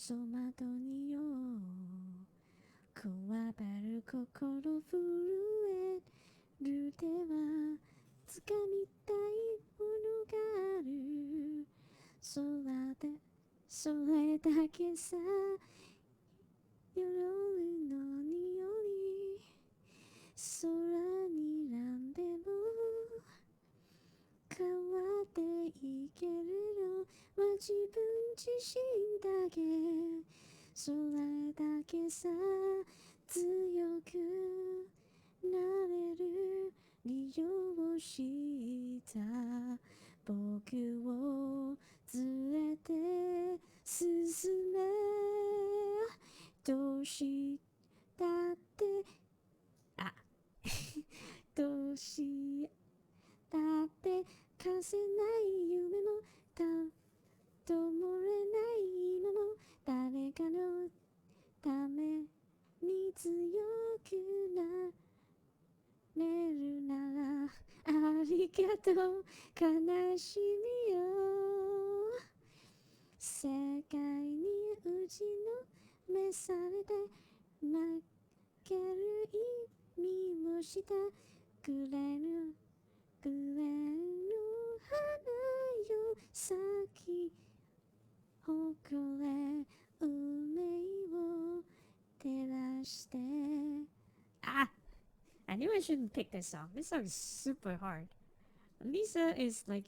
そまとによこわばる心震える手は掴みたいものがある空でそれだけさ夜の匂い空になんでも変わっていけるのは自分自身だけそれだけさ強くなれる理由を知った僕を連れて進めどうしたってあどうしたって貸せない夢もたともれない今も誰かのために強くなれるならありがとう悲しみよ世界に打ちのめされて負ける意味をしたくれるくれる花よ咲き誇れ運命を照らして Ah! I knew I shouldn't pick this song. This song is super hard. Lisa is like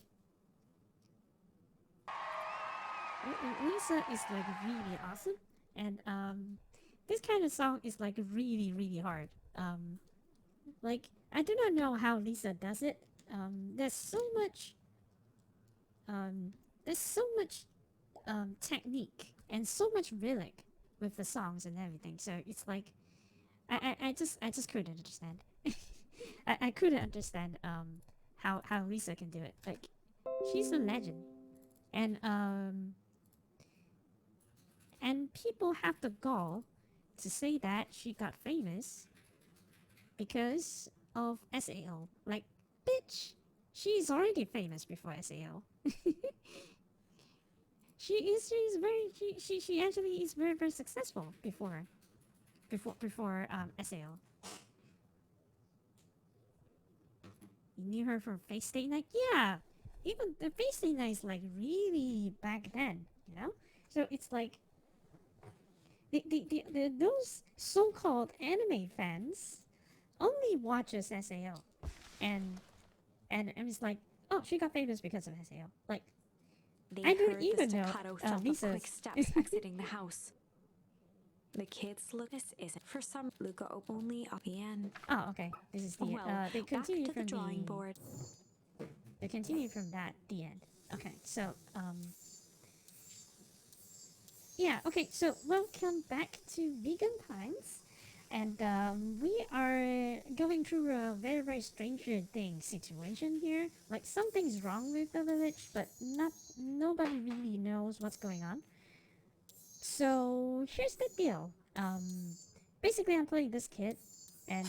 Lisa is like really awesome, and this kind of song is like really really hard. Like I do not know how Lisa does it. There's so much um, there's so much technique and so much relic with the songs and everything. So it's like I just couldn't understand. I couldn't understand how Lisa can do it. Like she's a legend, and and people have the gall to say that she got famous because of SAO. Like, bitch, she's already famous before SAO. She's very she actually is very very successful before SAO. You knew her from Face Stay Night? Yeah. Even the Face Stay Night is like really back then, you know? So it's like those so-called anime fans only watches SAO, and it's like, oh, she got famous because of SAO. Like, They I don't heard the even know staccato thump of Lisa's. quick steps exiting the house. The kids look. This isn't for some. Luca only up the end. Oh, okay. This is the Well, they back continue to the from drawing board. they continue from that the end. Okay, so yeah, okay, so welcome back to Vegan Times. And we are going through a very, very Stranger Things situation here. Like something's wrong with the village, but nobody really knows what's going on. So here's the deal. Basically, I'm playing this kid, and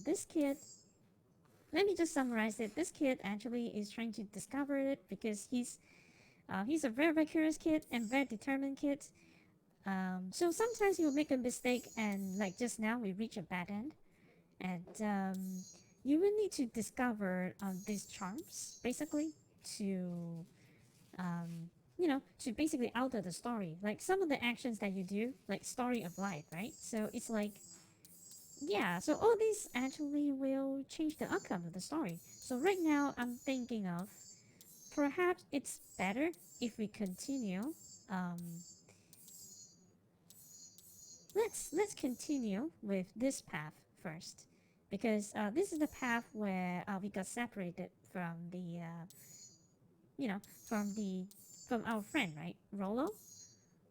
this kid. Let me just summarize it. This kid actually is trying to discover it because he's a very, very curious kid and very determined kid. So sometimes you'll make a mistake, and like just now, we reach a bad end, and you will need to discover these charms basically to to basically alter the story. Like some of the actions that you do, like story of life, right? So it's like yeah. So all these actually will change the outcome of the story. So right now, I'm thinking of perhaps it's better if we continue. Um, let's continue with this path first, because this is the path where we got separated from the you know from the from our friend, right, Rolo.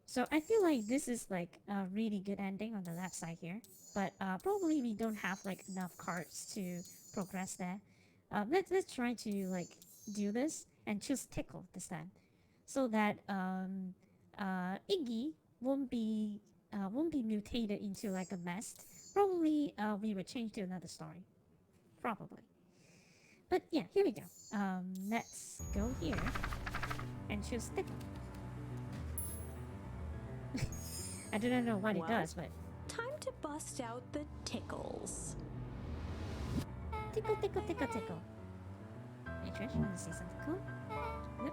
So I feel like this is like a really good ending on the left side here, but probably we don't have like enough cards to progress there. Let's try to like do this and choose Tickle this time, so that Iggy won't be mutated into like a mess. Probably we would change to another story. Probably. But yeah, here we go. Let's go here and choose Tickle. I do not know what it Well? does, but Time to bust out the tickles. tickle, tickle, tickle, tickle. Hey Trish, you wanna see something cool? Yep.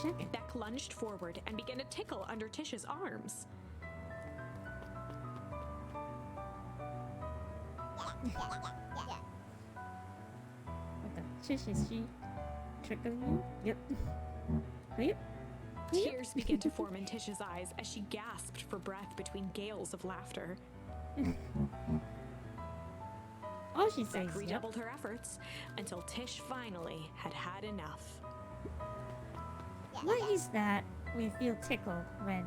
Check it. Beck lunged forward and began to tickle under Tish's arms. What the? Trish, is she trickling you? Yep. Yep. Tears began to form in Tish's eyes as she gasped for breath between gales of laughter. All she Beck says, yep. redoubled her efforts until Tish finally had had enough. Why is that we feel tickled when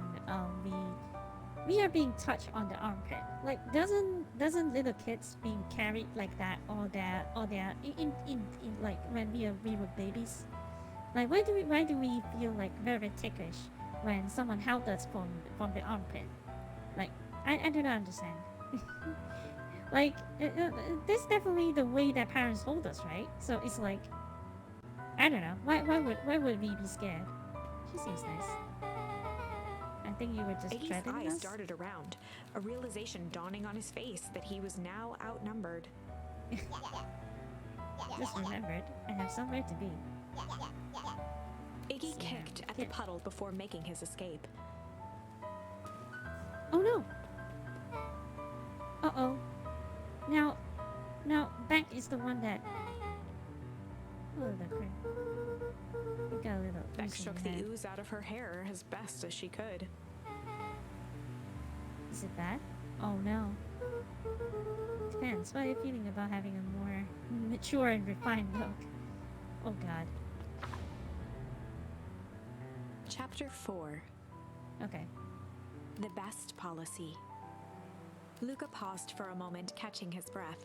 we are being touched on the armpit? Like doesn't little kids being carried like that all their in like when we were babies? Like why do we feel like very ticklish when someone held us from the armpit? Like I do not understand. Like that's definitely the way that parents hold us, right? So it's like I don't know. Why would we be scared? She seems nice. I think you were just Iggy's threatening eyes us. darted around, a realization dawning on his face that he was now outnumbered. Just remembered, I have somewhere to be. Iggy Yeah. kicked at the puddle before making his escape. Oh no! Uh-oh. Now Beck is the one that... Oh, the crap. We got a little Beck ooze in shook her the head. ooze out of her hair as best as she could. Is it bad? Oh no. Depends. What are you feeling about having a more mature and refined look? Oh god. Chapter 4. Okay. The Best Policy. Luca paused for a moment, catching his breath.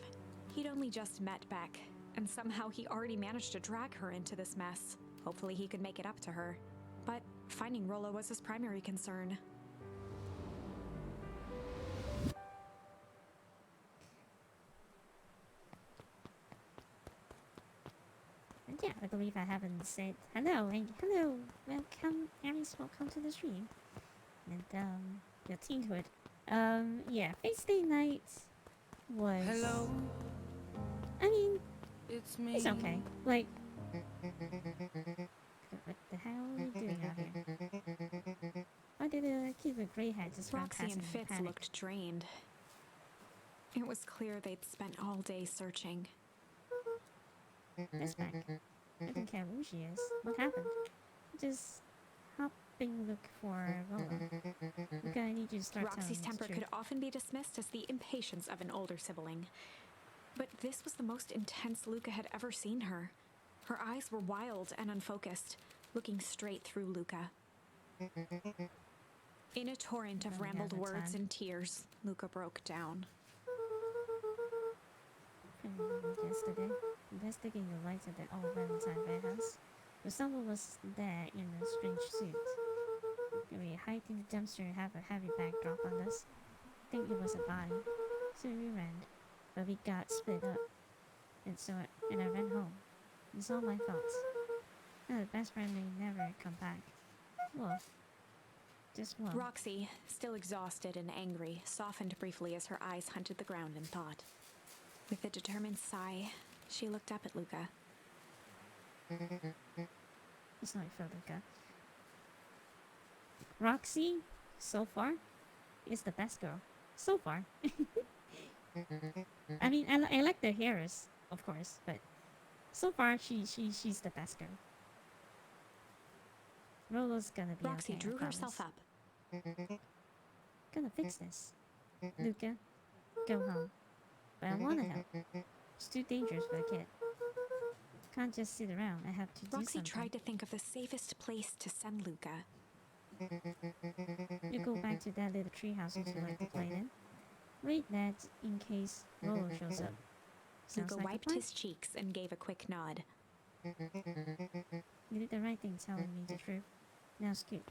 He'd only just met Beck, and somehow he already managed to drag her into this mess. Hopefully he could make it up to her. But finding Rollo was his primary concern. And yeah, I believe I haven't said hello and hello, welcome, Aries, welcome to the stream. And your teenhood. Yeah, Face Day night was Hello, I mean, it's me. it's okay. Like what the hell are you doing out here? Why did a kid with grey hair just run Roxy past and me in Fitz panic? looked drained. It was clear they'd spent all day searching. That's back. I don't care who she is. What happened? Just helping look for Lola. Okay, I need you to start Roxy's telling me temper the could truth. often be dismissed as the impatience of an older sibling. But this was the most intense Luca had ever seen her. Her eyes were wild and unfocused, looking straight through Luca. In a torrent of Really rambled have the words time. and tears, Luca broke down. I remember yesterday, investigating the lights at the old Valentine warehouse, where someone was there in a strange suit. We hid in the dumpster and have a heavy bag drop on us. Think it was a body. So we ran, but we got split up. And I ran home. It's all my fault. Now the best friend may never come back. Well, just one. Roxy, still exhausted and angry, softened briefly as her eyes hunted the ground in thought. With a determined sigh, she looked up at Luca. It's not your fault, Luca. Roxy, so far, is the best girl. So far. I mean, I like the heroes, of course, but so far she's the best girl. Rolo's gonna be Roxy okay. I drew herself promise. up. Gonna fix this. Luca, go home. But I wanna help. It's too dangerous for a kid. Can't just sit around. I have to do Roxy something. tried to think of the safest place to send Luca. You go back to that little treehouse that you like to play in. Wait that in case Rolo shows up. Sounds Luca like a wiped plan. his cheeks and gave a quick nod. You did the right thing telling me the truth. Now scoot.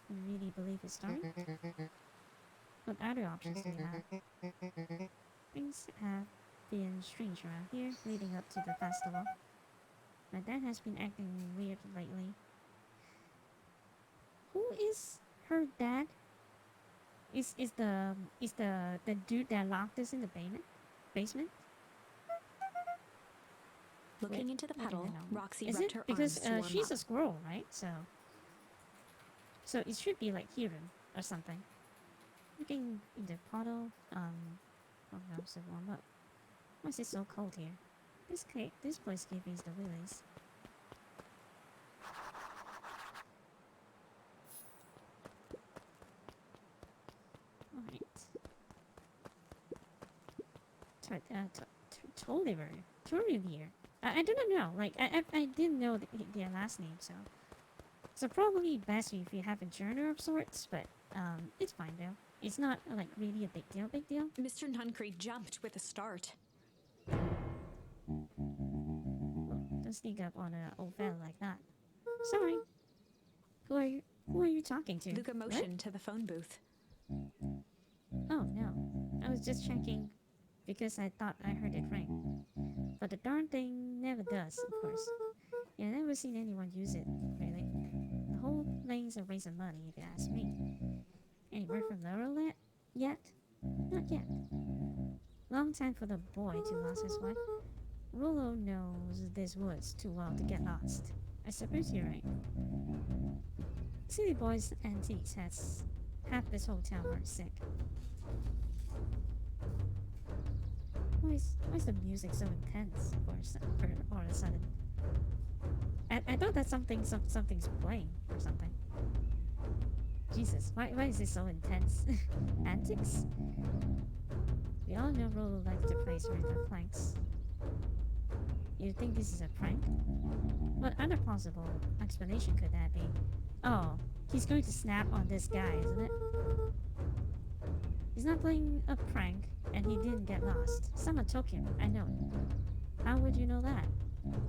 You really believe his story? What other options do you have? Things have been strange around here leading up to the festival. My dad has been acting weird lately. Who is her dad is the dude that locked us in the basement? Looking Wait, into the I don't puddle, know. Roxy Is rubbed it her because arms to warm she's up. a squirrel, right? So it should be like Kieran or something. Looking in the puddle. Oh no, so warm up. Why is it so cold here? This place gave me the willies. Alright. Tolliver. Torrivier. I do not know. Like, I didn't know their last name, so probably best if you have a journal of sorts, but, it's fine though. It's not, like, really a big deal. Mr. Nuncreed jumped with a start. Don't sneak up on an old fella like that. Sorry. Who are you talking to? Luca What? motioned to the phone booth. Oh, no. I was just checking because I thought I heard it ring. But the darn thing never does, of course. Yeah, I've never seen anyone use it, really. The whole thing's a waste of money, if you ask me. Any word from Laurel yet? Not yet. Long time for the boy to lose his wife. Rollo knows this woods too well to get lost. I suppose you're right. City Boys Antiques has half this whole town heart sick. Why is the music so intense for all of a sudden? I thought that something's playing or something. Jesus, why is it so intense? Antics? We all know Rollo likes to play with planks. You think this is a prank? What other possible explanation could that be? Oh, he's going to snap on this guy, isn't it? He's not playing a prank, and he didn't get lost. Someone took him, I know. How would you know that?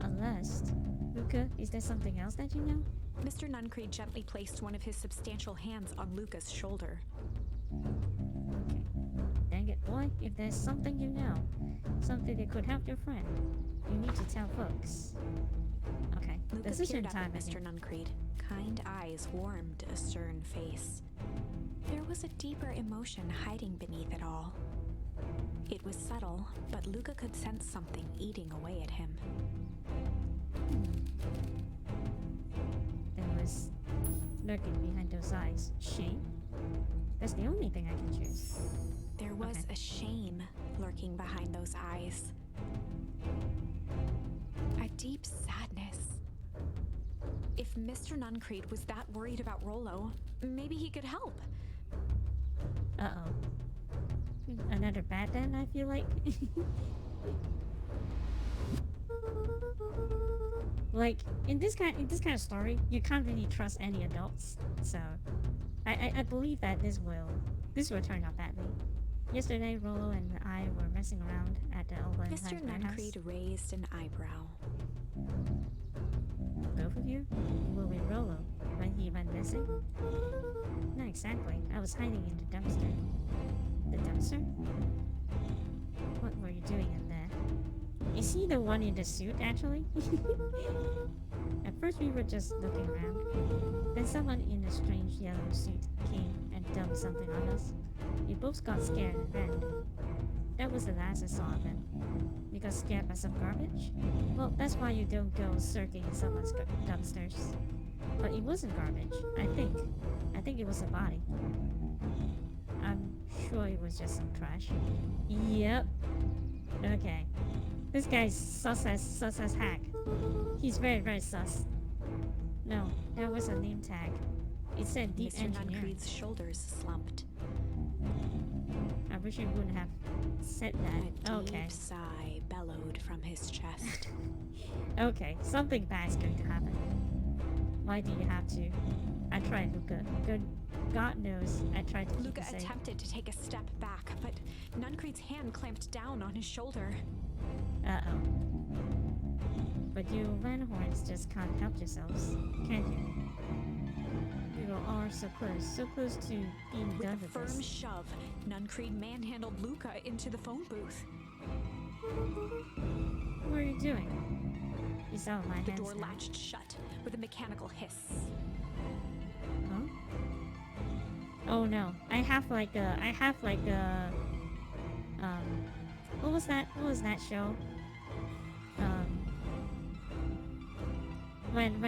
Unless... Luca, is there something else that you know? Mr. Nuncreed gently placed one of his substantial hands on Luca's shoulder. Okay. Dang it, boy. If there's something you know, something that could help your friend, you need to tell folks. Okay. Luca Decision peered up time, at I Mr. think. Nuncreed. Kind eyes warmed a stern face. There was a deeper emotion hiding beneath it all. It was subtle, but Luca could sense something eating away at him. There was lurking behind those eyes. Shame? That's the only thing I can choose. There was Okay. a shame lurking behind those eyes. A deep sadness. If Mr. Nuncreed was that worried about Rollo, maybe he could help. Uh-oh. Another bad then, I feel like. Like, in this kind of story, you can't really trust any adults. So, I believe that this will turn out badly. Yesterday, Rollo and I were messing around at the Oba and Mr. Heinz warehouse. Nuncreed raised an eyebrow. Both of you? Were with Rollo when he went missing? Not exactly. I was hiding in the dumpster. The dumpster? What were you doing in there? Is he the one in the suit, actually? At first we were just looking around. Then someone in a strange yellow suit came and dumped something on us. We both got scared and ran. That was the last I saw of him. You got scared by some garbage? Well, that's why you don't go searching in someone's dumpsters. But it wasn't garbage, I think. I think it was a body. I'm sure it was just some trash. Yep. Okay. This guy's sus as heck. He's very, very sus. No, that was a name tag. It said deep Mr. engineering. Nuncreed's shoulders slumped. I wish you wouldn't have said A that. deep Okay. sigh bellowed from his chest. Okay, something bad's going to happen. Why do you have to? I tried, Luca. God knows I tried to keep Luca you safe. attempted to take a step back, but Nuncreed's hand clamped down on his shoulder. Uh-oh. But you Lanhorns just can't help yourselves, can you? You are so close to being With done a with firm this. shove, Nuncreed manhandled Luca into the phone booth. What are you doing? You saw my The hands door now. latched shut with a mechanical hiss. Huh? Oh no, I have like a, um, what was that? What was that show? Um, when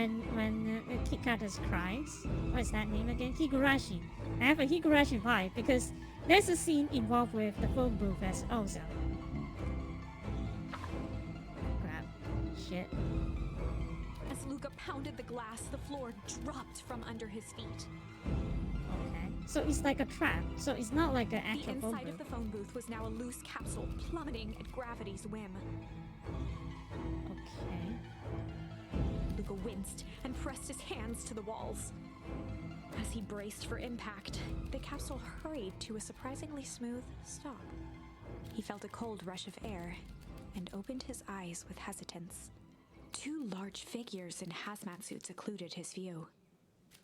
Kikatas cries. What's that name again? Higurashi. I have a Higurashi vibe because there's a scene involved with the phone booth as also. Crap. Shit. As Luca pounded the glass, the floor dropped from under his feet. Okay. So it's like a trap. So it's not like an The actual phone inside of booth. the phone booth was now a loose capsule, plummeting at gravity's whim. Okay. Luca winced and pressed his hands to the walls. As he braced for impact, the capsule hurried to a surprisingly smooth stop. He felt a cold rush of air and opened his eyes with hesitance. Two large figures in hazmat suits occluded his view.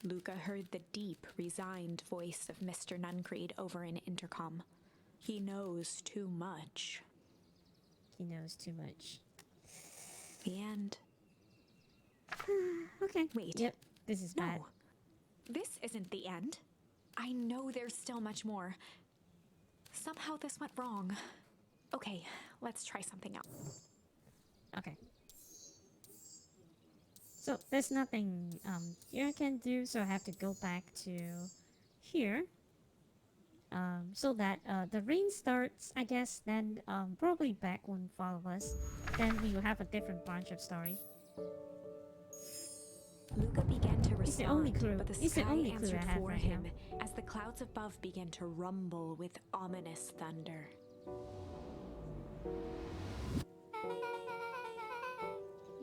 Luca heard the deep, resigned voice of Mr. Nuncreed over an intercom. He knows too much. He knows too much. The end. Okay. Wait. Yep. This is bad. No. This isn't the end. I know there's still much more. Somehow this went wrong. Okay, let's try something else. Okay. So there's nothing here I can do, so I have to go back to here. So that the rain starts, I guess, then probably back won't follow us. Then we will have a different branch of story. Luca began to It's the only respond, clue. but the It's the sky only clue I answered have for right him now. as the clouds above began to rumble with ominous thunder.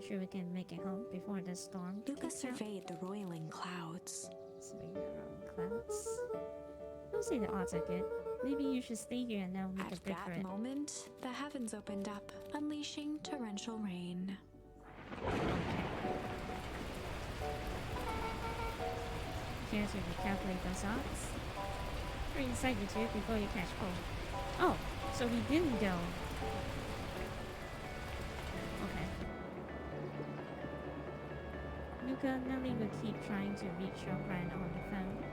Sure we can make it home before the storm. Luca kicks out? surveyed the roiling clouds. Survey the wrong clouds. Don't say the odds are good. Maybe you should stay here and I'll make a At bid for that it. moment, the heavens opened up, unleashing torrential rain. Here's where you calculate those odds. Or inside the tube before you catch cold. Oh, so we didn't go. Okay. Luca, Nelly will keep trying to reach your friend on the phone.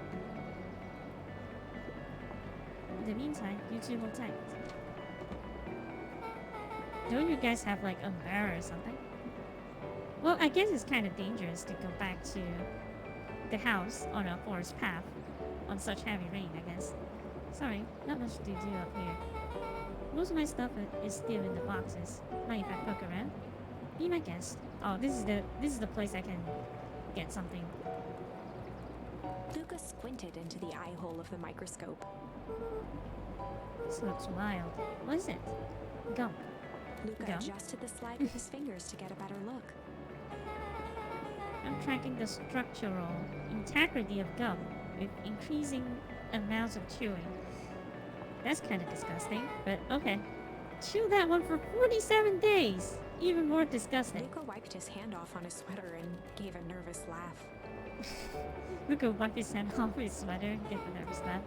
In the meantime, you two will type. Don't you guys have like a mirror or something? Well, I guess it's kind of dangerous to go back to the house on a forest path on such heavy rain, I guess. Sorry, not much to do up here. Most of my stuff is still in the boxes. Mind if I poke around? Be my guest. Oh, this is the place I can get something. Luca squinted into the eye hole of the microscope. This looks wild. What is it? Gum. Luca Gum? adjusted the slide with his fingers to get a better look. I'm tracking the structural integrity of gum with increasing amounts of chewing. That's kind of disgusting, but okay. Chew that one for 47 days! Even more disgusting. Luca wiped his hand off on his sweater and gave a nervous laugh. Luca wiped his hand off his sweater and get the nervous laugh.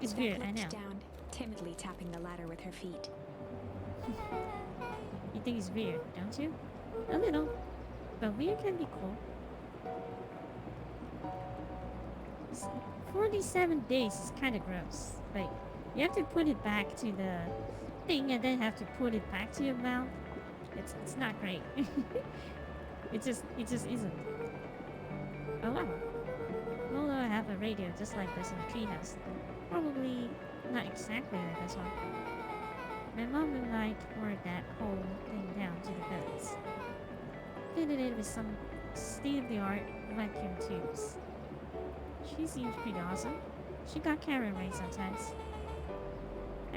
It's Beth weird, I looked know. down, timidly tapping the ladder with her feet. You think it's weird, don't you? A little. But weird can be cool. 47 days is kind of gross. Like, you have to put it back to the thing and then have to put it back to your mouth. It's not great. it just isn't. Oh well. Although I have a radio just like this in the treehouse. Probably not exactly like this one. My mom would like work that whole thing down to the bones. Fitted it with some state-of-the-art vacuum tubes. She seems pretty awesome. She got carried away sometimes.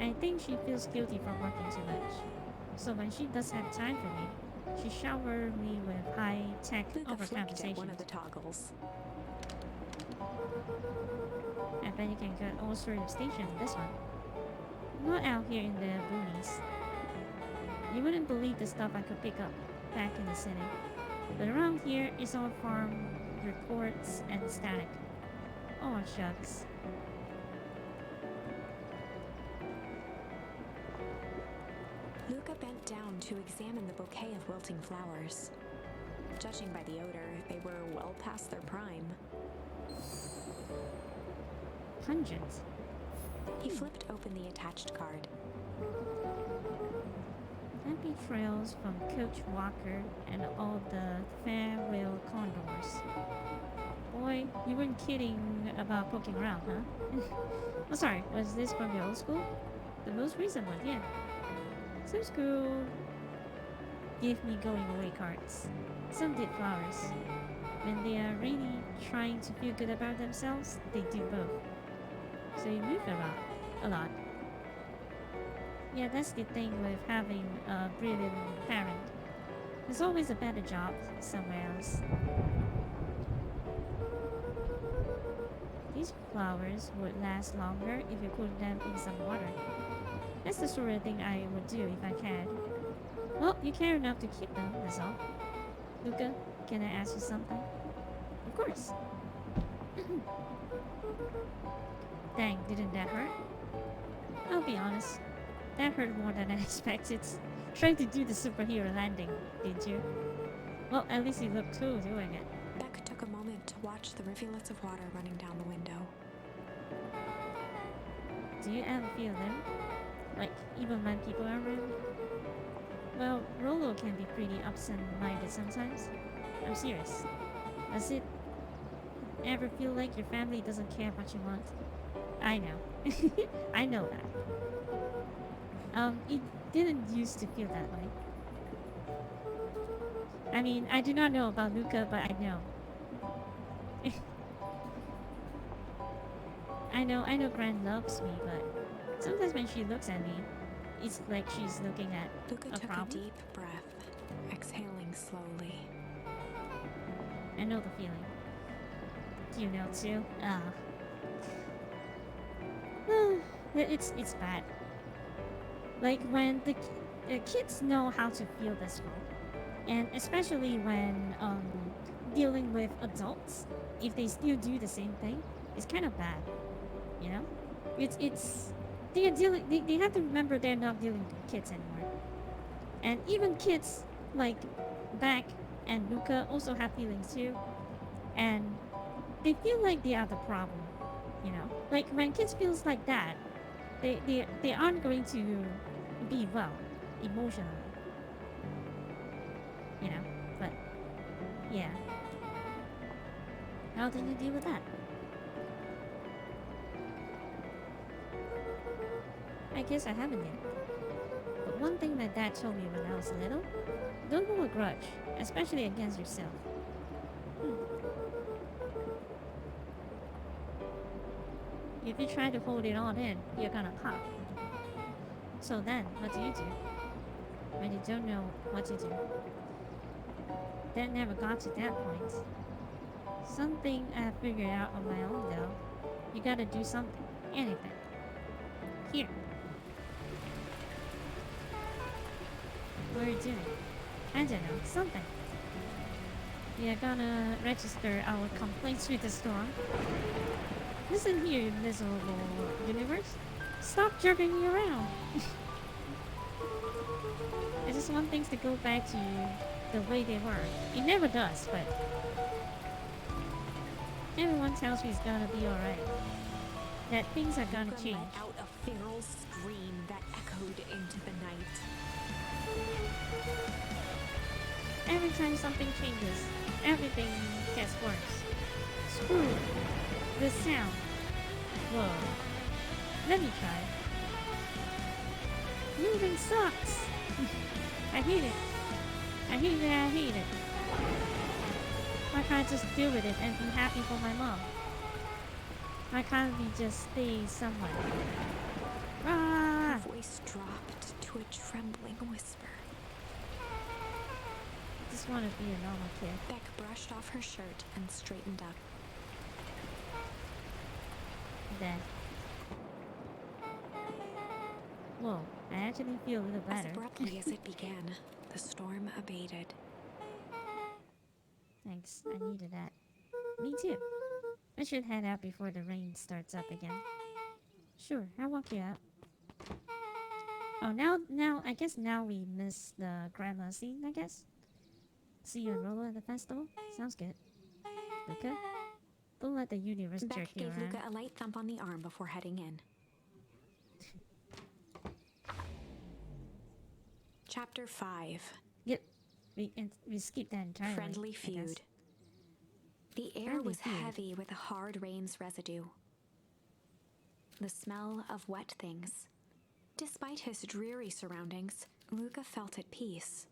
I think she feels guilty for working too much. So when she does have time for me, she showers me with high-tech Luca flicked at one overcompensations. of the toggles. I bet you can get all sorts of stations in this one. Not out here in the boonies. You wouldn't believe the stuff I could pick up back in the city. But around here, it's all farm reports and static. Oh, shucks. Luca bent down to examine the bouquet of wilting flowers. Judging by the odor, they were well past their prime. pungent. He flipped open the attached card. Happy trails from Coach Walker and all the farewell condors. Boy, you weren't kidding about poking around, huh? Oh, sorry, was this from your old school? The most recent one, yeah. Some school gave me going away cards. Some did flowers. When they are really trying to feel good about themselves, they do both. So you move a lot. Yeah, that's the thing with having a brilliant parent. There's always a better job somewhere else. These flowers would last longer if you put them in some water. That's the sort of thing I would do if I can. Well, you care enough to keep them, that's all. Luca, can I ask you something? Of course. Dang, didn't that hurt? I'll be honest. That hurt more than I expected. Trying to do the superhero landing, did you? Well, at least you looked cool doing it. Beck took a moment to watch the rivulets of water running down the window. Do you ever feel them? Like, even when people are around? Well, Rolo can be pretty absent-minded sometimes. I'm serious. Does it ever feel like your family doesn't care what you want? I know. I know that. It didn't used to feel that way. I mean, I do not know about Luca, but I know. I know Gran loves me, but sometimes when she looks at me, it's like she's looking at Luca a took problem. a deep breath, exhaling slowly. I know the feeling. Do you know too? It's bad. Like when the kids know how to feel this way, and especially when dealing with adults, if they still do the same thing, it's kind of bad. You know, it's they are dealing. They have to remember they're not dealing with kids anymore, and even kids like Beck and Luca also have feelings too, and they feel like they are the problem. You know, like when kids feels like that, they aren't going to be well emotionally. You know, but yeah, how did you deal with that? I guess I haven't yet. But one thing my dad told me when I was little, don't hold a grudge, especially against yourself. If you try to hold it all in, you're gonna pop. So then, what do you do? When you don't know what to do? That never got to that point. Something I figured out on my own though. You gotta do something. Anything. Here. What are you doing? I don't know. Something. We are gonna register our complaints with the storm. Listen here, you miserable universe. Stop jerking me around. I just want things to go back to the way they were. It never does, but everyone tells me it's gonna be alright. That things are gonna Luca change. let out a feral scream that echoed into the night. Every time something changes, everything gets worse. Screw it. The sound. Whoa. Let me try. Moving sucks. I hate it. I hate it. I hate it. Why can't I just deal with it and be happy for my mom? Why can't we just stay somewhere? Ah! Her voice dropped to a trembling whisper. Just want to be a normal kid. Beck brushed off her shirt and straightened up. Then. Whoa, I actually feel a little As better. abruptly as it began, the storm abated. Thanks, I needed that. Me too. I should head out before the rain starts up again. Sure, I'll walk you out. Oh, I guess now we miss the grandma scene, I guess? See you and Rolo at the festival? Sounds good. Luca? Don't let the universe jerk Beck you gave around. Luca a light thump on the arm before heading in. Chapter 5. Yep. We skipped that entirely. Friendly I guess. Feud. The air Friendly was feud. heavy with a hard rain's residue. The smell of wet things. Despite his dreary surroundings, Luca felt at peace.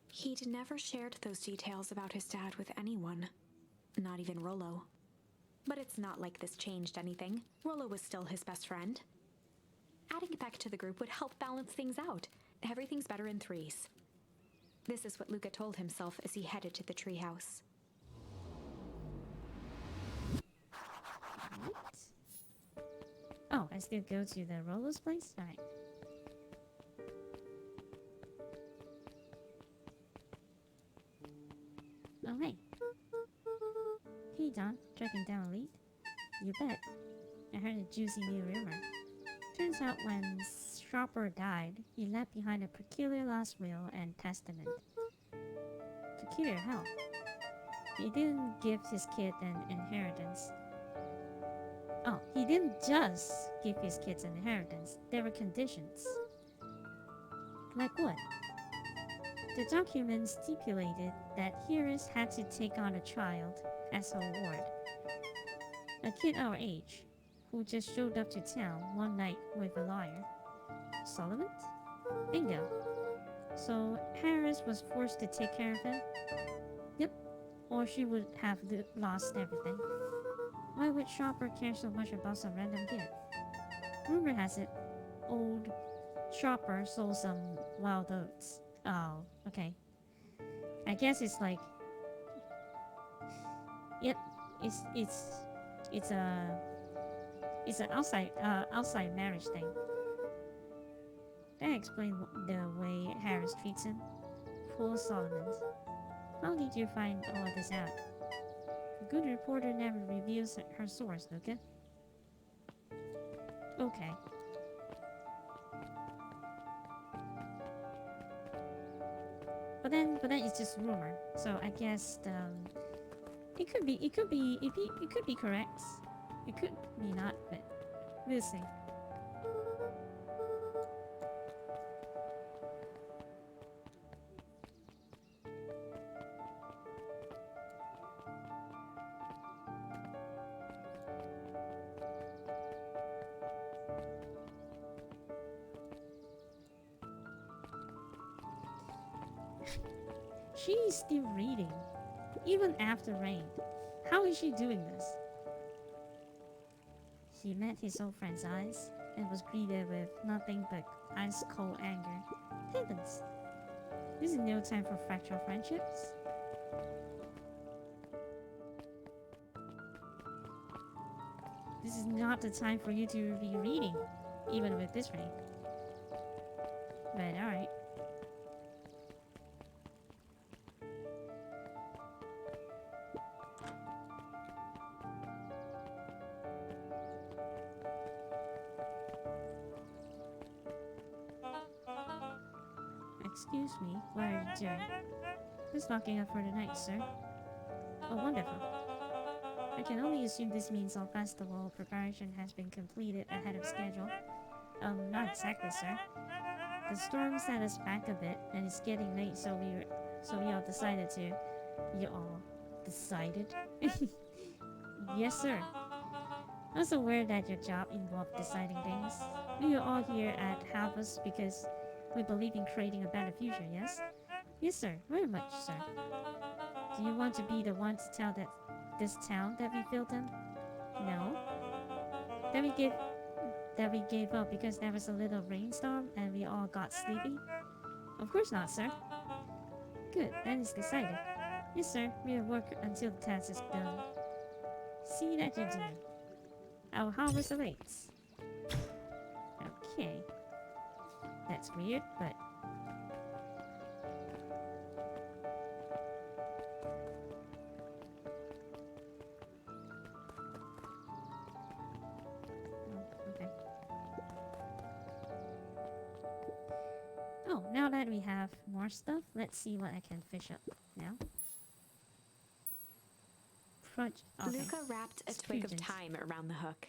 He'd never shared those details about his dad with anyone, not even Rollo. But it's not like this changed anything. Rollo was still his best friend. Adding Beck to the group would help balance things out. Everything's better in threes. This is what Luca told himself as he headed to the treehouse. What? Oh, I still go to the Rollo's place? Alright. Oh, hey. Hey, Don. Tracking down a lead? You bet. I heard a juicy new rumor. Turns out when Sharper died, he left behind a peculiar last will and testament. Peculiar how? He didn't give his kid an inheritance. Oh, he didn't just give his kids an inheritance. There were conditions. Like what? The document stipulated that Hearers had to take on a child as a reward. A kid our age, who just showed up to town one night with a lawyer. Solomon? Bingo. So Harris was forced to take care of him? Yep. Or she would have lost everything. Why would Sharper care so much about some random kid? Rumor has it, old Sharper sold some wild oats. Oh, okay. I guess it's like... Yep, it's an outside marriage thing. That explains the way Harris treats him. Poor Solomon. How did you find all of this out? A good reporter never reveals her source, Luca. Okay. But then it's just rumor. So I guess it could be correct. It could be not, but we'll see. She's still reading, even after rain. How is she doing this? He met his old friend's eyes and was greeted with nothing but ice-cold anger. Heavens! This is no time for fractual friendships. This is not the time for you to be reading, even with this rain. But alright. Excuse me, what are you doing? Just locking up for the night, sir. Oh, wonderful. I can only assume this means all festival preparation has been completed ahead of schedule. Not exactly, sir. The storm set us back a bit, and it's getting late, so we all decided to... You all decided? Yes, sir. I was aware that your job involved deciding things. We are all here at Halvus because we believe in creating a better future, yes? Yes, sir. Very much, sir. Do you want to be the one to tell this town that we failed them? No. That we gave up because there was a little rainstorm and we all got sleepy? Of course not, sir. Good, then it's decided. Yes, sir. We'll work until the task is done. See that, gentlemen. Our harvest awaits. Okay. That's weird, but... Okay. Oh, now that we have more stuff, let's see what I can fish up now. crunch. Okay. Luca wrapped a It's twig of pigeons. thyme around the hook.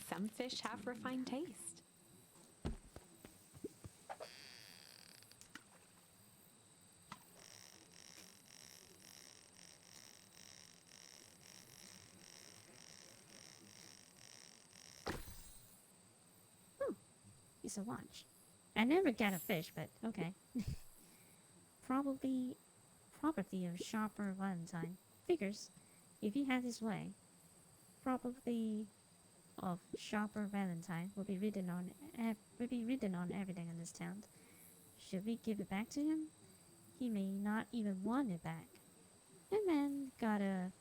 Some fish have refined taste. Oh, it's a watch. I never get a fish, but okay. Probably property of Sharper Valentine. Figures, if he had his way, probably of Sharper Valentine will be written on everything in this town. Should we give it back to him? He may not even want it back. That man got a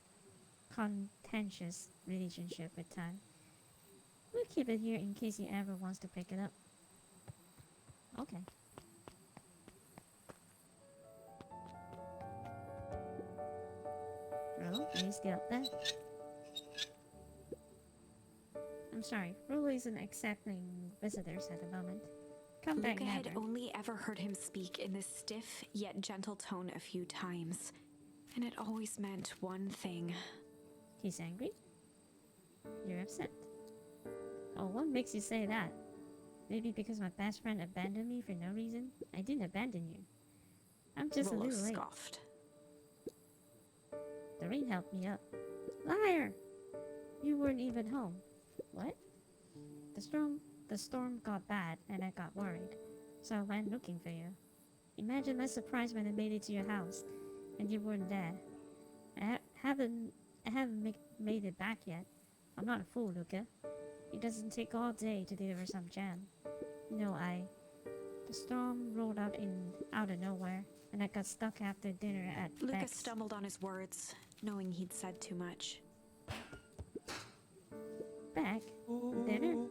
contentious relationship with time. We'll keep it here in case he ever wants to pick it up. Okay. Rolo, are you still up there? I'm sorry, Rolo isn't accepting visitors at the moment. Come back Luca had never. only ever heard him speak in this stiff yet gentle tone a few times, and it always meant one thing. He's angry? You're upset. Oh, what makes you say that? Maybe because my best friend abandoned me for no reason? I didn't abandon you. I'm just a Rollo little late. scoffed. The rain helped me up. Liar! You weren't even home. What? The storm got bad and I got worried. So I went looking for you. Imagine my surprise when I made it to your house and you weren't there. I haven't made it back yet. I'm not a fool, Luca. It doesn't take all day to deliver some jam. No, the storm rolled out of nowhere, and I got stuck after dinner at Luca Beck's. stumbled on his words, knowing he'd said too much. Beck? Dinner?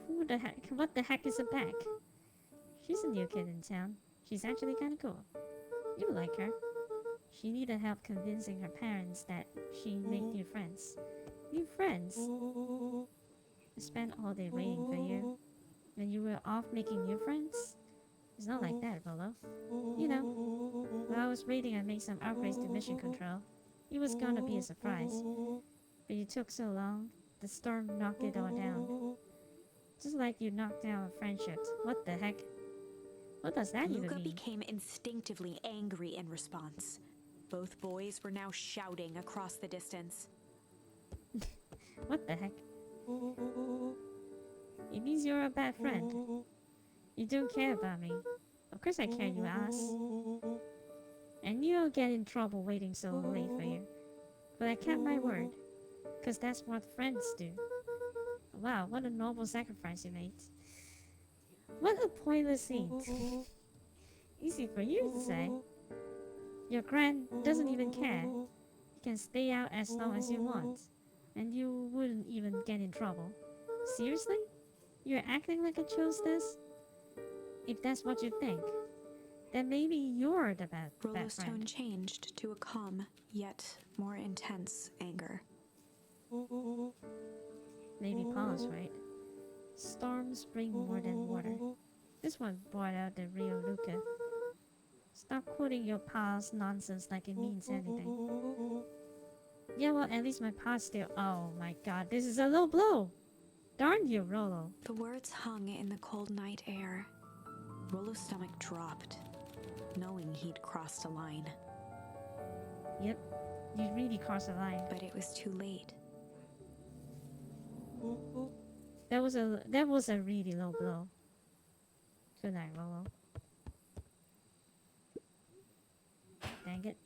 What the heck is a Beck? She's a new kid in town. She's actually kinda cool. You like her. She needed help convincing her parents that she'd make new friends. New friends? I spent all day waiting for you. When you were off making new friends? It's not like that, Rolo. You know, while I was waiting, I made some upgrades to mission control. It was gonna be a surprise. But you took so long, the storm knocked it all down. Just like you knocked down friendships. What the heck? What does that even Luca mean? became instinctively angry in response. Both boys were now shouting across the distance. What the heck? It means you're a bad friend. You don't care about me. Of course I care, you ass. I knew I'd get in trouble waiting so late for you. But I kept my word. Cause that's what friends do. Wow, what a noble sacrifice you made. What a pointless scene. Easy for you to say. Your grand doesn't even care. You can stay out as long as you want. And you wouldn't even get in trouble. Seriously? You're acting like I chose this? If that's what you think, then maybe you're the bad Rollo's tone friend. changed to a calm, yet more intense anger. Maybe Paul's right. Storms bring more than water. This one brought out the real Luca. Stop quoting your past nonsense like it means anything. Yeah, well, at least my past still. Oh my god, this is a low blow! Darn you, Rolo. The words hung in the cold night air. Rollo's stomach dropped, knowing he'd crossed a line. Yep, you really crossed the line. But it was too late. That was a really low blow. Good night, Rolo. Dang it.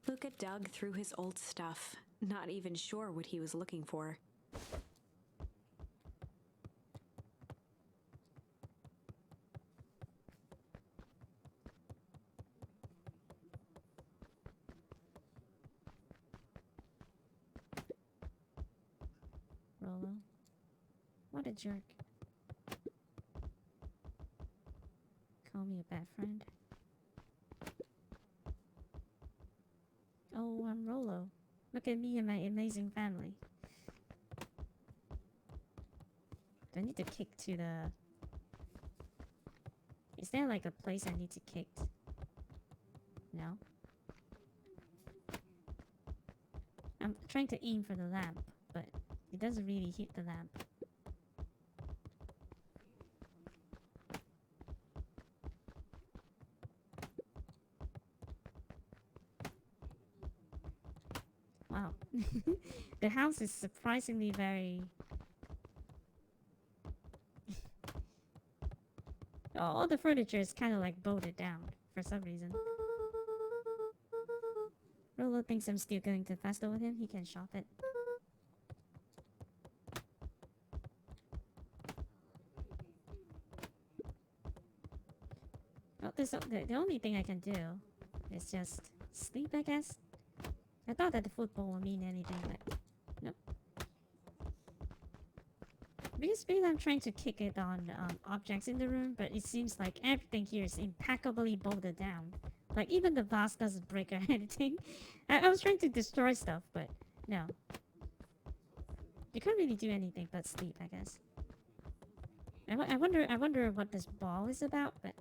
Luca dug through his old stuff, not even sure what he was looking for. Rolo. What a jerk. Call me a bad friend. Oh, I'm Rolo. Look at me and my amazing family. Do I need to kick to the... Is there like a place I need to kick? No? I'm trying to aim for the lamp, but it doesn't really hit the lamp. Wow. The house is surprisingly very... All the furniture is kind of like bolted down for some reason. Rolo thinks I'm still going to festival with him. He can shop it. Well, the only thing I can do is just sleep, I guess. I thought that the football would mean anything, but nope. Because really I'm trying to kick it on objects in the room, but it seems like everything here is impeccably bolted down. Like even the vase doesn't break or anything. I was trying to destroy stuff, but no. You can't really do anything but sleep, I guess. I wonder what this ball is about, but...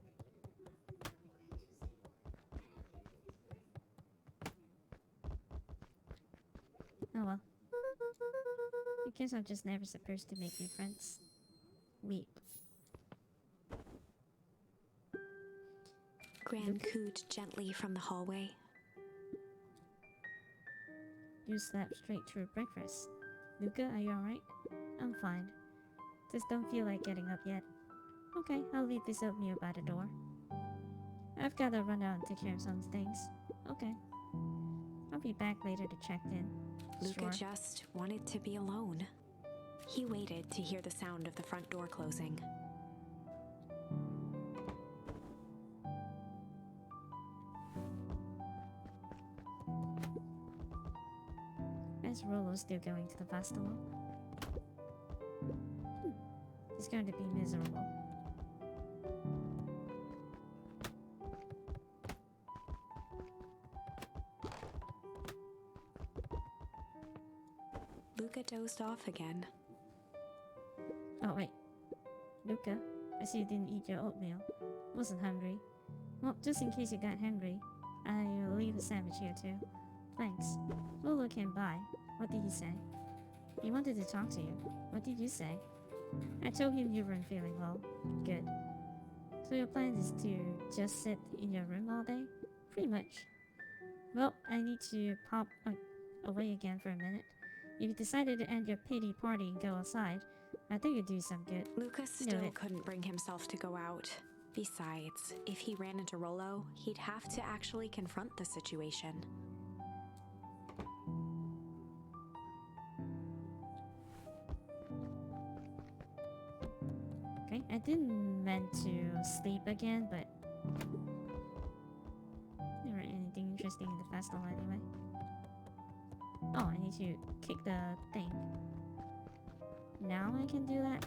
Oh well. I guess I'm just never supposed to make new friends. Weep. Gran cooed gently from the hallway. You slept straight through breakfast. Luca, are you alright? I'm fine. Just don't feel like getting up yet. Okay, I'll leave this oatmeal by the door. I've gotta run out and take care of some things. Okay. I'll be back later to check in. Luca Sure. just wanted to be alone. He waited to hear the sound of the front door closing. Is Rolo still going to the festival? He's going to be miserable. Luca dozed off again. Oh, wait. Luca, I see you didn't eat your oatmeal. Wasn't hungry. Well, just in case you got hungry, I'll leave a sandwich here too. Thanks. Rolo came by. What did he say? He wanted to talk to you. What did you say? I told him you weren't feeling well. Good. So your plan is to just sit in your room all day? Pretty much. Well, I need to pop away again for a minute. If you decided to end your pity party and go outside, I think it'd do some good. Lucas still Noted. couldn't bring himself to go out. Besides, if he ran into Rolo, he'd have to actually confront the situation. Okay, I didn't meant to sleep again, but never anything interesting in the festival anyway. Oh, I need to kick the thing. Now I can do that?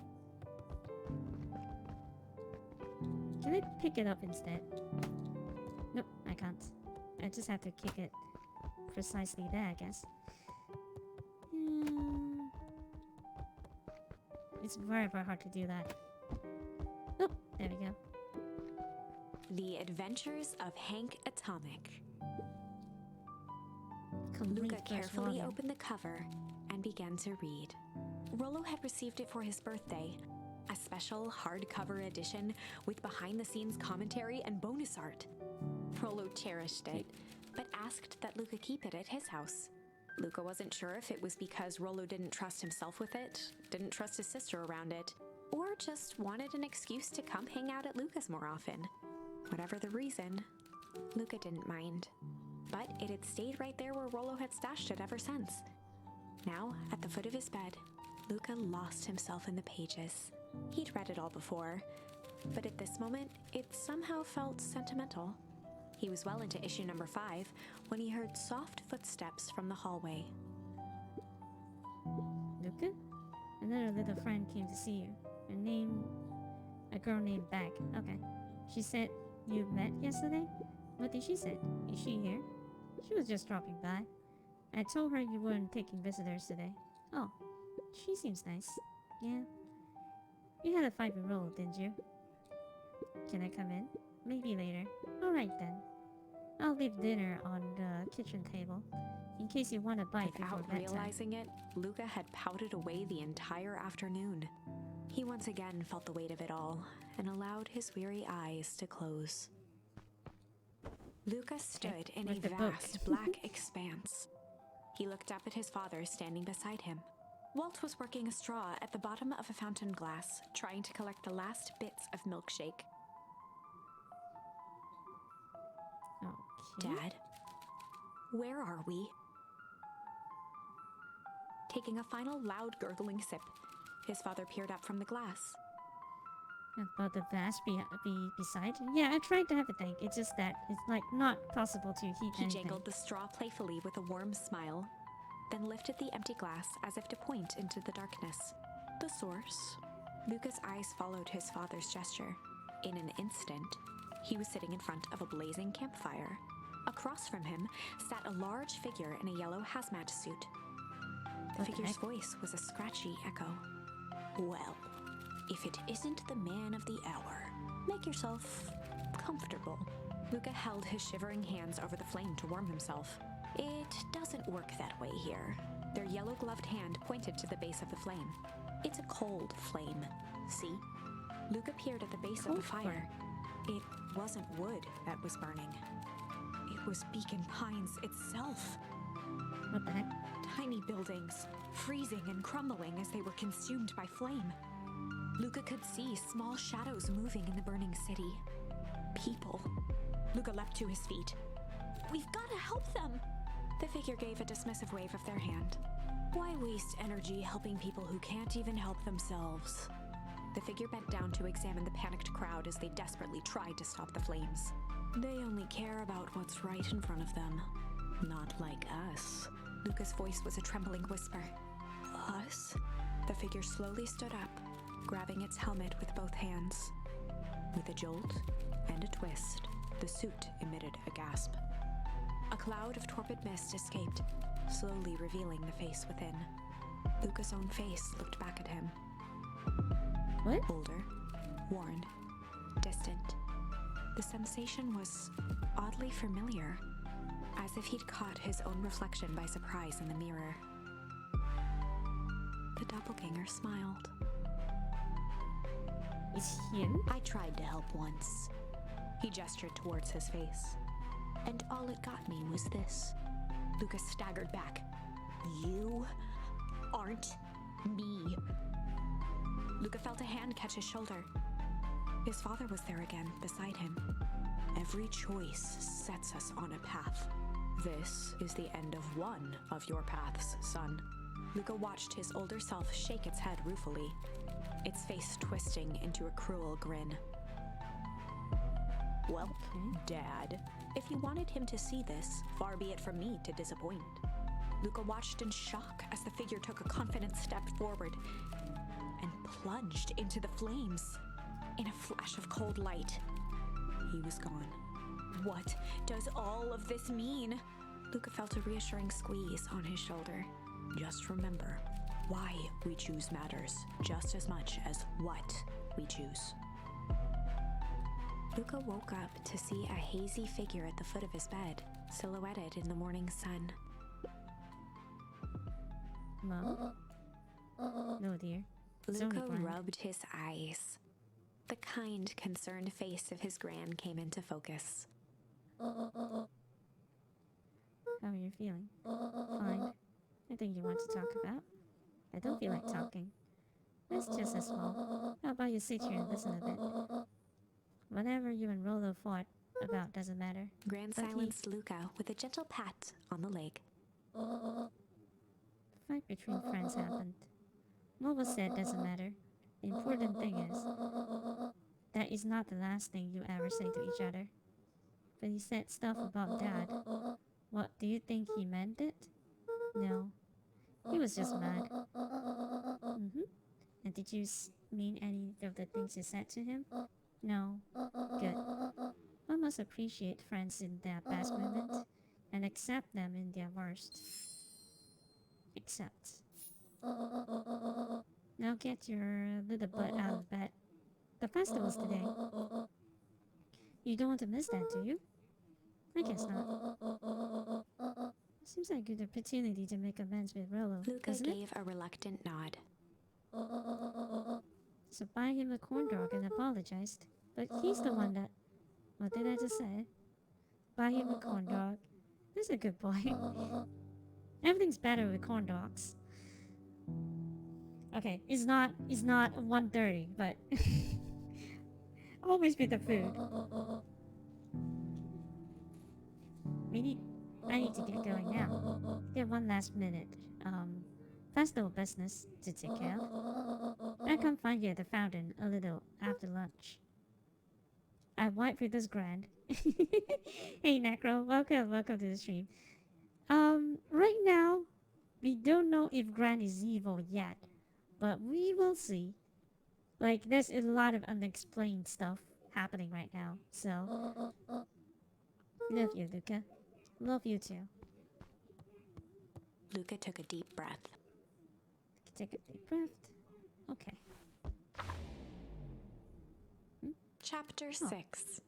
Can I pick it up instead? Nope, I can't. I just have to kick it precisely there, I guess. It's very, very hard to do that. Oh, there we go. The Adventures of Hank Atomic. Complete Luca first carefully volume. opened the cover and began to read. Rolo had received it for his birthday, a special hardcover edition with behind-the-scenes commentary and bonus art. Rolo cherished it, but asked that Luca keep it at his house. Luca wasn't sure if it was because Rolo didn't trust himself with it, didn't trust his sister around it, or just wanted an excuse to come hang out at Luca's more often. Whatever the reason, Luca didn't mind. But it had stayed right there where Rolo had stashed it ever since. Now, at the foot of his bed, Luca lost himself in the pages. He'd read it all before, but at this moment, it somehow felt sentimental. He was well into issue number 5 when he heard soft footsteps from the hallway. Luca? Another little friend came to see you. A girl named Beck. Okay. She said you met yesterday? What did she say? Is she here? She was just dropping by. I told her you weren't taking visitors today. Oh, she seems nice. Yeah. You had a 5-year-old, didn't you? Can I come in? Maybe later. Alright then. I'll leave dinner on the kitchen table, in case you want a bite before Without bedtime. realizing it, Luca had pouted away the entire afternoon. He once again felt the weight of it all and allowed his weary eyes to close. Luca stood in a with the book. vast black expanse. He looked up at his father standing beside him. Walt was working a straw at the bottom of a fountain glass, trying to collect the last bits of milkshake. Okay. Dad, where are we? Taking a final loud gurgling sip, his father peered up from the glass. About the vase beside? Yeah, I tried to have a think. It's just that it's like not possible to heat He anything. jangled the straw playfully with a warm smile, then lifted the empty glass as if to point into the darkness. The source? Luca's eyes followed his father's gesture. In an instant, he was sitting in front of a blazing campfire. Across from him sat a large figure in a yellow hazmat suit. The What the figure's heck? voice was a scratchy echo. Well, if it isn't the man of the hour, make yourself comfortable. Luca held his shivering hands over the flame to warm himself. It doesn't work that way here. Their yellow-gloved hand pointed to the base of the flame. It's a cold flame, see? Luca peered at the base of the Cold fire. It wasn't wood that was burning. It was Beacon Pines itself. What the heck? Tiny buildings, freezing and crumbling as they were consumed by flame. Luca could see small shadows moving in the burning city. People. Luca leapt to his feet. We've got to help them! The figure gave a dismissive wave of their hand. Why waste energy helping people who can't even help themselves? The figure bent down to examine the panicked crowd as they desperately tried to stop the flames. They only care about what's right in front of them. Not like us. Luca's voice was a trembling whisper. Us? The figure slowly stood up, grabbing its helmet with both hands. With a jolt and a twist, the suit emitted a gasp. A cloud of torpid mist escaped, slowly revealing the face within. Luca's own face looked back at him. What? Older, worn, distant. The sensation was oddly familiar, as if he'd caught his own reflection by surprise in the mirror. The doppelganger smiled. It's him? I tried to help once. He gestured towards his face. And all it got me was this. Lucas staggered back. You aren't me. Luca felt a hand catch his shoulder. His father was there again, beside him. Every choice sets us on a path. This is the end of one of your paths, son. Luca watched his older self shake its head ruefully, its face twisting into a cruel grin. Well, Dad, if you wanted him to see this, far be it from me to disappoint. Luca watched in shock as the figure took a confident step forward and plunged into the flames. In a flash of cold light, he was gone. What does all of this mean? Luca felt a reassuring squeeze on his shoulder. Just remember, why we choose matters just as much as what we choose. Luca woke up to see a hazy figure at the foot of his bed, silhouetted in the morning sun. Mom? No, dear. It's only Luca Brian. rubbed his eyes. The kind, concerned face of his gran came into focus. How are you feeling? Fine. Anything you want to talk about? I don't feel like talking. It's just a small. How about you sit here and listen a bit? Whatever you and Rolo fought about doesn't matter. Gran But he- silenced Luca with a gentle pat on the leg. Fight between friends happened. Nova said doesn't matter. The important thing is that is not the last thing you ever say to each other. But he said stuff about Dad. What, do you think he meant it? No. He was just mad. And did you mean any of the things you said to him? No. Good. One must appreciate friends in their best moment and accept them in their worst. Accept. Now get your little butt out of bed. The festival's today. You don't want to miss that, do you? I guess not. Seems like a good opportunity to make amends with Rolo, Luca doesn't it? gave a reluctant nod. So buy him a corn dog and apologized. But he's the one that... What did I just say? Buy him a corn dog. That's a good boy. Everything's better with corn dogs. Okay, it's not 1:30, but always with the food. I need to get going now. Get one last minute festival business to take care of. I come find you at the fountain a little after lunch. I wipe with this grand. Hey Necro, welcome to the stream. Right now, we don't know if Gran is evil yet, but we will see. Like, there's a lot of unexplained stuff happening right now, so... Love you, Luca. Love you too. Luca took a deep breath. Take a deep breath. Okay. Chapter 6.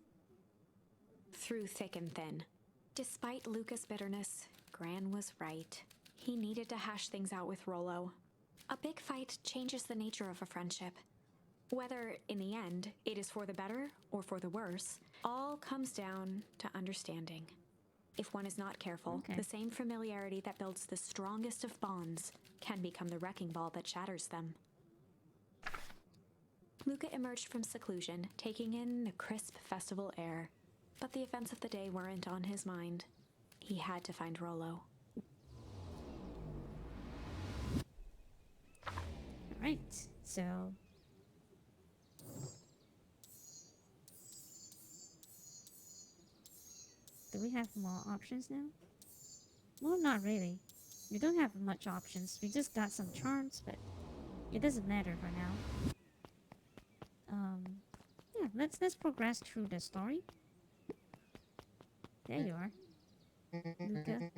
Through thick and thin. Despite Luca's bitterness, Gran was right. He needed to hash things out with Rolo. A big fight changes the nature of a friendship. Whether, in the end, it is for the better or for the worse, all comes down to understanding. If one is not careful, the same familiarity that builds the strongest of bonds can become the wrecking ball that shatters them. Luca emerged from seclusion, taking in the crisp festival air. But the events of the day weren't on his mind. He had to find Rolo. Alright, so... Do we have more options now? Well, not really. We don't have much options. We just got some charms, but it doesn't matter for now. Yeah, let's progress through the story. There you are. Luca.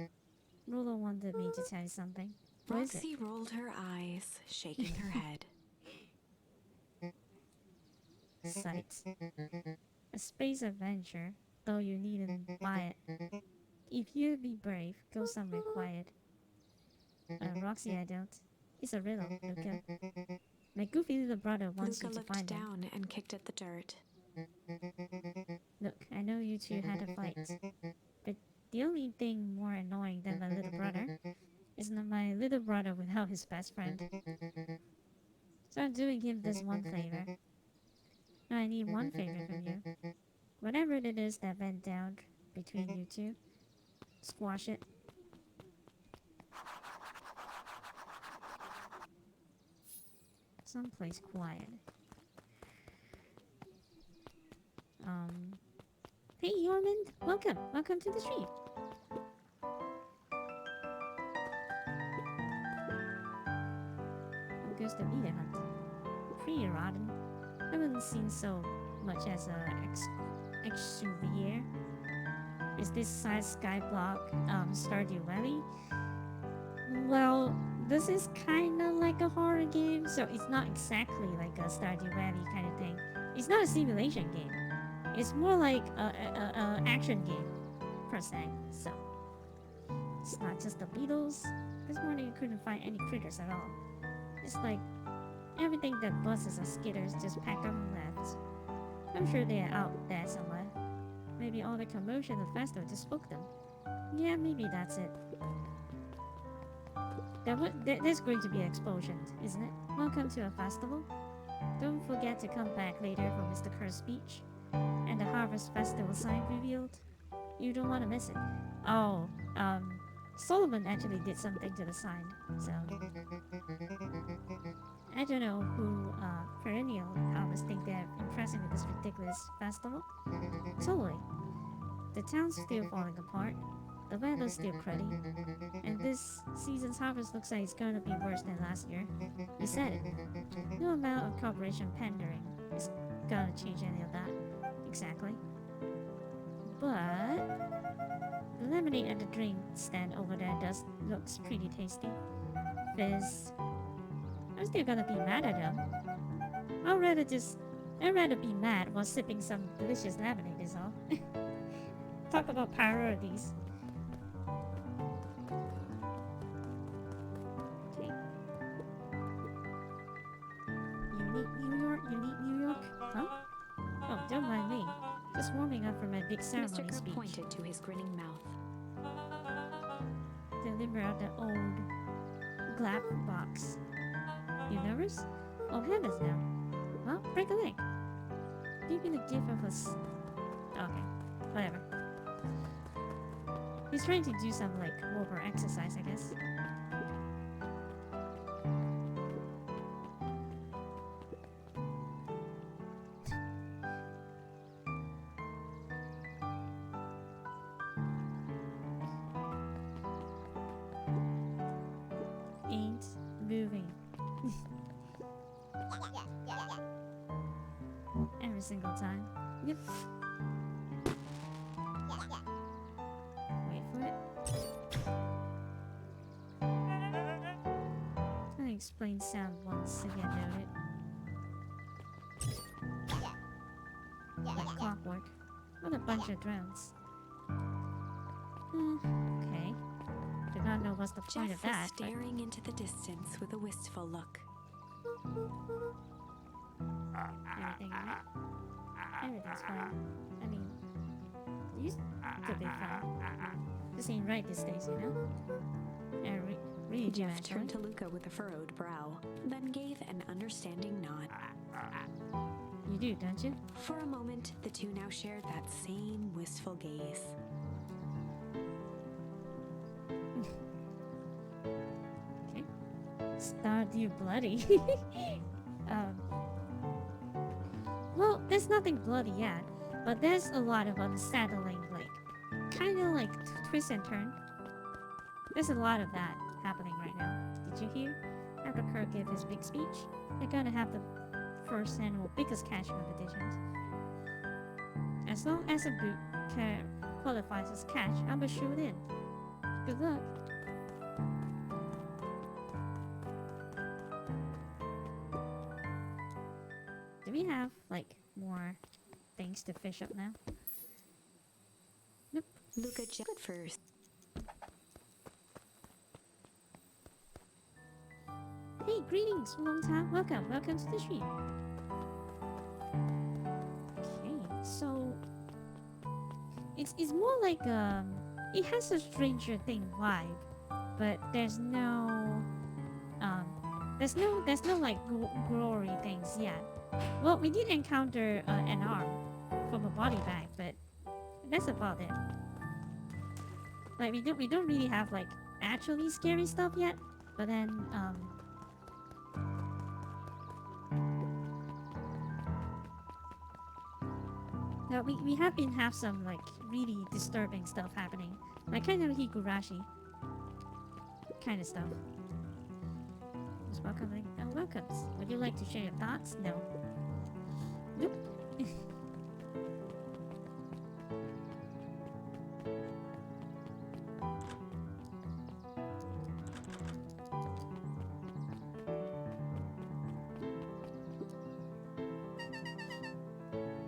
Rolo wanted me to tell you something. What is it? Roxy rolled her eyes, shaking her head. Sight. A space adventure, though you needn't buy it. If you'd be brave, go somewhere quiet. Roxy, I don't. It's a riddle, Luca. My goofy little brother wants Luca you to looked find him. down and kicked at the dirt. Look, I know you two had a fight, but the only thing more annoying than my little brother is not my little brother without his best friend. So I'm doing him this one favor. Now I need one favor from you. Whatever it is that went down between you two, squash it. Someplace quiet. Hey Yormund, welcome to the stream. How goes the meter hunt? Pretty rotten. I haven't seen so much as a exuvier. Is this side skyblock Stardew Valley? Well, this is kinda like a horror game, so it's not exactly like a Stardew Valley kind of thing. It's not a simulation game. It's more like a action game, per se, so... It's not just the beetles. This morning I couldn't find any critters at all. It's like everything that buzzes or skitters just packed up and left. I'm sure they're out there somewhere. Maybe all the commotion of the festival just spooked them. Yeah, maybe that's it. There's going to be an explosion, isn't it? Welcome to a festival. Don't forget to come back later for Mr. Kerr's speech. And the Harvest Festival sign revealed. You don't want to miss it. Oh, Solomon actually did something to the sign, so... I don't know who, Perennial Harvest think they're impressing with this ridiculous festival. Totally. The town's still falling apart. The weather's still cruddy. And this season's harvest looks like it's gonna be worse than last year. You said it. No amount of corporation pandering is gonna change any of that. Exactly. But... the lemonade at the drink stand over there looks pretty tasty. Fizz. I'm still gonna be mad at them. I'd rather be mad while sipping some delicious lemonade is all. Talk about priorities. Okay. You need New York? Huh? Oh, don't mind me. Just warming up for my big ceremony Mr. Kerr speech. pointed to his grinning mouth. Deliver out the old glap box. You nervous? Oh heavens now. Well, break a leg. Give me the gift of us. Okay, whatever. He's trying to do some like warper exercise, I guess. Ain't moving. Every single time. Yep. Wait for it. Unexplained sound once again noted. Like clockwork. What a bunch of drones. Okay. Do not know what's the point Jeff of that. was staring into the distance with a wistful look. Everything right? Everything's fine. I mean, used to be fine. This ain't right these days, you know? Really do, Jeff actually. turned to Luca with a furrowed brow, then gave an understanding nod. You do, don't you? For a moment, the two now shared that same wistful gaze. Okay. Stardew Bloody. Well, there's nothing bloody yet, but there's a lot of unsettling, like, kind of like twist and turn. There's a lot of that happening right now. Did you hear? After Kirk gave his big speech, they're gonna have the first annual biggest cash competitions. As long as a boot qualifies as cash, I'm a shoot in. Good luck. Do we have, like, more things to fish up now? Nope. Luca Jeff first. Hey, greetings, long time. Welcome to the stream. Okay, so it's more like it has a Stranger Thing vibe, but there's no like glory things yet. Well, we did encounter an arm from a body bag, but that's about it. Like we don't really have like actually scary stuff yet, but then no, we have been have some like really disturbing stuff happening, like kind of Higurashi kind of stuff. Just welcoming. Oh, welcomes. Would you like to share your thoughts? No. Nope.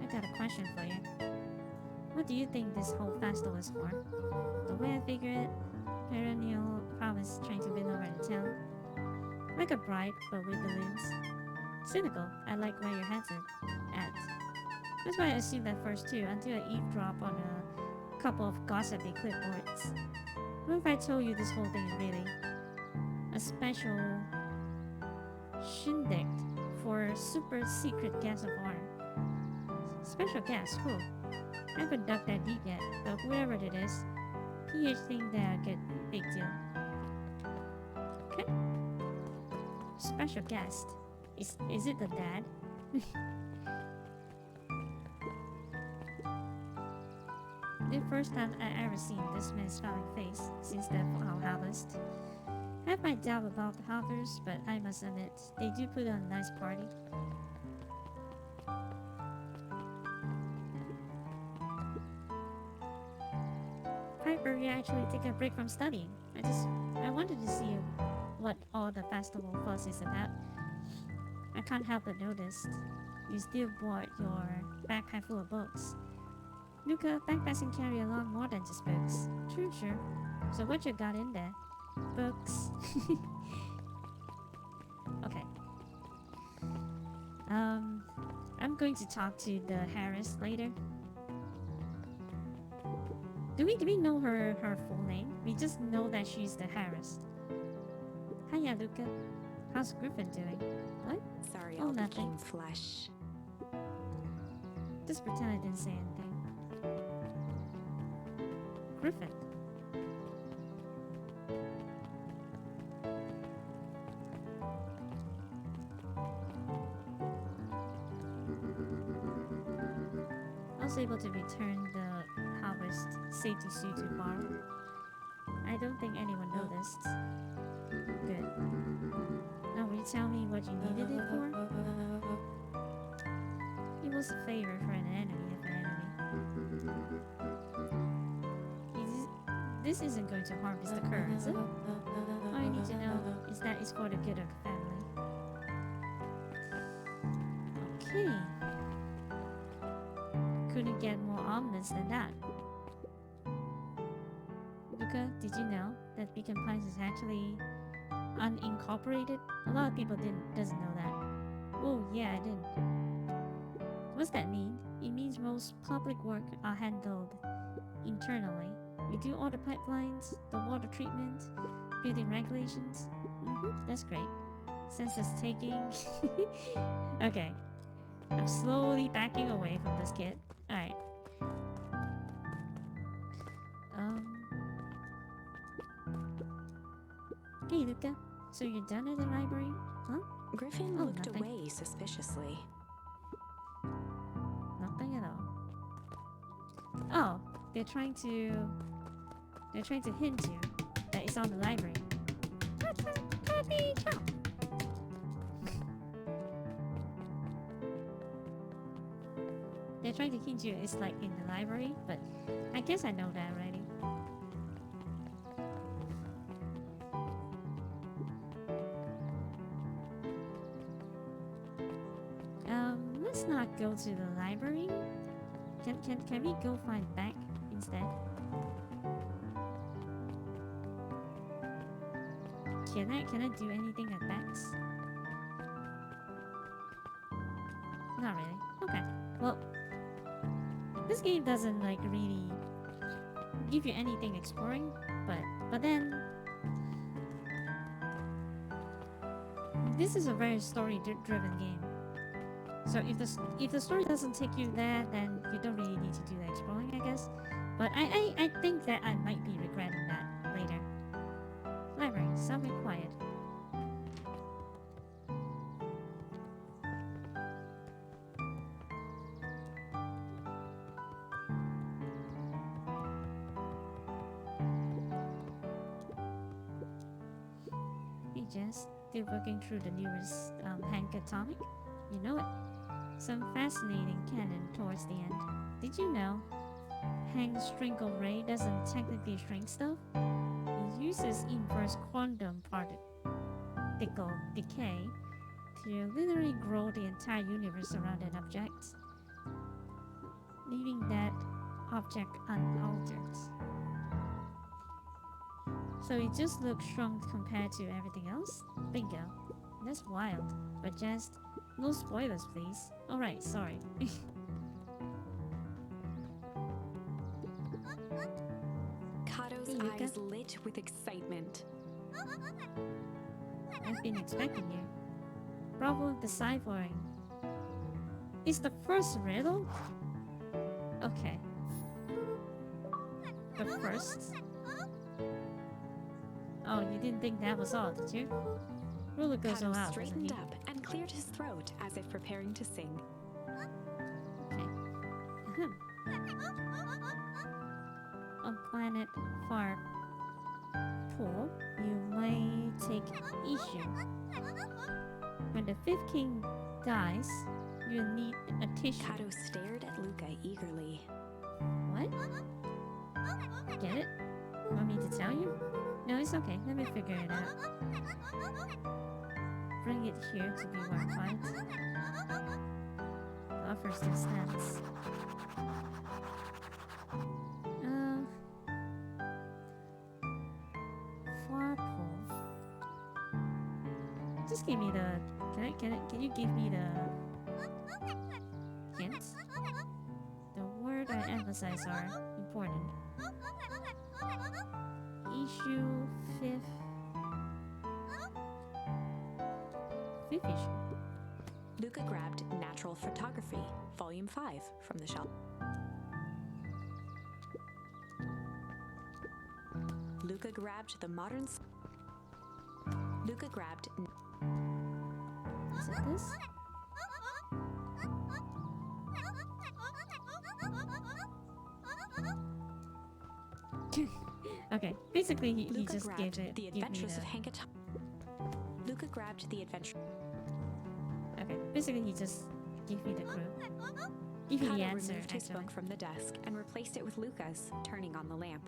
I got a question for you. What do you think this whole festival is for? The way I figure it, perennial promise trying to win over the town. Like a bride, but with balloons. Cynical, I like where your head's at. That's why I assumed at first too, until I eavesdrop on a couple of gossipy clipboards. What if I told you this whole thing is really a special shindig for super secret guest of honor? Special guest, who? I haven't dug that deep yet, but whoever it is, PH think they're a good big deal. Okay. Special guest. Is it the dad? The first time I ever seen this man's smiling face since the Fall Harvest. I have my doubt about the Hoppers, but I must admit, they do put on a nice party. Piper, you actually take a break from studying. I wanted to see what all the festival fuss is about. I can't help but notice. You still brought your backpack full of books. Luca, backpacks can carry a lot more than just books. True, sure. So what you got in there? Books. Okay. I'm going to talk to the Harris later. Do we know her full name? We just know that she's the Harris. Hiya, Luca. How's Griffin doing? What? Sorry, Oh, all nothing. became flesh. Just pretend I didn't say anything. Griffin. I was able to return the harvest safety suit to borrow. I don't think anyone noticed. Good. Now will you tell me what you needed it for? It was a favor for an enemy of an enemy. This isn't going to harm Mr. Kerr, is it? All I need to know is that it's for the good of the family. Okay. Couldn't get more ominous than that. Luca, did you know that Beacon Pines is actually unincorporated? A lot of people doesn't know that. Oh yeah, I didn't. What's that mean? It means most public work are handled internally. We do all the pipelines, the water treatment, building regulations. That's great. Census taking. Okay. I'm slowly backing away from this kid. Alright. Hey Luca, so you're done at the library? Huh? Griffin Oh, looked nothing. away suspiciously. Nothing at all. Oh, they're trying to hint you that it's on the library. They're trying to hint you it's like in the library, but I guess I know that already. Let's not go to the library. Can we go find Beck instead? Can I do anything at Beck's? Not really. Okay. Well, this game doesn't like really give you anything exploring, but then this is a very story-driven game. So if the story doesn't take you there, then you don't really need to do the exploring, I guess. But I think that I might be regretting that later. Library, somewhere quiet. Hey Jess, still working through the newest Hank Atomic? You know it. Some fascinating canon towards the end. Did you know Hank's Strinkle Ray doesn't technically shrink stuff? It uses inverse quantum particle decay to literally grow the entire universe around an object, leaving that object unaltered. So it just looks shrunk compared to everything else? Bingo. That's wild, but just no spoilers, please. Alright, sorry. Kato's Hey, Yuka. eyes lit with excitement. I've been expecting you. Bravo deciphering. Is the first riddle? Okay. The first? Oh, you didn't think that was all, did you? Ruler goes Kato all out, doesn't straightened he? up and cleared his throat as if preparing to sing. Okay. Ahem. On planet Far Pool, you may take issue. When the fifth king dies, you'll need a tissue. Kato stared at Luca eagerly. What? Get it? Want me to tell you? No, it's okay. Let me figure it out. bring it here to be verified. The offer still stands. Flopple. Just give me the. Can you give me the hints? The word I emphasize are important. Issue 5th. 5th issue. Luca grabbed Natural Photography, Volume 5, from the shelf. Luca grabbed the modern. Luca grabbed. Is it this? Okay, basically he Luca just gave grabbed it. The Give me Adventures the, of Hankatom. Luca grabbed the adventure. okay, basically he just gave me the clue. Give me the Kato answer. removed his Actually, book from the desk and replaced it with Luca's, turning on the lamp.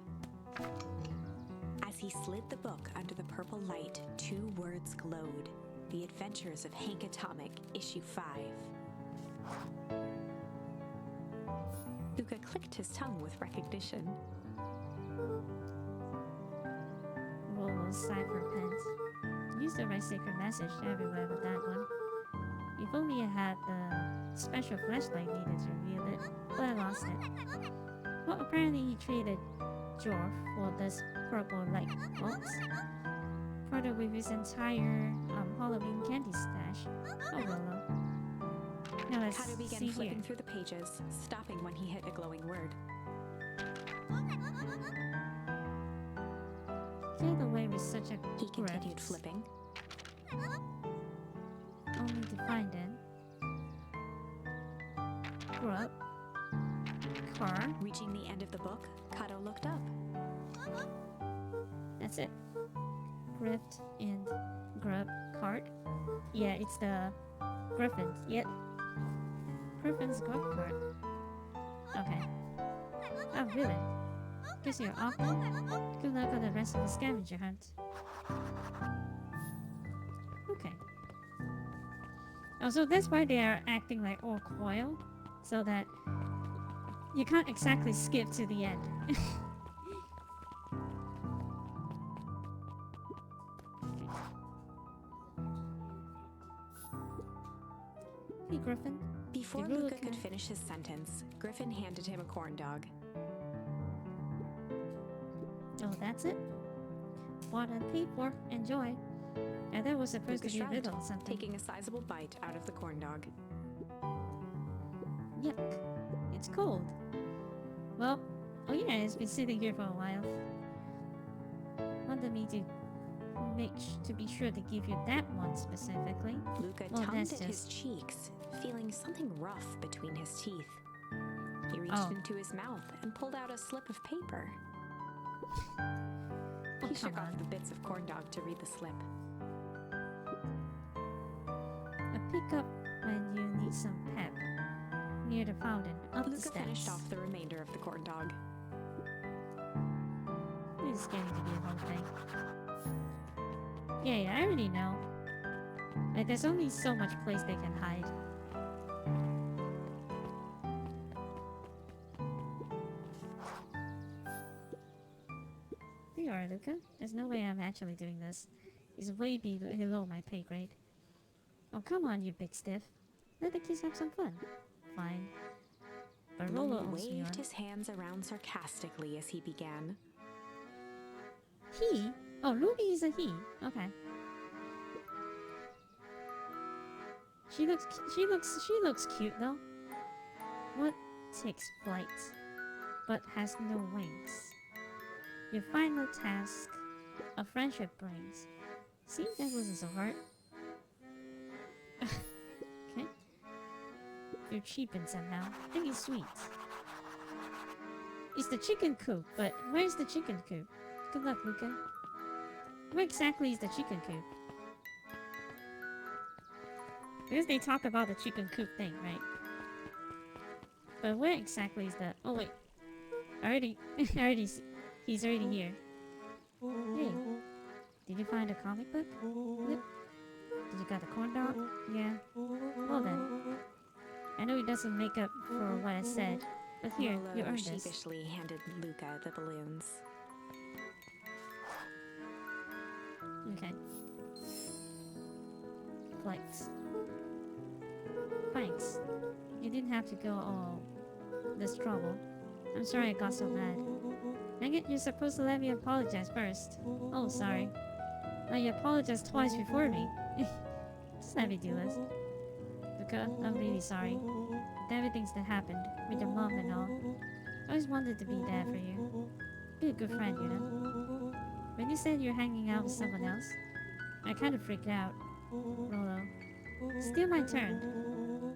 As he slid the book under the purple light, 2 words glowed. The Adventures of Hank Atomic, Issue 5. Luca clicked his tongue with recognition. Rolo cipher pens. Use the right secret message everywhere with that one. If only I had the special flashlight needed to reveal it, but I lost it. Well, apparently he traded Jorf for this purple light box. Parted with his entire Halloween candy stash. Oh, Rolo. Now let's Kato began see here. flipping through the pages, stopping when he hit a glowing word. Get away with such a He continued grift. flipping. Only to find it. Grub. Car. Reaching the end of the book, Kato looked up. That's it. Grift and grub cart. Yeah, it's the Griffin's. Yep. Griffin's grub cart. Okay. Oh, really? Guess you're off then? Good luck on the rest of the scavenger hunt. Okay. Oh, so that's why they are acting like all coil, so that you can't exactly skip to the end. Hey, Griffin. Before You really Luca could can- finish his sentence, Griffin handed him a corn dog. Oh, that's it? Bought and paid for. Enjoy. And that was supposed Luca to be a shrugged, riddle or something. taking a sizable bite out of the corn dog. Yuck. It's cold. Well, oh yeah, it's been sitting here for a while. Wanted me to to be sure to give you that one specifically. Luca Well, tugged that's at his just- cheeks, feeling something rough between his teeth. He reached Oh. into his mouth and pulled out a slip of paper. Oh, He shook come off on. the bits of corn dog to read the slip. A pickup when you need some pep. Near the fountain, up the Luca steps. finished off the remainder of the corn dog. This is getting to be a whole thing. Yeah, I already know. Like, there's only so much place they can hide. There you are, Luca. There's no way I'm actually doing this. It's way below my pay grade. Oh, come on, you big stiff. Let the kids have some fun. Fine. But Rolo Lumi owns me waved one. his hands around sarcastically as he began. He? Oh, Ruby is a he. Okay. She looks cute though. What takes flight, but has no wings? Your final task, a friendship brings. See, that wasn't so hard. Okay. You're cheapened somehow. I think it's sweet. It's the chicken coop, but where's the chicken coop? Good luck, Luca. Where exactly is the chicken coop? Because they talk about the chicken coop thing, right? But where exactly is the... Oh, wait. He's already here. Hey, did you find a comic book? Yep. Did you got the corn dog? Yeah. Well then. I know it doesn't make up for what I said, but here, you Rolo earned this. sheepishly handed Luca the balloons. Okay. Flights. Thanks. You didn't have to go all this trouble. I'm sorry I got so mad. Dang it, you're supposed to let me apologize first. Oh, sorry. Now you apologized twice before me. Just let me do this. Luca, I'm really sorry. With everything that happened, with your mom and all. I always wanted to be there for you. Be a good friend, you know. When you said you're hanging out with someone else, I kind of freaked out. Rolo. Still my turn.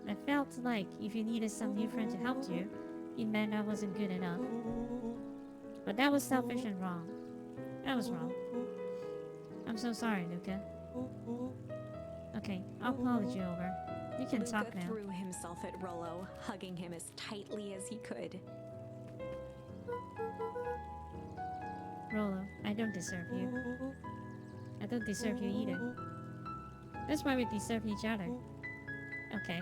I felt like if you needed some new friend to help you, it meant I wasn't good enough. But that was selfish and wrong. I was wrong. I'm so sorry, Luca. Okay, I'll apologize over. You can Luca talk now. threw himself at Rolo, hugging him as tightly as he could. Rolo, I don't deserve you. I don't deserve you either. That's why we deserve each other. Okay.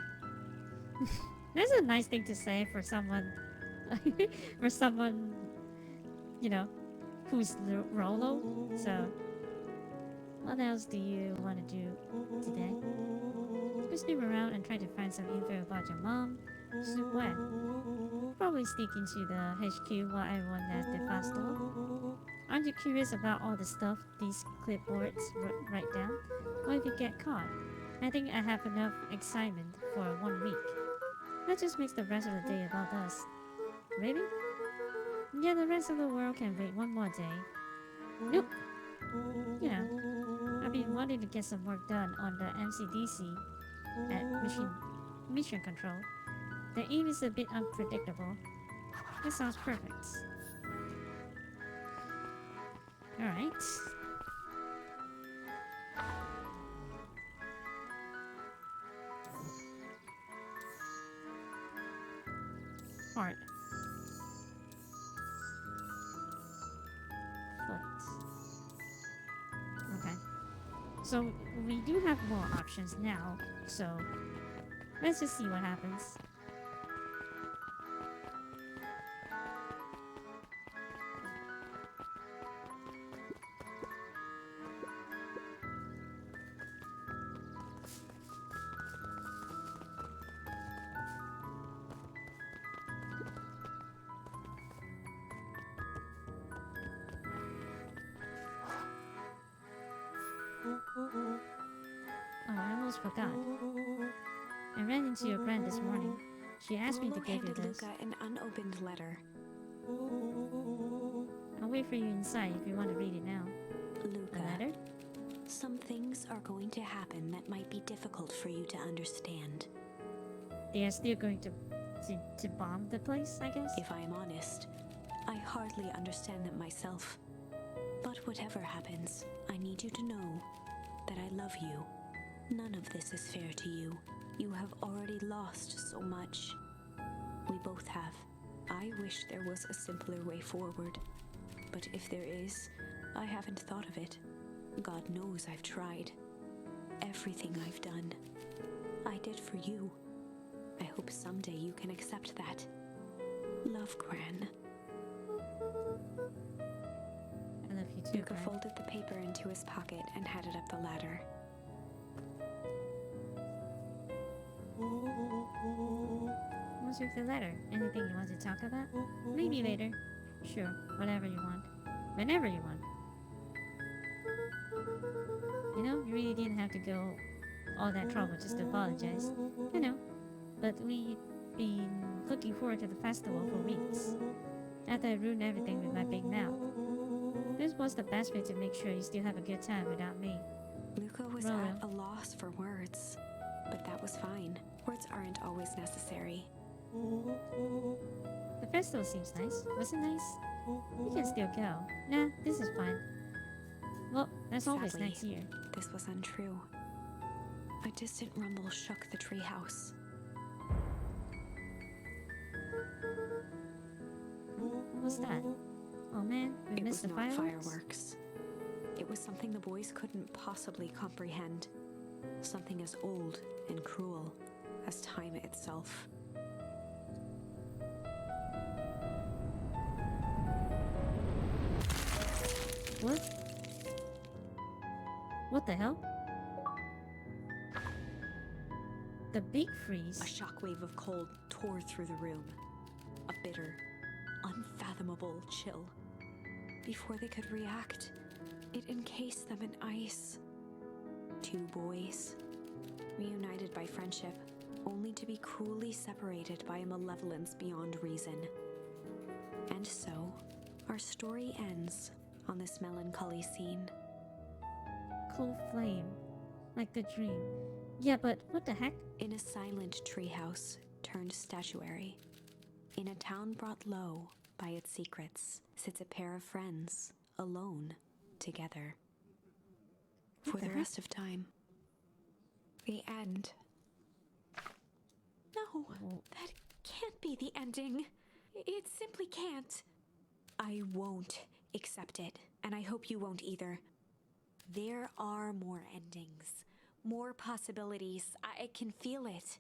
That's a nice thing to say for someone, for someone, you know, who's Rolo. So, what else do you want to do today? Just snoop around and try to find some info about your mom. Snoop where? Probably sneak into the HQ while everyone at the festival. Aren't you curious about all the stuff these clipboards write down? What if you get caught? I think I have enough excitement for 1 week. That just makes the rest of the day about us. Really? Yeah, the rest of the world can wait one more day. Nope. You know, I've been wanting to get some work done on the MCDC at Mission Control. The aim is a bit unpredictable. That sounds perfect. Alright. Heart. Foot. Okay. So we do have more options now, so let's just see what happens. Oh, I almost forgot. I ran into your friend this morning. She asked me to Rolo give you handed this. Luca an unopened letter. I'll wait for you inside if you want to read it now. The Luca, letter? some things are going to happen that might be difficult for you to understand. They are still going to bomb the place, I guess? If I am honest, I hardly understand them myself. But whatever happens, I need you to know that I love you. None of this is fair to you. You have already lost so much. We both have. I wish there was a simpler way forward. But if there is, I haven't thought of it. God knows I've tried. Everything I've done, I did for you. I hope someday you can accept that. Love, Gran. I love you too, Luca Gran. folded the paper into his pocket and headed up the ladder. What's with the letter? Anything you want to talk about? Maybe later. Sure, whatever you want. Whenever you want. You know, you really didn't have to go all that trouble just to apologize. I know. But we've been looking forward to the festival for weeks. After I ruined everything with my big mouth. This was the best way to make sure you still have a good time without me. Luca was Rolo. at a loss for words, but that was fine. Words aren't always necessary. The festival seems nice. Was it nice? We can still go. Nah, this is fine. Well, that's always Sadly, next year. This was untrue. A distant rumble shook the treehouse. What was that? Oh man, we It missed was the not fireworks? fireworks. It was something the boys couldn't possibly comprehend. Something as old and cruel as time itself. What? What the hell? The big freeze. A shockwave of cold tore through the room. A bitter, unfathomable chill. Before they could react, it encased them in ice. Two boys, reunited by friendship, only to be cruelly separated by a malevolence beyond reason. And so, our story ends on this melancholy scene. Cold flame. Like the dream. Yeah, but what the heck? In a silent treehouse turned statuary, in a town brought low by its secrets, sits a pair of friends, alone, together. For the rest of time. The end. No, that can't be the ending. It simply can't. I won't accept it, and I hope you won't either. There are more endings, more possibilities. I can feel it.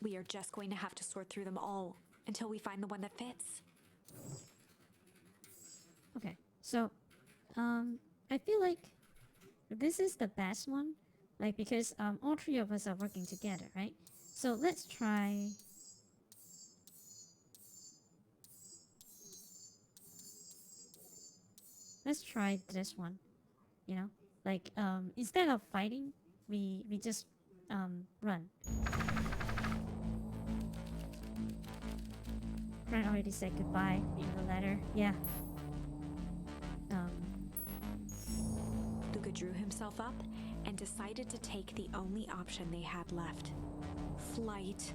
We are just going to have to sort through them all until we find the one that fits. Okay, so, I feel like this is the best one, like, because, all three of us are working together, right? So let's try... Let's try this one, you know? Like, instead of fighting, we just, run. Friend already said goodbye in the letter, yeah. Luca drew himself up and decided to take the only option they had left. Flight.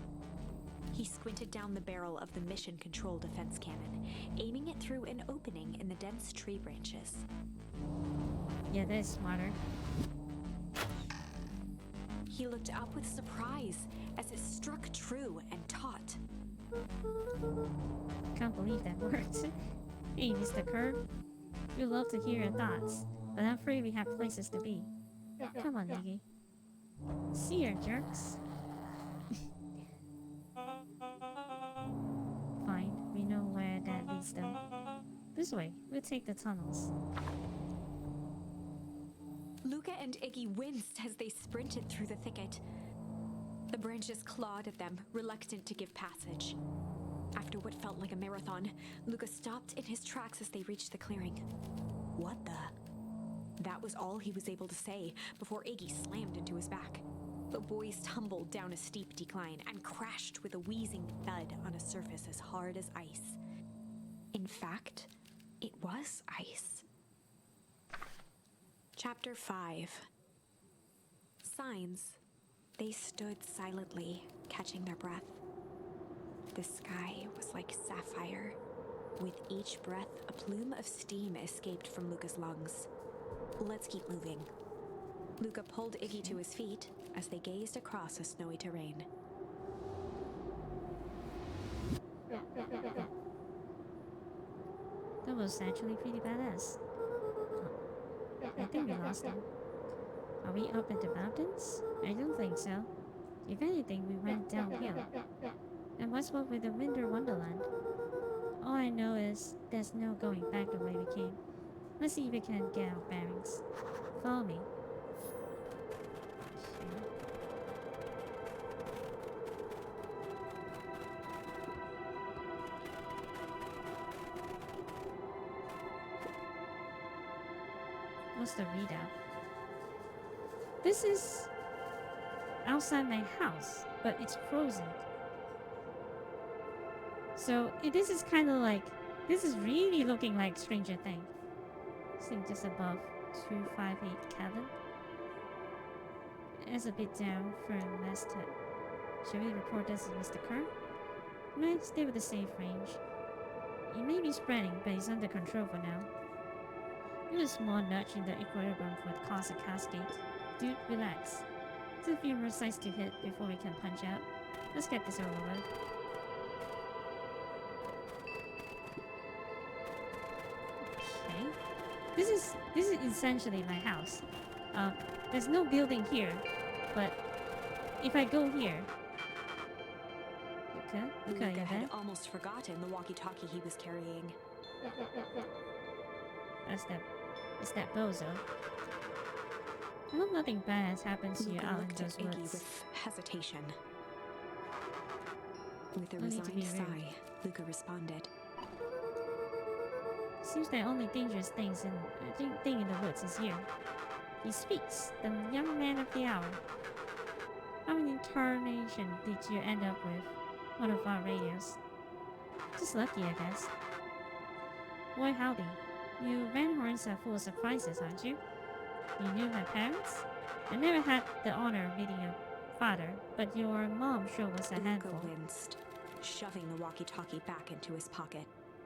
He squinted down the barrel of the mission control defense cannon, aiming it through an opening in the dense tree branches. Yeah, that is smarter. He looked up with surprise as it struck true and taut. Can't believe that worked. Hey, Mr. Kerr. We'd love to hear your thoughts, but I'm afraid we have places to be. Come on, Iggy. See ya, jerks. Fine, we know where that leads them. This way, we'll take the tunnels. Luca and Iggy winced as they sprinted through the thicket. The branches clawed at them, reluctant to give passage. After what felt like a marathon, Luca stopped in his tracks as they reached the clearing. What the? That was all he was able to say before Iggy slammed into his back. The boys tumbled down a steep decline and crashed with a wheezing thud on a surface as hard as ice. In fact, it was ice. Chapter 5. Signs. They stood silently, catching their breath. The sky was like sapphire. With each breath, a plume of steam escaped from Luca's lungs. Let's keep moving. Luca pulled Iggy to his feet as they gazed across a snowy terrain. That was actually pretty badass. I think we lost him. Are we up in the mountains? I don't think so. If anything, we went downhill. And what's up with the Winter Wonderland? All I know is there's no going back the way we came. Let's see if we can get our bearings. Follow me. What's the readout? This is outside my house, but it's frozen. So this is kind of like, this is really looking like Stranger Things. I think just above 258 Kelvin. It's a bit down for a masthead. Should we report this to Mr. Kerr? No, stay with the safe range. It may be spreading, but it's under control for now. Give a small nudge in the equilibrium would cause a cascade. Dude, relax. There's a few more sites to hit before we can punch out. Let's get this over with. Okay. this is essentially my house. There's no building here, but if I go here, okay, Luca you had there? almost forgotten the walkie-talkie he was carrying. It's that bozo. I hope nothing bad has happened to you Luca out in looked at those Iggy woods. with hesitation. With a No need to be resigned rude. sigh, Luca responded. Seems the only dangerous thing in the woods is here. He speaks, the young man of the hour. How many incarnation did you end up with? One of our radios. Just lucky, I guess. Boy, howdy. You Ranhorns are full of surprises, aren't you? You knew my parents? I never had the honor of meeting your father, but your mom sure was a Luca handful. winced, shoving the walkie-talkie back into his pocket.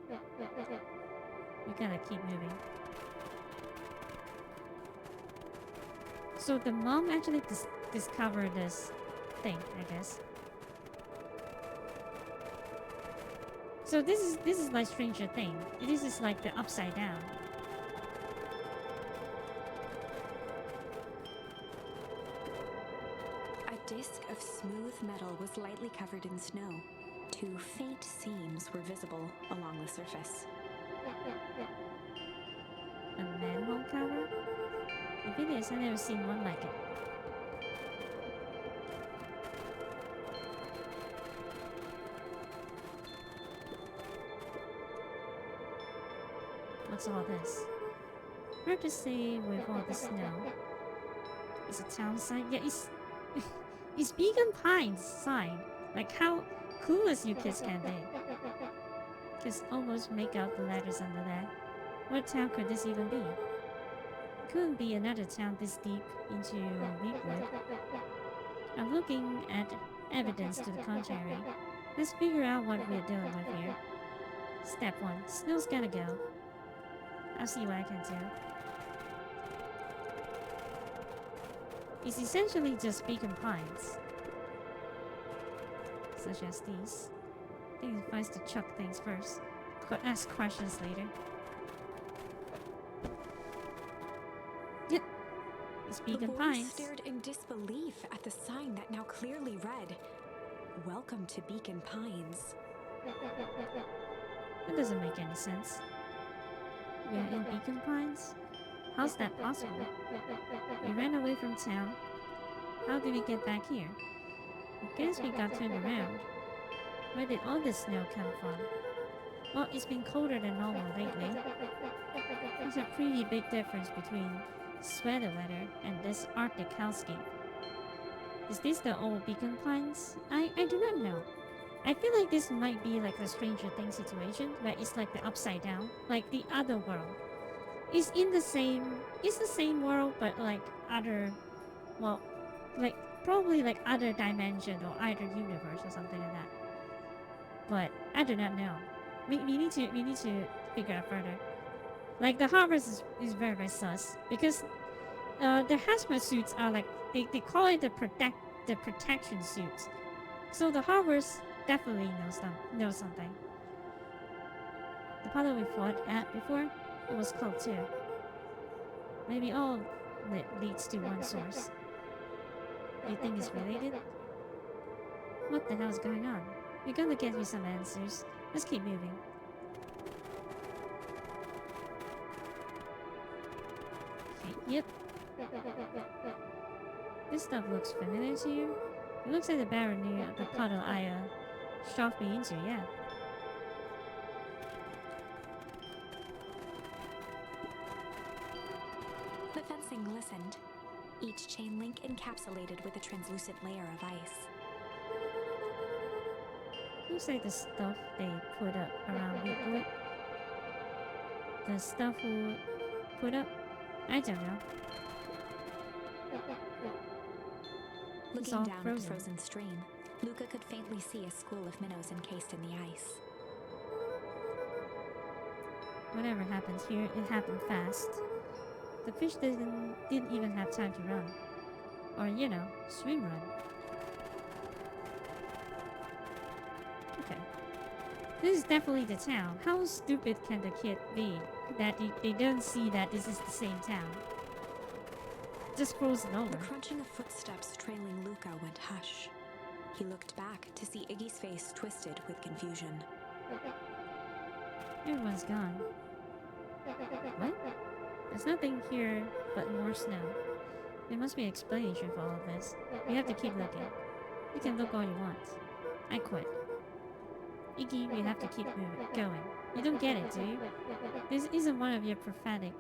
We gotta keep moving. So the mom actually discovered this thing, I guess. So this is like Stranger Thing. This is like the upside down. A disc of smooth metal was lightly covered in snow. Two faint seams were visible along the surface. A manhole cover? If it is, I've never seen one like it. What's all this? Hard to say with all the snow. It's a town sign? Yeah, it's... it's Beacon Pines sign. Like how cool as you kids can be. Just almost make out the letters under there. What town could this even be? Couldn't be another town this deep into Weekwood. I'm looking at evidence to the contrary. Let's figure out what we're dealing with here. Step 1. Snow's gotta go. I'll see what I can do. It's essentially just Beacon Pines. Such as these. I think it's advised to chuck things first. Ask questions later. Yep. It's The Beacon boys Pines. stared in disbelief at the sign that now clearly read, "Welcome to Beacon Pines." That doesn't make any sense. We are in Beacon Pines? How's that possible? We ran away from town. How did we get back here? I guess we got turned around. Where did all this snow come from? Well, it's been colder than normal lately. There's a pretty big difference between sweater weather and this Arctic hellscape. Is this the old Beacon Pines? I do not know. I feel like this might be like a Stranger Things situation where it's like the upside down, like the other world. It's the same world, but like other, well, like probably like other dimension or other universe or something like that. But I do not know. We need to figure out further. Like the harvest is very very sus because the hazmat suits are like they call it the protection suits. So the harvest definitely knows something. The puddle we fought at before, it was cold too. Maybe all leads to one source. You think it's related? What the hell's going on? We're gonna get you some answers. Let's keep moving. Okay, yep. This stuff looks familiar to you? It looks like the barrel near the puddle I shoved me into, yeah. The fencing glistened, each chain link encapsulated with a translucent layer of ice. Looks like the stuff they put up around Weekwood. The stuff who put up? I don't know. It's Looking all down at frozen. the frozen stream, Luca could faintly see a school of minnows encased in the ice. Whatever happens here, it happened fast. The fish didn't even have time to run. Or, you know, swim run. Okay. This is definitely the town. How stupid can the kid be that they don't see that this is the same town? Just frozen over. The crunching of footsteps trailing Luca went hush. He looked back to see Iggy's face twisted with confusion. Everyone's gone. What? There's nothing here but more snow. There must be an explanation for all of this. We have to keep looking. You can look all you want. I quit. Iggy, we have to keep going. You don't get it, do you? This isn't one of your prophetic,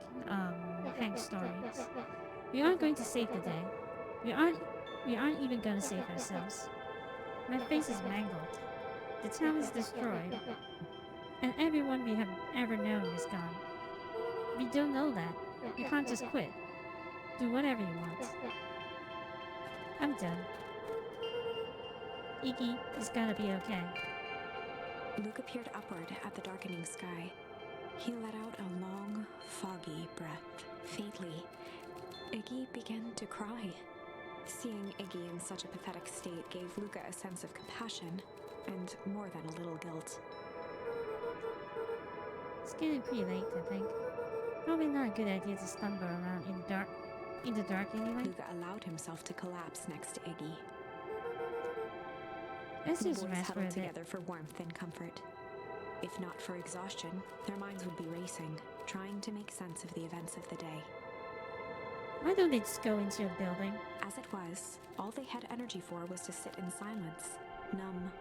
Hank stories. We aren't going to save the day. We aren't even going to save ourselves. My face is mangled. The town is destroyed. And everyone we have ever known is gone. We don't know that. You can't just quit. Do whatever you want. I'm done. Iggy is gonna be okay. Luca peered upward at the darkening sky. He let out a long, foggy breath. Faintly, Iggy began to cry. Seeing Iggy in such a pathetic state gave Luca a sense of compassion, and more than a little guilt. It's getting pretty late, I think. Probably not a good idea to stumble around in the dark anyway. Luca allowed himself to collapse next to Iggy. Let's The just boys rest for a huddled bit. together for warmth and comfort. If not for exhaustion, their minds would be racing, trying to make sense of the events of the day. Why don't they just go into a building? As it was, all they had energy for was to sit in silence, numb.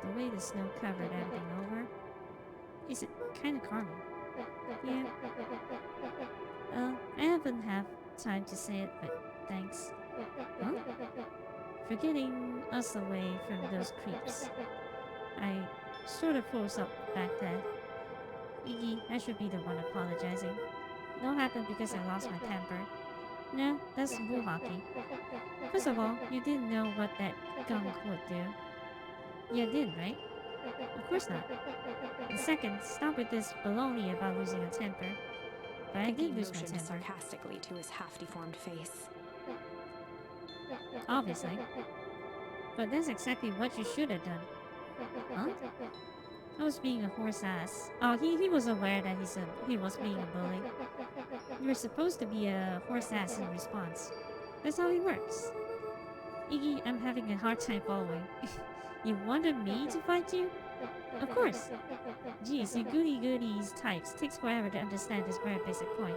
The way the snow covered everything over, is it kind of calming? Yeah. I haven't had time to say it, but thanks. Huh? For getting us away from those creeps. I sort of froze up back then. Iggy, I should be the one apologizing. It all happened because I lost my temper. No, that's bull hockey. First of all, you didn't know what that gunk would do. You didn't, right? Of course not. And second, stop with this baloney about losing a temper. But I did Iggy lose my motioned temper, sarcastically to his half-deformed face. obviously. But that's exactly what you should have done. Huh? I was being a horse ass. Oh, he was aware that he was being a bully. You were supposed to be a horse ass in response. That's how it works. Iggy, I'm having a hard time following. You wanted me to fight you? Of course. Geez, you goody-goodies types takes forever to understand this very basic point.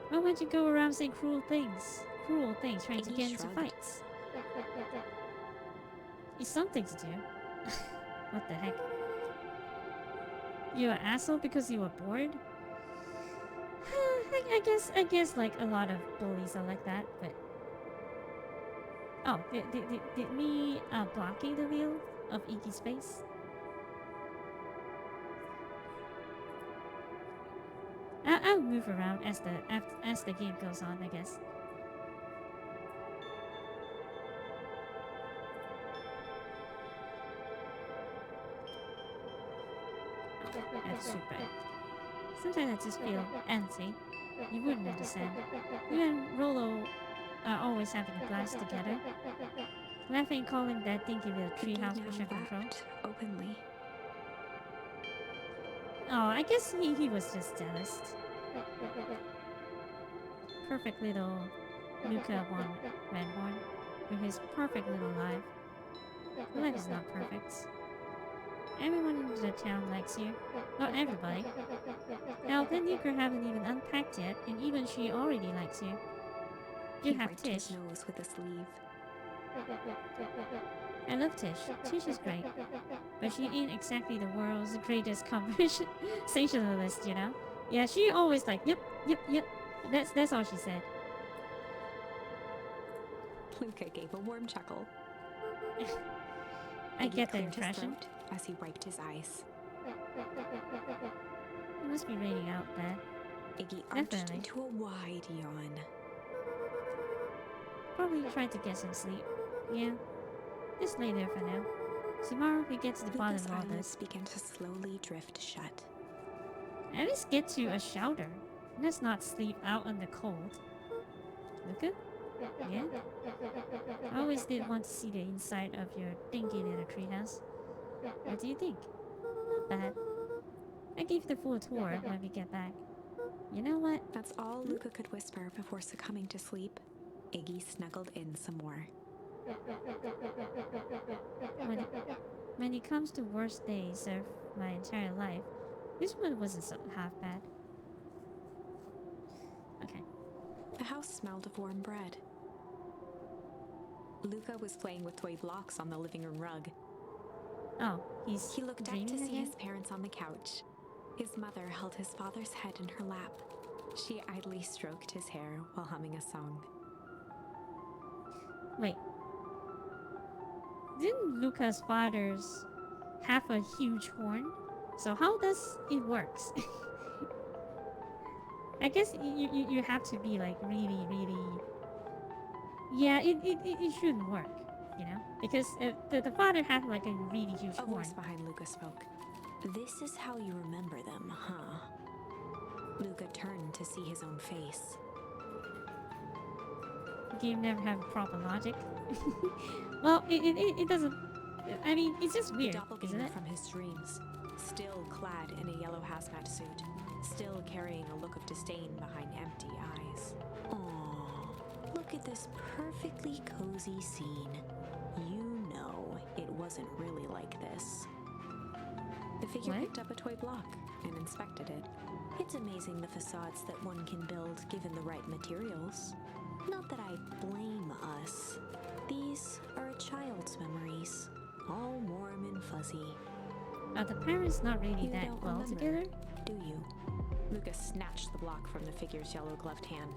Why won't you go around saying cruel things trying to Iggy get into shrugged. fights? It's something to do. What the heck? You're an asshole because you were bored? I guess like a lot of bullies are like that, but... Oh, did me blocking the wheel of Iggy's face? I'll move around as the game goes on, I guess. Oh, that's super. Sometimes I just feel empty. You wouldn't understand. You and Rolo are always having a blast together. Laughing, calling that dinky little Iggy treehouse now mission control. wept openly. Oh, I guess he was just jealous. Perfect little Luca von Renhorn with his perfect little life. Your life is not perfect. Everyone in the town likes you. Not everybody. Now, then Euchre haven't even unpacked yet, and even she already likes you. You He have wiped his Tish. nose with a sleeve. I love Tish. Tish is great. But she ain't exactly the world's greatest conversationalist, you know? Yeah, she always like, yep. That's all she said. Luca gave a warm chuckle. I Iggy get the cleared his impression. throat as he wiped his eyes. It must be raining out there. Iggy arched Definitely. into a wide yawn. Probably try to get some sleep. Yeah. Just lay there for now. Tomorrow we get to the bottom Luca's of all eyelids this. began to slowly drift shut. At least get to a shelter. let's not sleep out in the cold. Luca? Yeah? I always did want to see the inside of your dinky little treehouse. What do you think? Not bad. I gave the full tour when we get back. You know what? That's all Luca could whisper before succumbing to sleep. Iggy snuggled in some more. When it comes to worst days of my entire life, this one wasn't so half bad. Okay. The house smelled of warm bread. Luca was playing with toy blocks on the living room rug. Oh, He he looked up dreaming to see again? his parents on the couch. His mother held his father's head in her lap. She idly stroked his hair while humming a song. Wait. Didn't Luca's father's have a huge horn? So how does it works? I guess you have to be like really. Yeah, it shouldn't work, you know, because the father had like a really huge A horn. voice behind Luca spoke. This is how you remember them, huh? Luca turned to see his own face. Game never have proper logic. Well, it doesn't. I mean, it's just The weird, isn't doppelganger it? from his dreams, still clad in a yellow hazmat suit, still carrying a look of disdain behind empty eyes. Aww, look at this perfectly cozy scene. You know it wasn't really like this. The figure What? picked up a toy block and inspected it. It's amazing the facades that one can build given the right materials. Not that I blame us. These are a child's memories, all warm and fuzzy. Are the parents not really You that don't well remember, together? do you? Lucas snatched the block from the figure's yellow-gloved hand.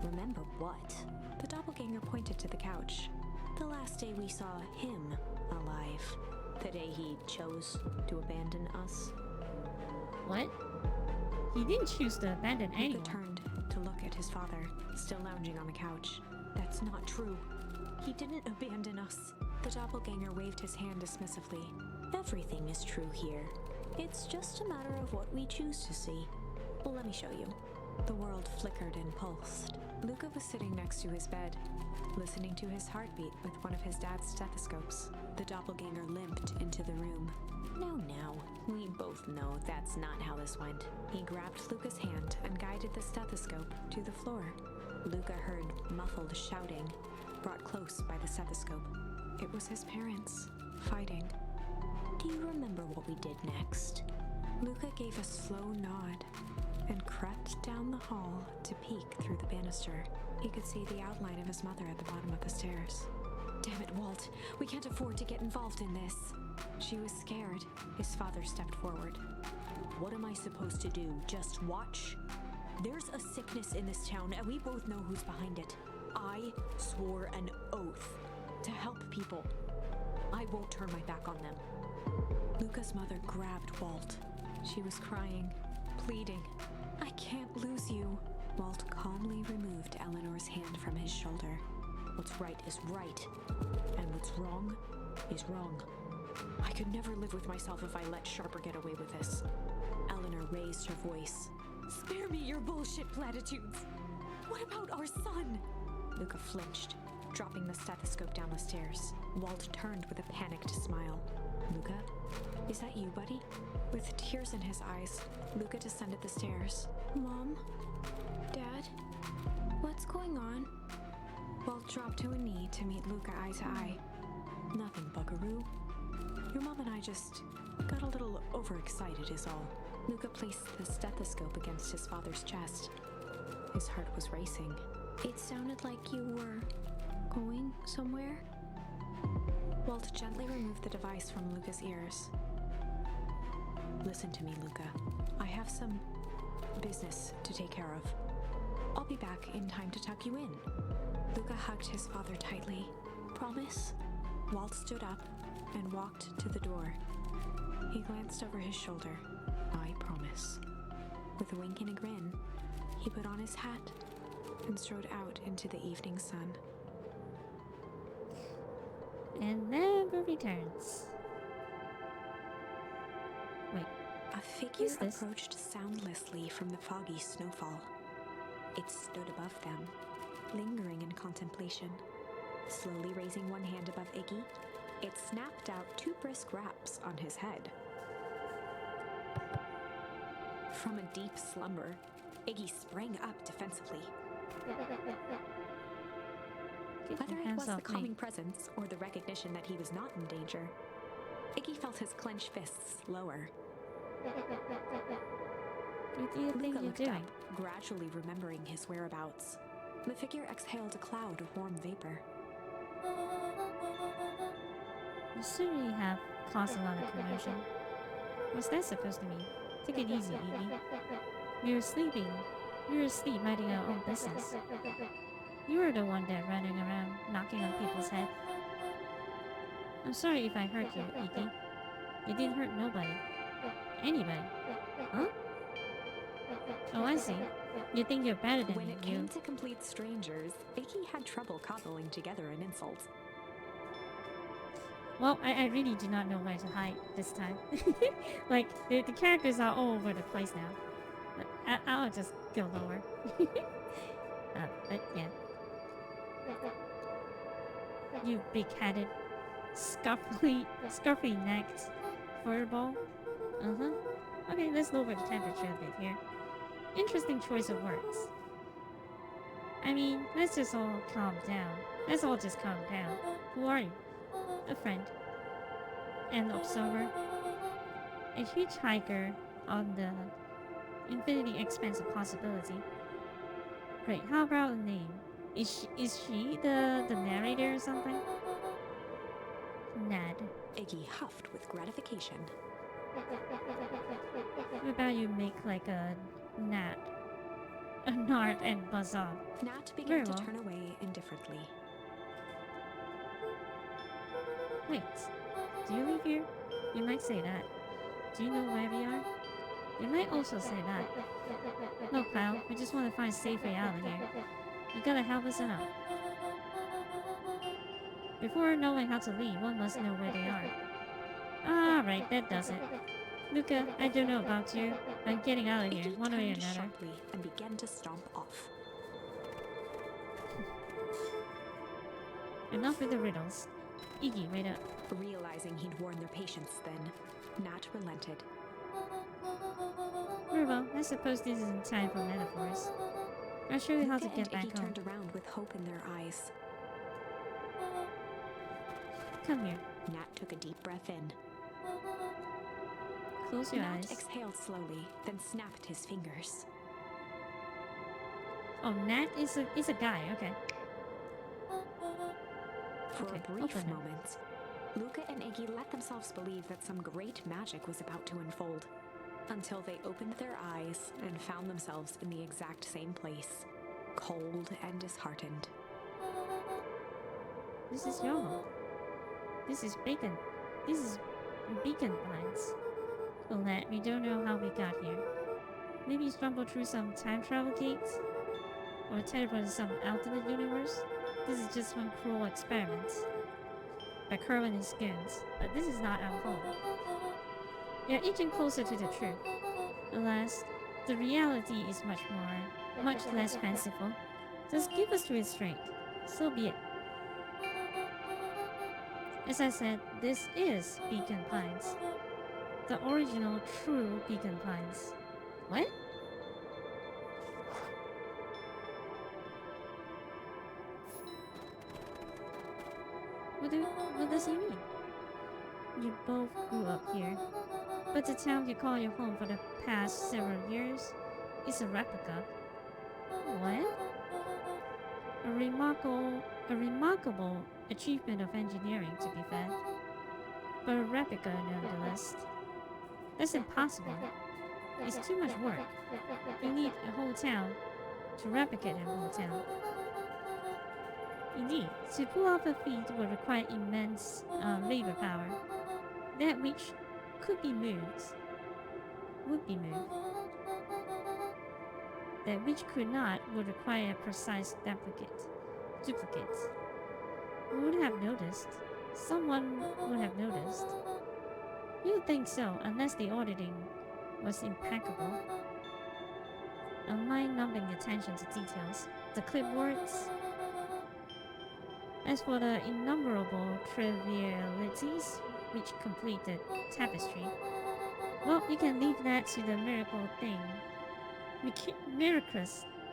Remember what? The doppelganger pointed to the couch. The last day we saw him alive. The day he chose to abandon us. What? He didn't choose to abandon Luca anyone. turned to look at his father, still lounging on the couch. That's not true. He didn't abandon us. The doppelganger waved his hand dismissively. Everything is true here. It's just a matter of what we choose to see. Well, let me show you. The world flickered and pulsed. Luca was sitting next to his bed, listening to his heartbeat with one of his dad's stethoscopes. The doppelganger limped into the room. Now, we both know that's not how this went. He grabbed Luca's hand and guided the stethoscope to the floor. Luca heard muffled shouting, brought close by the stethoscope. It was his parents, fighting. Do you remember what we did next? Luca gave a slow nod and crept down the hall to peek through the banister. He could see the outline of his mother at the bottom of the stairs. Damn it, Walt. We can't afford to get involved in this. She was scared. His father stepped forward. What am I supposed to do? Just watch? There's a sickness in this town, and we both know who's behind it. I swore an oath to help people. I won't turn my back on them. Luca's mother grabbed Walt. She was crying, pleading. I can't lose you. Walt calmly removed Eleanor's hand from his shoulder. What's right is right, and what's wrong is wrong. I could never live with myself if I let Sharper get away with this. Eleanor raised her voice. Spare me your bullshit platitudes. What about our son? Luca flinched, dropping the stethoscope down the stairs. Walt turned with a panicked smile. Luca, is that you, buddy? With tears in his eyes, Luca descended the stairs. Mom? Dad? What's going on? Walt dropped to a knee to meet Luca eye to eye. Nothing, buckaroo. Your mom and I just got a little overexcited is all. Luca placed the stethoscope against his father's chest. His heart was racing. It sounded like you were going somewhere? Walt gently removed the device from Luca's ears. Listen to me, Luca. I have some business to take care of. I'll be back in time to tuck you in. Luca hugged his father tightly. Promise? Walt stood up and walked to the door. He glanced over his shoulder. I promise. With a wink and a grin, he put on his hat and strode out into the evening sun. And never returns. Wait, A figure Who's this? approached soundlessly from the foggy snowfall. It stood above them, lingering in contemplation. Slowly raising one hand above Iggy, it snapped out 2 brisk raps on his head. From a deep slumber, Iggy sprang up defensively. Get Whether your it hands was the off me. calming presence or the recognition that he was not in danger, Iggy felt his clenched fists lower. What do you think Luca you're looked doing? up, gradually remembering his whereabouts. The figure exhaled a cloud of warm vapor. You certainly have caused a lot of commotion. What's that supposed to mean? Take it easy, Evie. We were sleeping. We were asleep minding our own business. You were the one that running around, knocking on people's head. I'm sorry if I hurt you, Iggy. You didn't hurt nobody. Anybody. Huh? Oh, I see. You think you're better than When me, it you. came to complete strangers, Iggy had trouble cobbling together an insult. Well, I really do not know where to hide this time. Like, the characters are all over the place now. But I'll just go lower. But yeah. You big-headed, scruffy-necked furball. Uh-huh. Okay, let's lower the temperature a bit here. Interesting choice of words. I mean, let's just all calm down. Let's all just calm down. Who are you? A friend. An observer. A hitchhiker on the infinity expanse of possibility. Great, how about a name? Is she the narrator or something? Nad. Iggy huffed with gratification. What about you make like a Nat? A Nart and buzz off. Nat began Very to well. turn away indifferently. Wait, do you live here? You might say that. Do you know where we are? You might also say that. Look, pal, we just want to find a safe way out of here. You gotta help us out. Before knowing how to leave, one must know where they are. Alright, that does it. Luca, I don't know about you, but I'm getting out of here, Iggy one way or turned another. sharply and began to stomp off. Enough with the riddles. Iggy, wait up. Realizing he'd worn their patience thin, Nat relented. Very well, I suppose this isn't time for metaphors. I'll show you how to Luca get and back Iggy home. turned around with hope in their eyes. Come here. Nat took a deep breath in. Close your Nat eyes. exhaled slowly, then snapped his fingers. Oh, Nat is a guy, okay. For Okay, a brief open it. moment, Luca and Iggy let themselves believe that some great magic was about to unfold, until they opened their eyes and found themselves in the exact same place, cold and disheartened. This is your home. This is Beacon. This is Beacon Pines. Well, Nat, we don't know how we got here. Maybe stumbled through some time travel gates? Or teleported to some alternate universe? This is just one cruel experiment by Kerwin and his goons, but this is not our home. We are inching closer to the truth. Alas, the reality is much less fanciful. Just give us to it straight. So be it. As I said, this is Beacon Pines. The original, true Beacon Pines. What? What does he mean? You both grew up here, but the town you call your home for the past several years is a replica. What? A remarkable achievement of engineering, to be fair, but a replica nonetheless. That's impossible. It's too much work. You need a whole town to replicate a whole town. Indeed, to pull off a feat would require immense labor power. That which could be moved, would be moved. That which could not would require a precise duplicate. We would have noticed. Someone would have noticed. You would think so, unless the auditing was impeccable. a mind-numbing attention to details. The clipboards. As for the innumerable trivialities which complete the tapestry, well, you can leave that to the miraculous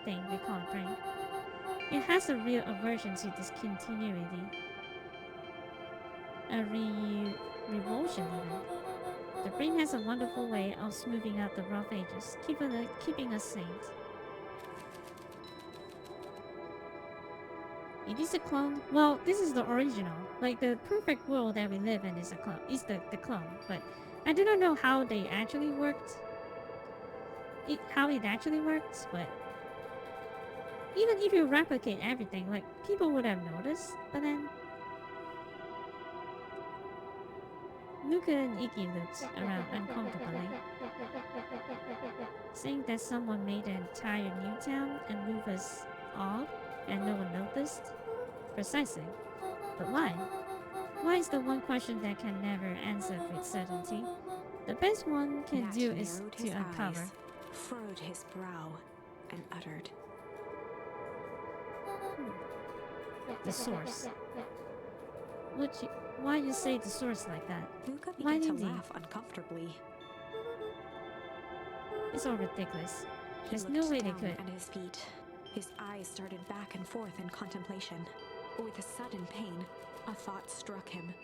thing we call a brain. It has a real aversion to discontinuity, a revulsion even. The brain has a wonderful way of smoothing out the rough edges, keeping us sane. It is a clone. Well, this is the original. Like the perfect world that we live in is a clone. Is the clone, but I do not know how they actually worked. How it actually works, but even if you replicate everything, like people would have noticed. But then Luca and Iggy looked around uncomfortably, saying that someone made an entire new town and move us all, and no one noticed. Precisely. But why? Why is the one question that can never answer with certainty. The best one can Nat do is narrowed to his uncover. eyes, furrowed his brow, and uttered, The source. Why you say the source like that? Luca Why began to didn't he? laugh uncomfortably. It's all ridiculous. He There's looked no way they down could. at his feet. His eyes started back and forth in contemplation. With a sudden pain, a thought struck him.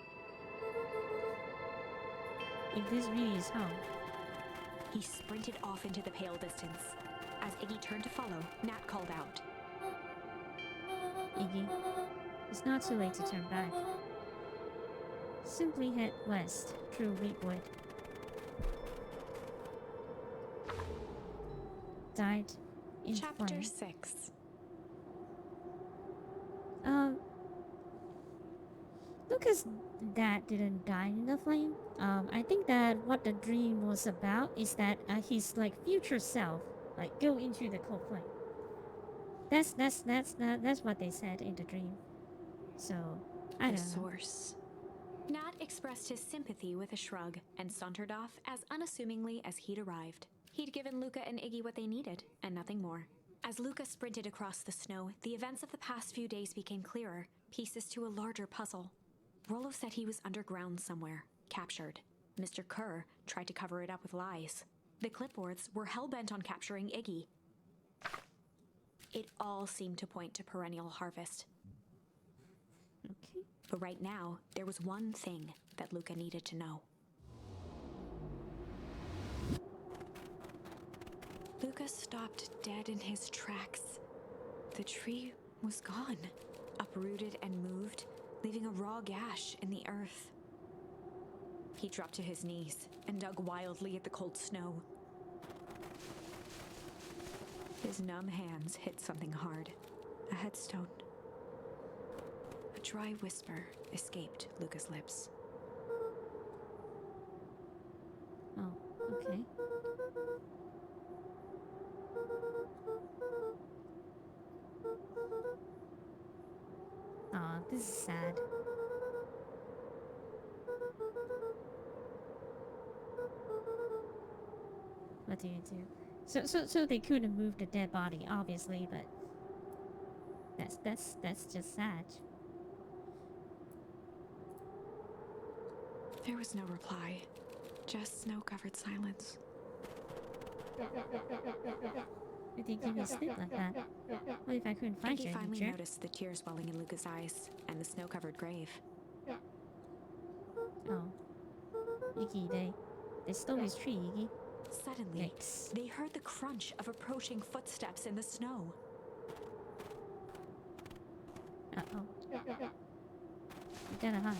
If this really is home, He sprinted off into the pale distance. As Iggy turned to follow, Nat called out. Iggy, it's not too late to turn back. Simply head west through Weedwood. Died in Chapter flame. 6. Lucas' dad didn't die in the flame. I think that what the dream was about is that his like future self like go into the cold flame. That's what they said in the dream. So I The don't know. source. Nat expressed his sympathy with a shrug and sauntered off as unassumingly as he'd arrived. He'd given Luca and Iggy what they needed, and nothing more. As Luca sprinted across the snow, the events of the past few days became clearer, pieces to a larger puzzle. Rollo said he was underground somewhere, captured. Mr. Kerr tried to cover it up with lies. The clipboards were hell-bent on capturing Iggy. It all seemed to point to perennial harvest. Okay. But right now, there was one thing that Luca needed to know. Luca stopped dead in his tracks. The tree was gone, uprooted and moved, leaving a raw gash in the earth. He dropped to his knees and dug wildly at the cold snow. His numb hands hit something hard, a headstone. A dry whisper escaped Luca's lips. Oh, okay. Aw, this is sad. What do you do? So they couldn't move the dead body, obviously, but that's just sad. There was no reply, just snow-covered silence. Why did you give me sleep like that? What if I couldn't find Iggy you, finally jerk? noticed the tears welling in Luca's eyes and the snow-covered grave. Oh. Iggy, they stole his tree, Iggy. Suddenly, Yikes. they heard the crunch of approaching footsteps in the snow. Uh-oh. You gotta hide.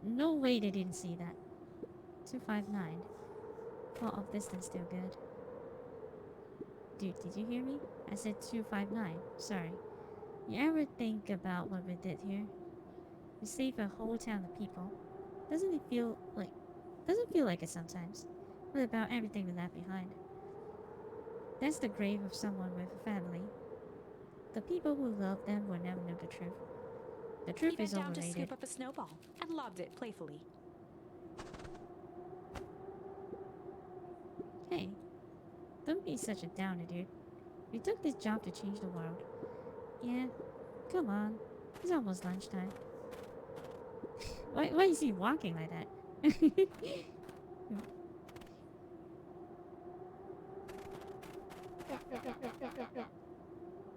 No way they didn't see that. 259. Thought of distance still good. Dude, did you hear me? I said 259. Sorry. You ever think about what we did here? We saved a whole town of people. Doesn't it feel like it sometimes? What about everything we left behind? That's the grave of someone with a family. The people who love them will never know the truth. The He truth bent is down to overrated. scoop up a snowball and lobbed it playfully. Hey, don't be such a downer, dude. We took this job to change the world. Yeah, come on. It's almost lunchtime. Why is he walking like that?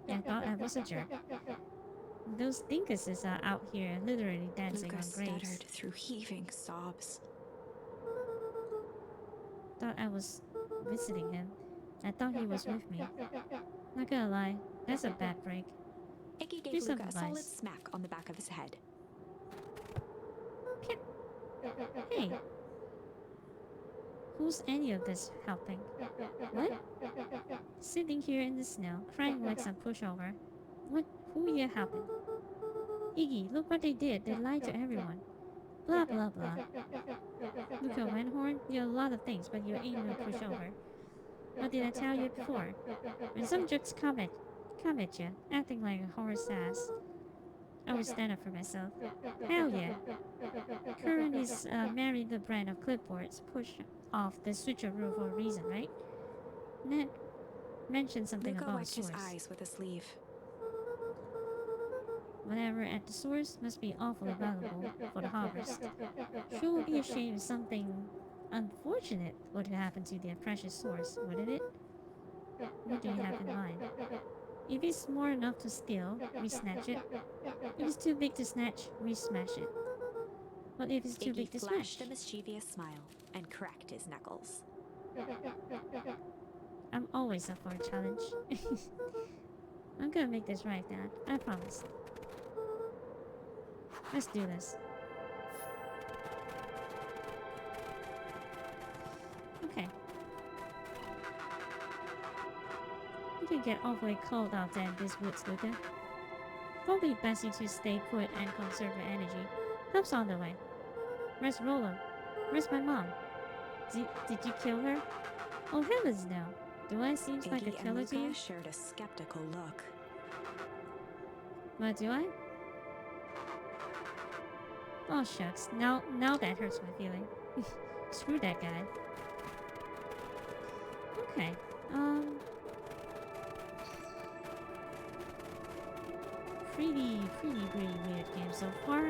I thought I was a jerk. Those dinkuses are out here literally dancing Luca on graves. stuttered through heaving sobs. Thought I was visiting him. I thought he was with me. Not gonna lie, that's a bad break. Iggy gave Here's some Luca a solid advice. smack on the back of his head. Hey, who's any of this helping? What? Sitting here in the snow, crying like some pushover. What? Who you helping? Iggy, look what they did. They lied to everyone. Blah blah blah. Luca Wenhorn, you're a lot of things, but you ain't no pushover. What did I tell you before? When some jerks come at you, acting like a horse ass, I would stand up for myself. Hell yeah. Curran is married the brand of clipboards push off the switcheroo for a reason, right? Ned mentioned something Luca about wiped his source. eyes with a sleeve. Whatever at the source must be awfully valuable for the harvest. Sure would be a shame if something unfortunate would happen to their precious source, wouldn't it? What do you have in mind? If it's small enough to steal, we snatch it. If it's too big to snatch, we smash it. What if it's too Iggy big to flashed smash? a mischievous smile and cracked his knuckles. I'm always up for a challenge. I'm gonna make this right, Dad. I promise. Let's do this. Okay. You can get awfully cold out there in this woods, Luca. Probably best you to stay put and conserve your energy. Help's on the way. Where's Rolo? Where's my mom? Did you kill her? Oh heavens no. Do I seem like a Iggy and killer to you? Luca shared a skeptical look. What do I? Oh shucks. Now that hurts my feeling. Screw that guy. Okay. Pretty weird game so far.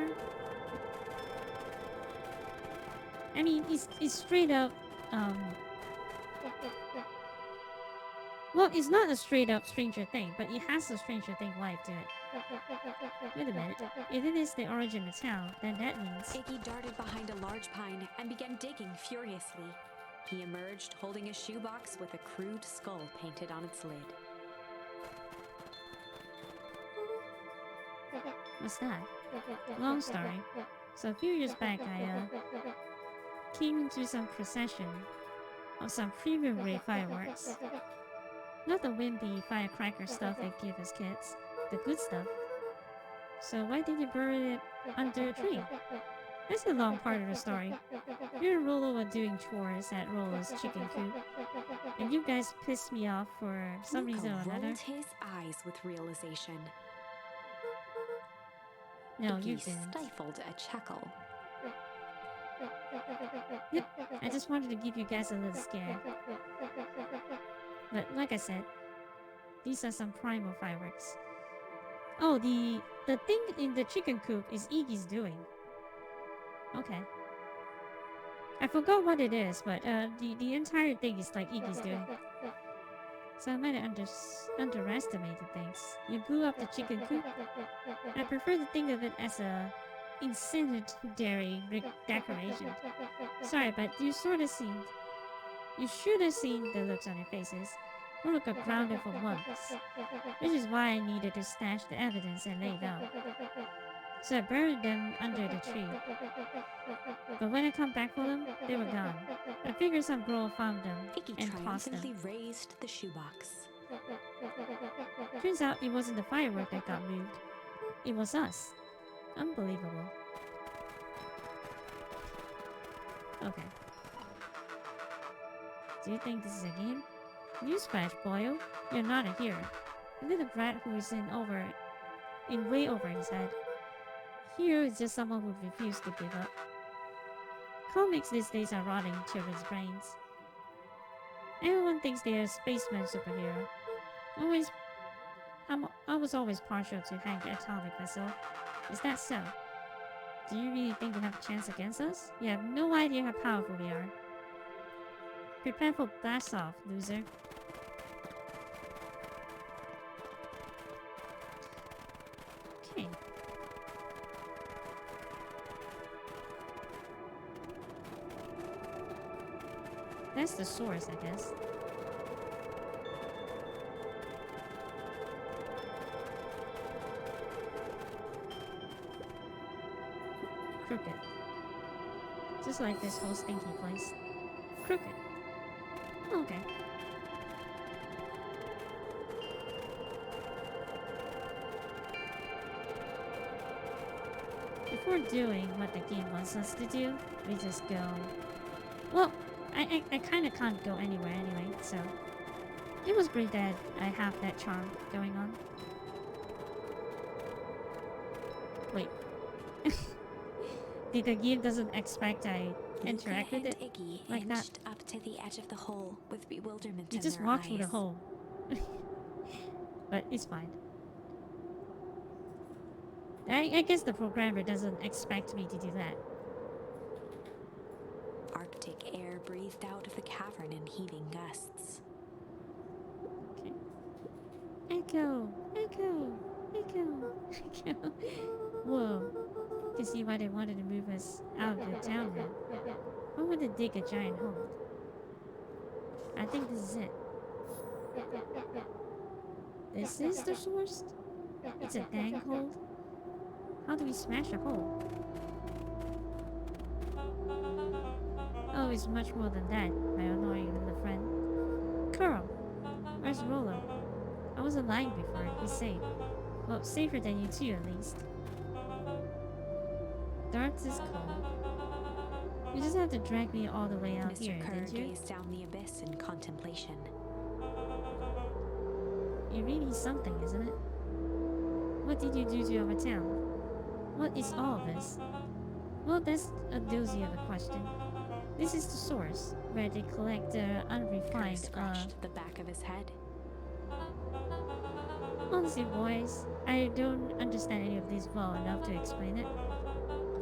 I mean, it's straight up, well, it's not a straight up Stranger Thing, but it has a Stranger Thing vibe to it. Wait a minute. If it is the origin of town, then that means... Iggy darted behind a large pine and began digging furiously. He emerged holding a shoebox with a crude skull painted on its lid. What's that? Long story. So a few years back, I came into some procession of some premium grade fireworks. Not the wimpy firecracker stuff they give us kids, the good stuff. So why did you bury it under a tree? That's a long part of the story. Me and Rolo were doing chores at Rolo's chicken coop, and you guys pissed me off for some Luca reason or another. rolled his eyes with realization. No, you Iggy didn't. stifled a chuckle. Yep, I just wanted to give you guys a little scare. But like I said, these are some primal fireworks. Oh, the thing in the chicken coop is Iggy's doing. Okay. I forgot what it is, but the entire thing is like Iggy's doing. So I might have underestimated things. You blew up the chicken coop? I prefer to think of it as a incendiary decoration. Sorry, but you should have seen the looks on your faces. Rolo got grounded for months, which is why I needed to stash the evidence and lay down. So I buried them under the tree. But when I come back for them, they were gone. I figured some girl found them Iggy and tossed them. triumphantly raised the shoebox. Turns out it wasn't the firework that got moved. It was us. Unbelievable. Okay. Do you think this is a game? Newsflash, Boyle. You're not a hero. A little brat who is way over his head. Hero is just someone who refused to give up. Comics these days are rotting children's brains. Everyone thinks they're a spaceman superhero. Always, I was always partial to Hank Atomic myself. Is that so? Do you really think you have a chance against us? You have no idea how powerful we are. Prepare for blast off, loser. Okay. That's the source, I guess. Crooked. Just like this whole stinky place. Crooked. Okay. Before doing what the game wants us to do, we just go... Well, I kind of can't go anywhere anyway, so... It was great that I have that charm going on. Wait. The game doesn't expect I interact with it Iggy like that. inched up to the edge of the hole with bewilderment You in just their walk eyes. through the hole. But it's fine. I guess the programmer doesn't expect me to do that. Arctic air breathed out of the cavern in heaving gusts. Okay. Echo! Echo! Echo! Echo! Whoa. You can see why they wanted to move us out of the town then. Why would they dig a giant hole? I think this is it. This is the source? It's a dang hole? How do we smash a hole? Oh, it's much more than that, my annoying little friend. Carl! Where's Rollo? I wasn't lying before, he's safe. Well, safer than you two, at least. Darts is cool. You just have to drag me all the way out Mr. here, Kerr didn't you? gazed down the abyss in contemplation. You're really something, isn't it? What did you do to our town? What is all this? Well, that's a doozy of a question. This is the source, where they collect the Kerr unrefined, scratched the back of his head. Honestly, boys, I don't understand any of this well enough to explain it.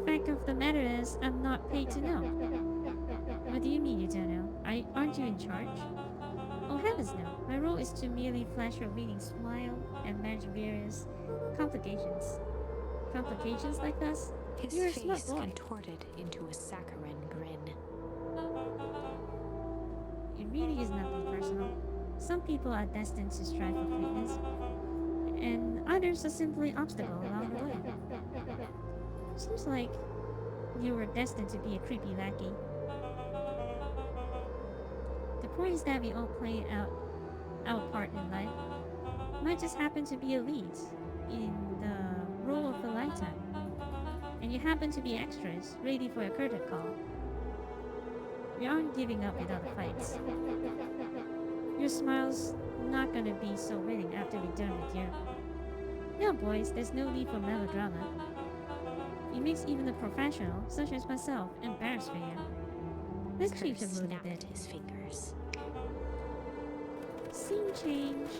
Fact of the matter is, I'm not paid to know. What do you mean you don't know? Aren't you in charge? Oh heavens no. My role is to merely flash a winning smile and manage various complications. Complications like us? His You're a smart face boy. contorted into a saccharine grin. It really is nothing personal. Some people are destined to strive for greatness, and others are simply obstacles along the way. Seems like you were destined to be a creepy lackey. The point is that we all play out our part in life. Might just happen to be a lead in the role of a lifetime, and you happen to be extras, ready for a curtain call. We aren't giving up without the fights. Your smile's not gonna be so winning after we're done with you. Yeah, boys, there's no need for melodrama. It makes even a professional, such as myself, embarrassed for you. Let's Kerr change the mood a snapped bit. his fingers. Scene change.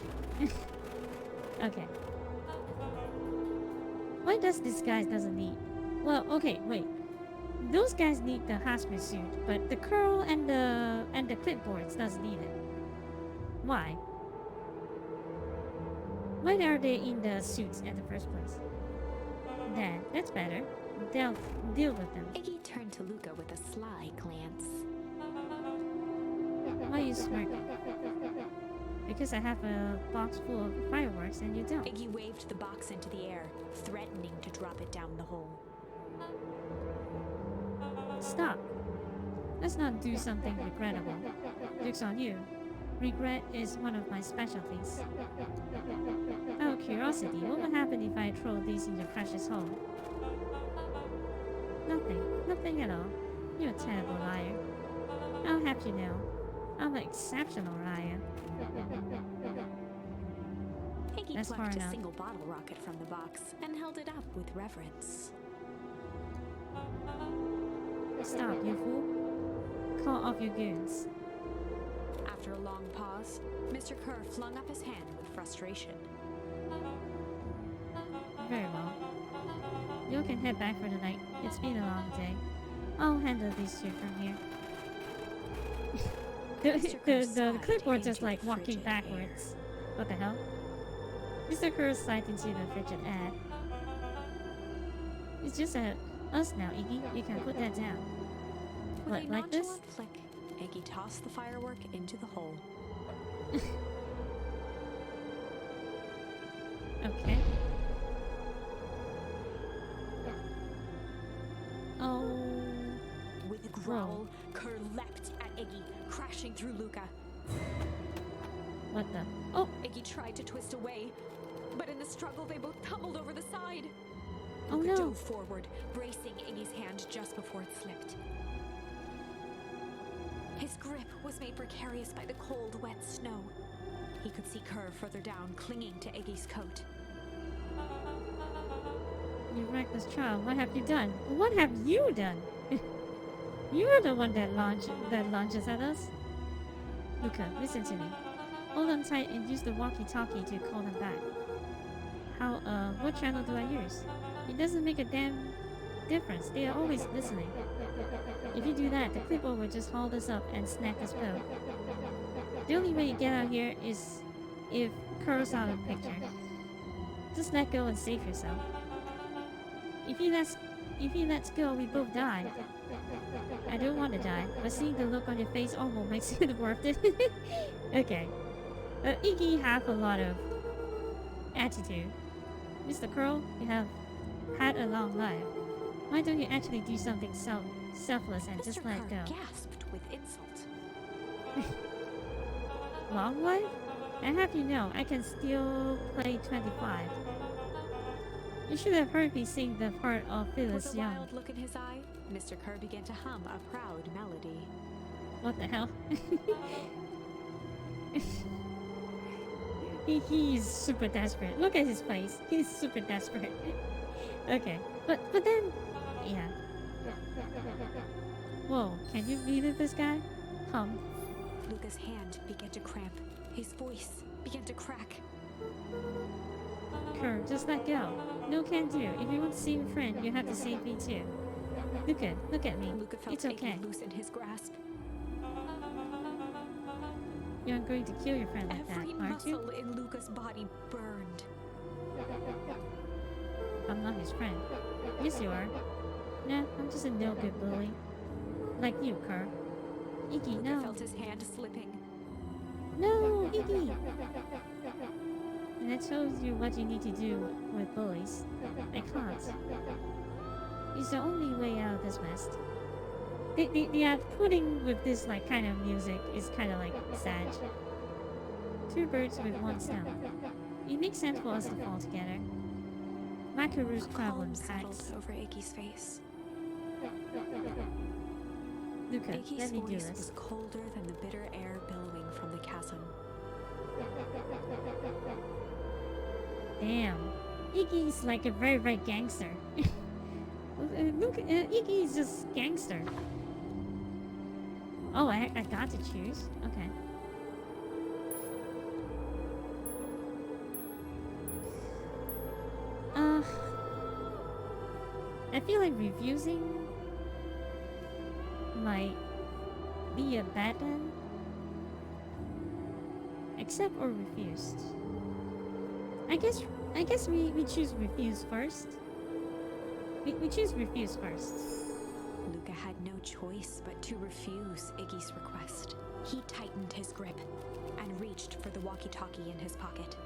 Okay. Why does this guy doesn't need? Well, okay, wait. Those guys need the hazmat suit, but the curl and the clipboards doesn't need it. Why? Why are they in the suits in the first place? That's better. They'll deal with them. Iggy turned to Luca with a sly glance. Why are you smirking? Because I have a box full of fireworks and you don't. Iggy waved the box into the air, threatening to drop it down the hole. Stop. Let's not do something regrettable. Joke's on you. Regret is one of my specialties. Out of curiosity, what would happen if I throw these in your precious hole? Nothing. Nothing at all. You're a terrible liar. I'll have you know, I'm an exceptional liar. Iggy That's far plucked a enough. single bottle rocket from the box and held it up with reverence. Stop, you fool. Call off your goons. After a long pause, Mr. Kerr flung up his hand with frustration. Very well. You can head back for the night. It's been a long day. I'll handle these two from here. the clipboard just like walking backwards. What the hell? Mr. Kerr sighed into the frigid ad. It's just us now, Iggy. You can put that down. With What, a like this? nonchalant flick, Iggy tossed the firework into the hole. Okay. Oh. With a growl, Kerr leapt at Iggy, crashing through Luca. What the? Oh! Iggy tried to twist away, but in the struggle they both tumbled over the side. Oh Luca no! dove forward, bracing Iggy's hand just before it slipped. His grip was made precarious by the cold, wet snow. He could see Kerr further down, clinging to Iggy's coat. You reckless child, what have you done? What have you done? You're the one that launches at us. Luca, listen to me. Hold on tight and use the walkie-talkie to call them back. What channel do I use? It doesn't make a damn difference. They are always listening. If you do that, the clipboard will just hold us up and snap us both. The only way you get out here is if Kerr's out of the picture. Just let go and save yourself. If he lets go, we both die. I don't want to die, but seeing the look on your face almost makes it worth it. Okay. Iggy have a lot of attitude. Mr. Curl, you have had a long life. Why don't you actually do something selfless and just let it go? Mr. Kerr gasped with insult. Long life? I have you know, I can still play 25. You should have heard me sing the part of Phyllis With a Young. wild look in his eye, Mr. Kerr began to hum a proud melody. What the hell? He's super desperate. Look at his face. He's super desperate. Okay, but then, yeah. Whoa, can you read this guy? Luca's hand began to cramp. His voice began to crack. Kerr, just let go. No can do. If you want to save a friend, you have to save me too. Look at me. Luca felt It's okay. Iggy loosen his grasp. You're not going to kill your friend like Every that, aren't you? muscle in Luca's body burned. I'm not his friend. Yes, you are. Nah, I'm just a no-good bully. Like you, Kerr. Iggy, Luca no. felt his hand slipping. No, Iggy! And I told you what you need to do with bullies. I can't. It's the only way out of this mess. The putting with this like kind of music is kind of like sad. Two birds with one stone. It makes sense for us to fall together. Makaru's problem Calm settled packs. over Iggy's face. Luca, Iggy's let me do voice this. was colder than the bitter air billowing from the chasm. Damn. Iggy's like a very, very gangster. Look, Iggy is just gangster. Oh, I got to choose? Okay. I feel like refusing might be a bad one. Accept or refuse. I guess we choose refuse first. We choose refuse first. Luca had no choice but to refuse Iggy's request. He tightened his grip and reached for the walkie-talkie in his pocket.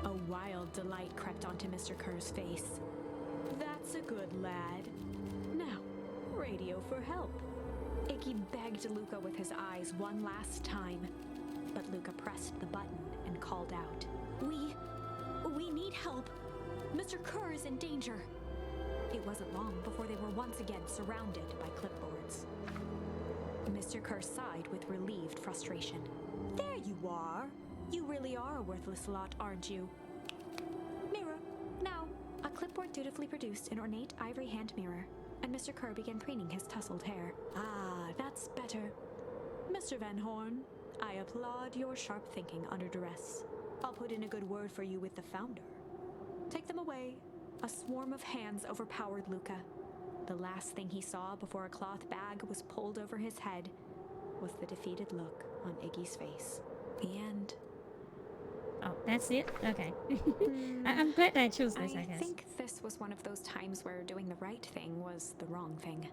A wild delight crept onto Mr. Kerr's face. That's a good lad. Now, radio for help. Iggy begged Luca with his eyes one last time, but Luca pressed the button and called out. We need help. Mr. Kerr is in danger. It wasn't long before they were once again surrounded by clipboards. Mr. Kerr sighed with relieved frustration. There you are. You really are a worthless lot, aren't you? Mirror, now. A clipboard dutifully produced an ornate ivory hand mirror, and Mr. Kerr began preening his tousled hair. Ah, that's better. Mr. Van Horn, I applaud your sharp thinking under duress. I'll put in a good word for you with the founder. Take them away. A swarm of hands overpowered Luca. The last thing he saw before a cloth bag was pulled over his head was the defeated look on Iggy's face. The end. Oh, that's it? Okay. I'm glad that I chose this, I I guess. think this was one of those times where doing the right thing was the wrong thing.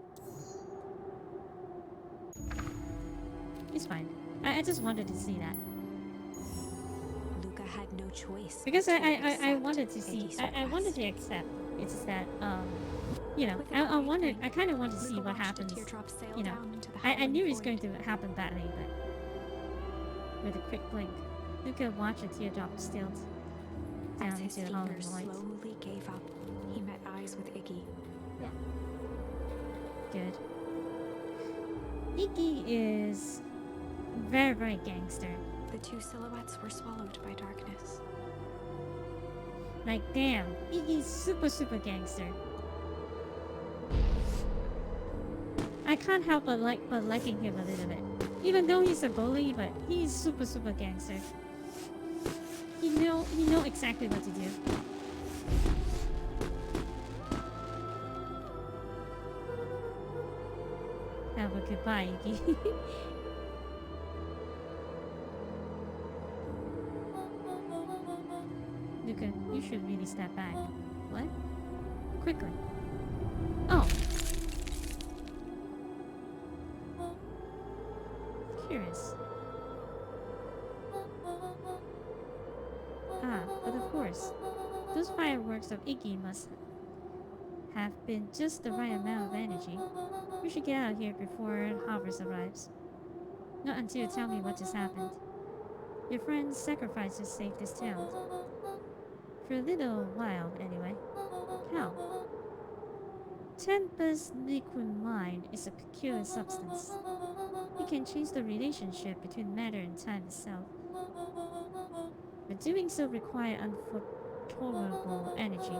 It's fine. I just wanted to see that. Luca had no choice. Because but to I accept wanted to see, Iggy's I wanted request. to accept. It's just that, you know, With a I quiet wanted, blink, I kind of wanted to see Luca what watched a happens. teardrop sail You know, down into the I howling knew it's void. going to happen badly, but with a quick blink, Luca watched a teardrop still down As his into the howling fingers void. slowly gave up, he met eyes with Iggy. Good. Iggy is very, very gangster. The two silhouettes were swallowed by darkness. Like, damn, Iggy's super, super gangster. I can't help but liking him a little bit. Even though he's a bully, but he's super, super gangster. He know exactly what to do. Have a goodbye, Iggy. Luca, you should really step back. What? Quickly. Oh. Curious. Ah, but of course. Those fireworks of Iggy must have been just the right amount of energy. We should get out of here before Havers arrives. Not until you tell me what just happened. Your friend's sacrifices saved this town. For a little while, anyway. How? Tempest liquid is a peculiar substance. It can change the relationship between matter and time itself. But doing so requires uncontrollable energy.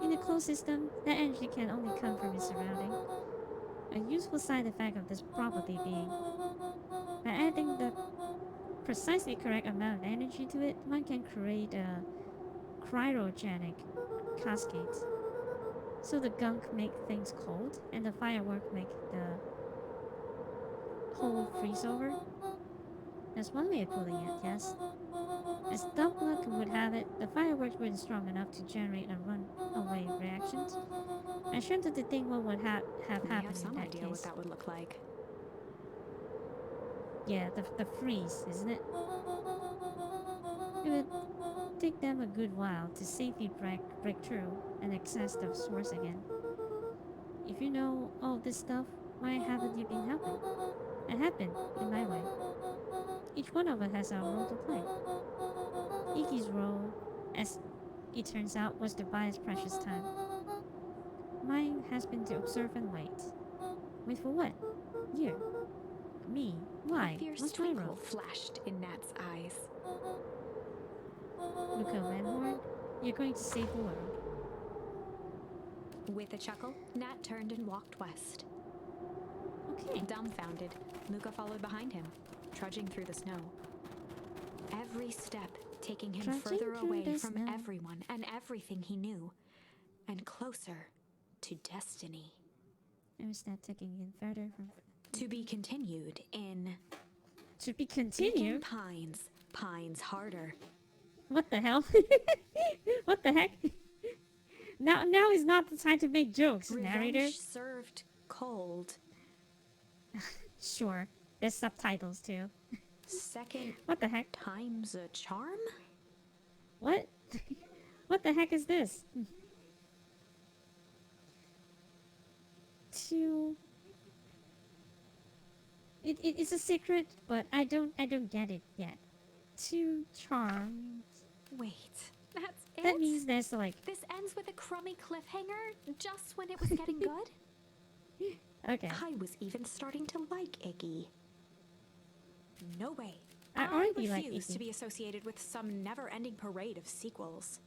In a closed system, that energy can only come from its surrounding. A useful side effect of this property being, by adding the precisely correct amount of energy to it, one can create a cryogenic cascade. So the gunk make things cold, and the firework make the whole freeze over. That's one way of putting it, yes. As dumb luck would have it, the fireworks weren't strong enough to generate a runaway reactions. I shudder to think what would have We happened have in some that idea case. what that would look like. Yeah, the freeze, isn't it? It would take them a good while to safely break through and access the source again. If you know all this stuff, why haven't you been helping? I have been, in my way. Each one of us has our role to play. Iggy's role, as it turns out, was to buy his precious time. Mine has been to observe and wait. Wait for what? You. Me. Why? A fierce What's my twinkle role? flashed in Nat's eyes. Luca Manhorn, you're going to save the world. With a chuckle, Nat turned and walked west. Okay. Dumbfounded, Luca followed behind him, trudging through the snow. Every step taking him Trudging further through away the from snow. everyone and everything he knew, and closer to destiny. I was not taking it further from... To be continued in To be Beacon continued? Pines, Pines Harder. What the hell? What the heck? Now is not the time to make jokes, narrator. Revenge served cold. Sure. There's subtitles too. Second What the heck? time's a charm? What? What the heck is this? To... It's a secret, but I don't get it yet. Two charms. Wait, that's it? That means there's like... This ends with a crummy cliffhanger just when it was getting good? Okay. I was even starting to like Iggy. No way. I already like refuse to Iggy. be associated with some never-ending parade of sequels.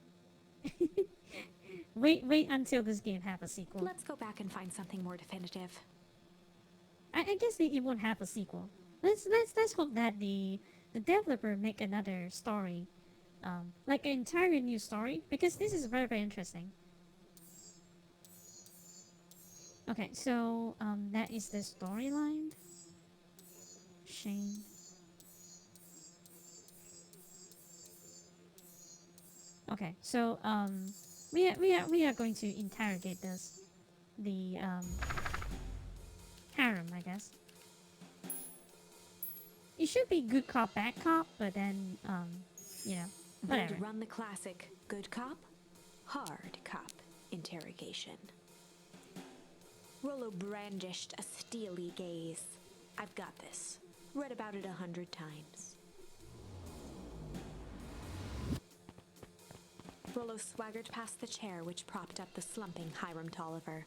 Wait until this game have a sequel. Let's go back and find something more definitive. I guess it won't have a sequel. Let's hope that the developer make another story, like an entirely new story, because this is very interesting. Okay, so that is the storyline. Shane. Okay, so we are going to interrogate the harem, I guess. It should be good cop, bad cop, but then you know, whatever. They'd run the classic good cop, hard cop interrogation. Rollo brandished a steely gaze. I've got this. Read about it 100 times. Rollo swaggered past the chair which propped up the slumping Hiram Tolliver.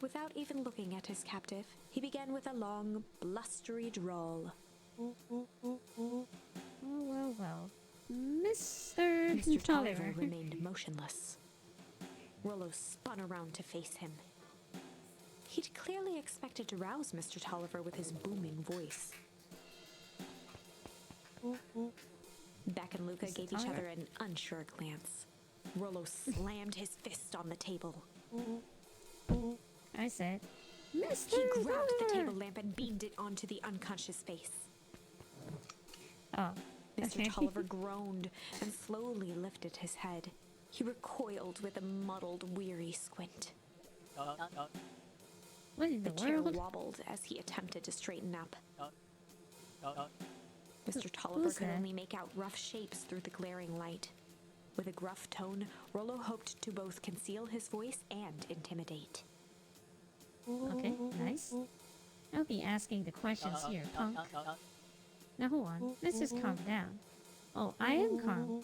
Without even looking at his captive, he began with a long, blustery drawl. Oh, well. Mr. Mr. Tolliver Tolliver. remained motionless. Rollo spun around to face him. He'd clearly expected to rouse Mr. Tolliver with his booming voice. Beck and Luca gave each other an unsure glance. Rollo slammed his fist on the table. I said, Mr. He grabbed the Tolliver. table lamp and beamed it onto the unconscious face. Oh, Mr. okay. Tolliver groaned and slowly lifted his head. He recoiled with a muddled, weary squint. What in The the chair world? wobbled as he attempted to straighten up. Mr. Who- Tolliver who's could that? only make out rough shapes through the glaring light. With a gruff tone, Rollo hoped to both conceal his voice and intimidate. Okay, nice. I'll be asking the questions here, punk. Now hold on, let's just calm down. Oh, I am calm.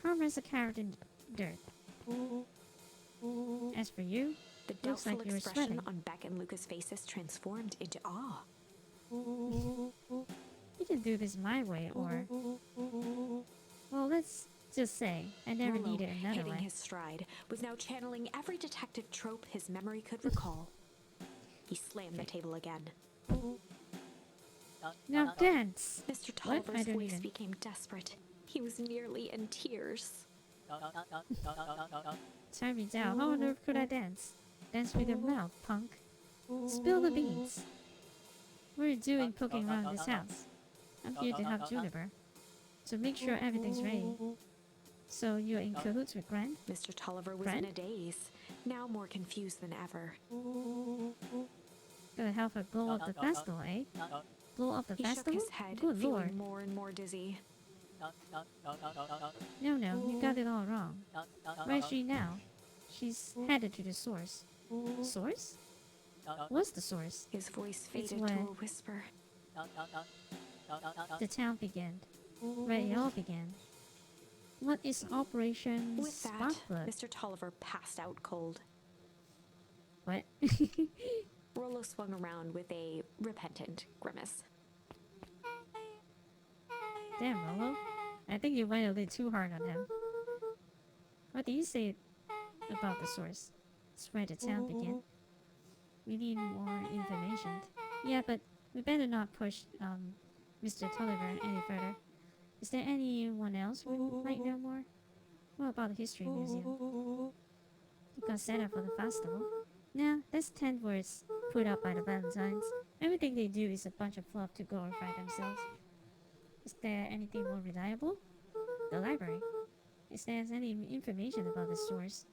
Calm as a carrot in dirt. As for you, The looks doubtful like you're expression sweating. on Beck and Luca's faces transformed into awe. You can do this my way, or... Well, let's just say I never Rollo, needed another hitting way. his stride, was now channeling every detective trope his memory could recall. He slammed the table again. Now dance! Mr. What? I Tolliver's don't voice even- became desperate. He was nearly in tears. Time me down. How on earth could I dance? Dance with your mouth, punk. Spill the beans. What are you doing poking around this house? I'm here to help Juniper. So make sure everything's ready. So you're in cahoots with Grant? Mr. Tolliver was Brent? in a daze, now more confused than ever. Gonna help her blow up the festival, eh? Blow up the He shook festival? his head, Good feeling lord. more and more dizzy. No, you got it all wrong. Where's she now? She's headed to the source. Source? What's the source? His voice It's faded to where- a whisper. The town began. Where it all began. What is Operation With that, Sparkplug? Mr. Tolliver passed out cold. What? Rollo swung around with a repentant grimace. Damn, Rolo. I think you went a little too hard on him. What do you say about the source? It's where the town began. We need more information. Yeah, but we better not push Mr. Tolliver any further. Is there anyone else who might know more? What about the History Museum? You got set up for the festival. Nah, that's 10 words put up by the Valentines. Everything they do is a bunch of fluff to glorify themselves. Is there anything more reliable? The library. Is there any information about the source?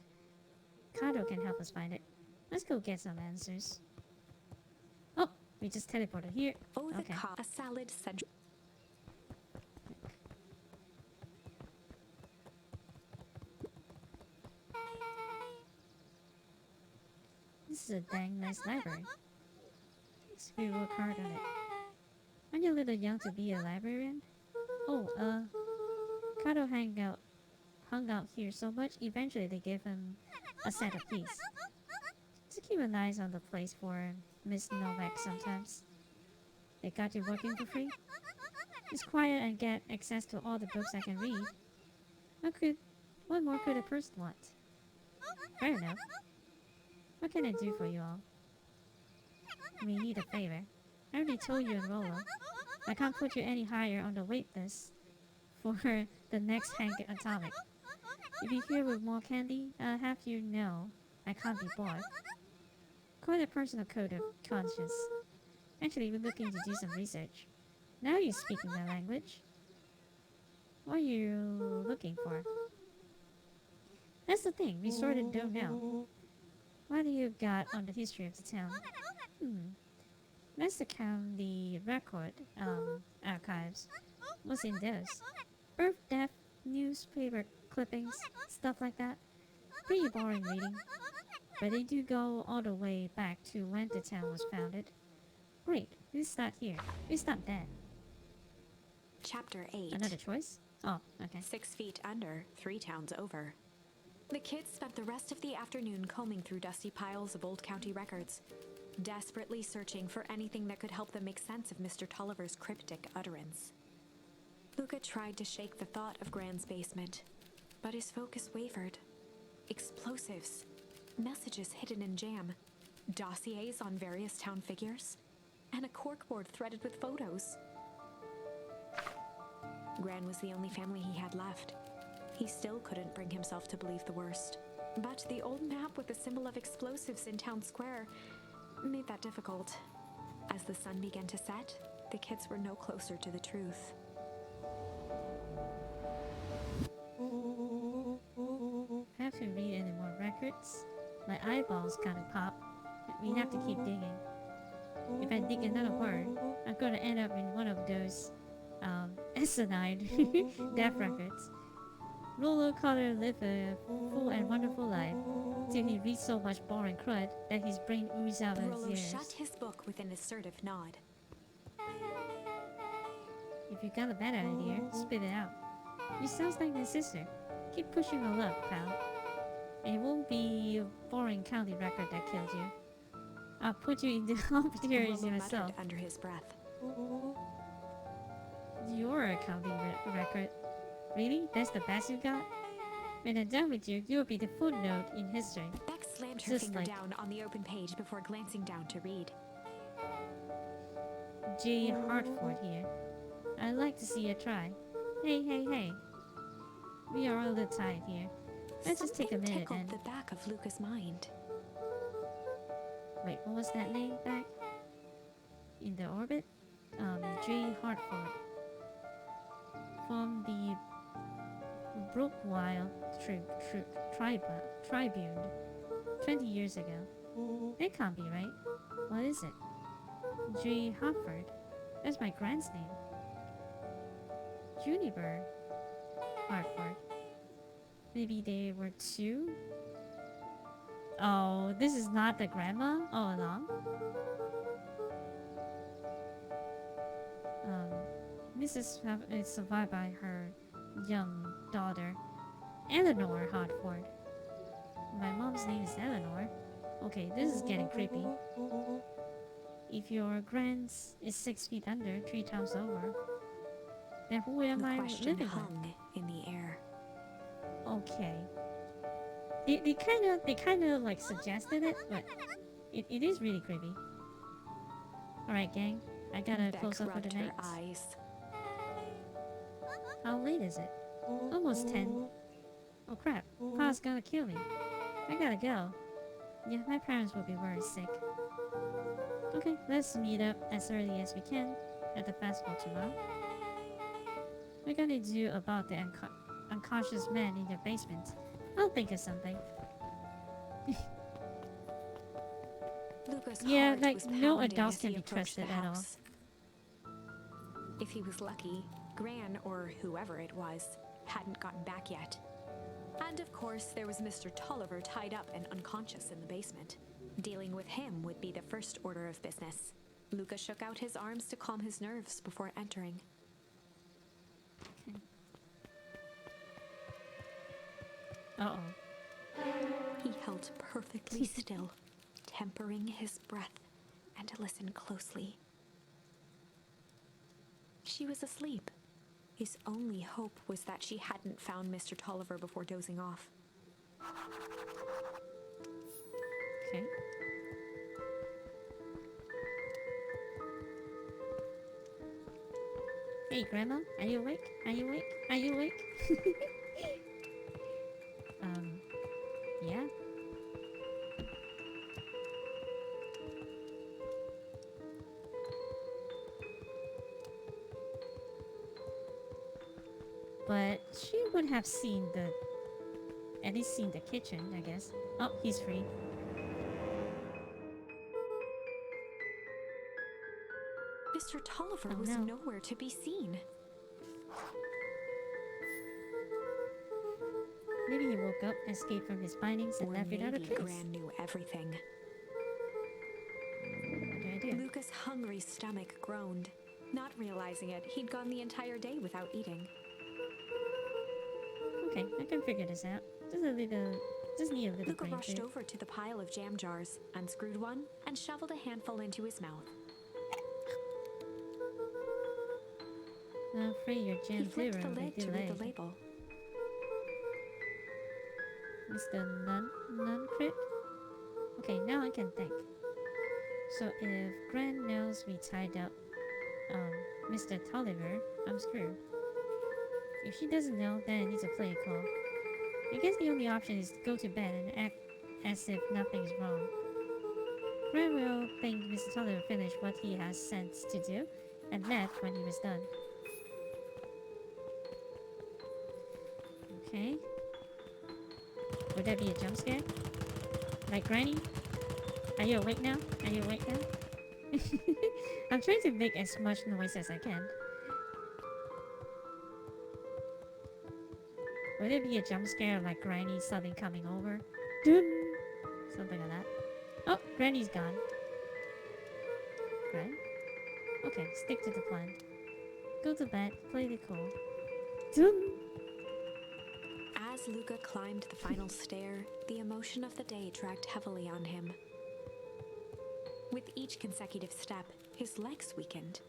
Kato can help us find it. Let's go get some answers. Oh, we just teleported here. Oh, the Okay. a salad central. This is a dang nice library. Guess we work hard on it. Aren't you a little young to be a librarian? Oh, Kato hung out here so much, eventually they gave him a set of keys. Just keep an eye on the place for Miss Novak sometimes. They got you working for free? It's quiet and get access to all the books I can read. What more could a person want? Fair enough. What can I do for you all? We need a favor. I already told you and Rolo. I can't put you any higher on the wait list for the next Hank Atomic. If you're here with more candy, I'll have you know I can't be bought. Quite a personal code of conscience. Actually, we're looking to do some research. Now you're speaking my language. What are you looking for? That's the thing, we sort of don't know. What do you got on the history of the town? Let's account the record archives. What's in those? Birth, death, newspaper clippings, stuff like that. Pretty boring reading. But they do go all the way back to when the town was founded. Great, we start here. We start then. Chapter 8. Another choice? Oh, okay. 6 feet under, 3 towns over. The kids spent the rest of the afternoon combing through dusty piles of old county records, desperately searching for anything that could help them make sense of Mr. Tolliver's cryptic utterance. Luca tried to shake the thought of Gran's basement, but his focus wavered. Explosives, messages hidden in jam, dossiers on various town figures, and a corkboard threaded with photos. Gran was the only family he had left. He still couldn't bring himself to believe the worst. But the old map with the symbol of explosives in town square made that difficult. As the sun began to set, the kids were no closer to the truth. I have to read any more records. My eyeballs kinda pop. We have to keep digging. If I dig another word, I'm gonna end up in one of those asinine death records. Rolo Collar lived a full and wonderful life till he read so much boring crud that his brain oozed out of his Rolo ears. shut his book with an assertive nod. If you got a better idea, spit it out. You sounds like my sister. Keep pushing your luck, pal. It won't be a boring county record that kills you. I'll put you in the obituaries Rolo myself. muttered under his breath. You're a county record. Really? That's the best you got? When I'm done with you, you'll be the footnote in history. Beck slammed her Just finger like- down on the open page before glancing down to read. J. Hartford here. I'd like to see you try. Hey, hey, hey. We are a little tired here. Let's just take a Something minute tickled and... the back of Luca's mind. Wait, what was that name back? In the orbit? J. Hartford. From the Brookwild Tribune 20 years ago. That can't be right. What is it? J. Hartford. That's my grand's name. Juniper Hartford. Maybe they were two? Oh, this is not the grandma all along? Mrs. is survived by her young daughter, Eleanor Hartford. My mom's name is Eleanor. Okay, this is getting creepy. If your grand's is 6 feet under, 3 times over, then who am The I question living with? hung in the air. Okay. They kind of like suggested it, but it is really creepy. Alright, gang. I gotta Beck close up for rubbed the her night. eyes. How late is it? Almost 10. Oh crap. Pa's gonna kill me. I gotta go. Yeah, my parents will be very sick. Okay, let's meet up as early as we can at the festival tomorrow. We're gonna do about the unconscious man in your basement. I'll think of something. Luca's Yeah, heart like, was no pounding adults as can he be approached the trusted at all. house. If he was lucky, Gran, or whoever it was, hadn't gotten back yet. And of course, there was Mr. Tolliver tied up and unconscious in the basement. Dealing with him would be the first order of business. Luca shook out his arms to calm his nerves before entering. Uh-oh. He held perfectly still, tempering his breath, and listened closely. She was asleep. His only hope was that she hadn't found Mr. Tolliver before dozing off. Okay. Hey, Grandma, are you awake? Are you awake? Are you awake? um, yeah. But she would have seen the, at least seen the kitchen, I guess. Oh, he's free. Mr. Tolliver Oh was no. nowhere to be seen. Maybe he woke up, escaped from his bindings, and Or left without a maybe trace. Gran knew everything. What do I do? Luca's hungry stomach groaned. Not realizing it, he'd gone the entire day without eating. Okay, I can figure this out. Just need a little Luca brain rushed food. over to the pile of jam jars, unscrewed one, and shoveled a handful into his mouth. I'm afraid your He jam flipped zero the will be lid to read the delayed. label. Mr. Nuncrit? Okay, now I can think. So if Gran knows we tied up Mr. Tolliver, I'm screwed. If she doesn't know, then I need to play it cool. I guess the only option is to go to bed and act as if nothing's wrong. Gran will think Mr. Tolliver finished what he has sent to do and left when he was done. Okay. Would that be a jump scare? Like Granny? Are you awake now? Are you awake now? I'm trying to make as much noise as I can. Would it be a jump scare like Granny suddenly coming over? Dun! Something like that. Oh, Granny's gone. Gran? Okay, stick to the plan. Go to bed, play the cool. Dun! As Luca climbed the final stair, the emotion of the day dragged heavily on him. With each consecutive step, his legs weakened.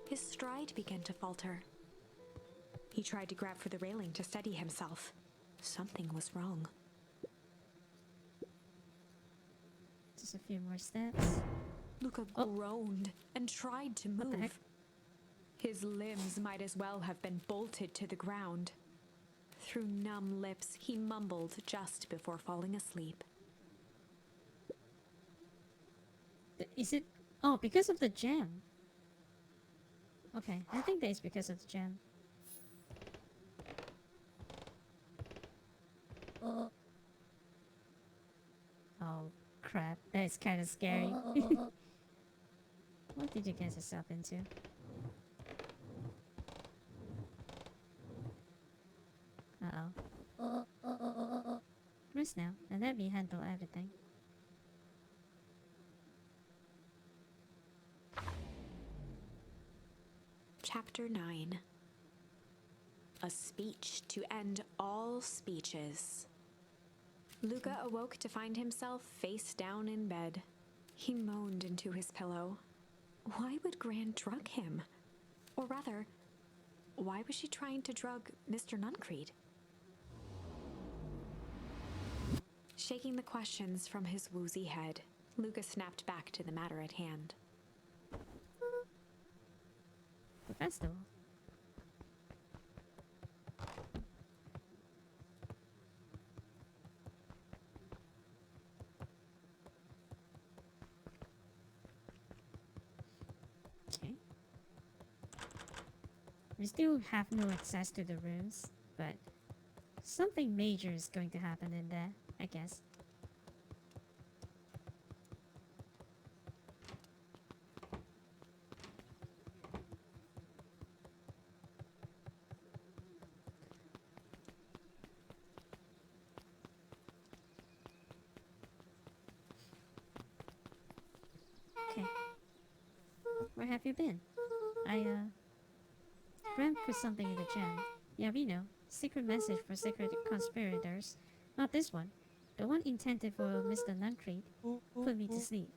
His stride began to falter. He tried to grab for the railing to steady himself. Something was wrong. Just a few more steps. Luca Oh. groaned and tried to What the heck? move. His limbs might as well have been bolted to the ground. Through numb lips, he mumbled just before falling asleep. Is it? Oh, because of the jam. Okay, I think that is because of the jam. Oh, crap. That is kind of scary. What did you get yourself into? Uh-oh. Rest now, and let me handle everything. Chapter 9. A speech to end all speeches. Luca awoke to find himself face down in bed. He moaned into his pillow. Why would Gran drug him? Or rather, why was she trying to drug Mr. Nuncreed? Shaking the questions from his woozy head, Luca snapped back to the matter at hand. The festival. Okay. We still have no access to the rooms, but something major is going to happen in there, I guess. Okay. Where have you been? Graham put something in the jam. Yeah, we know. Secret message for secret conspirators. Not this one. The one intended for Mr. Nuncreed. Put me to sleep.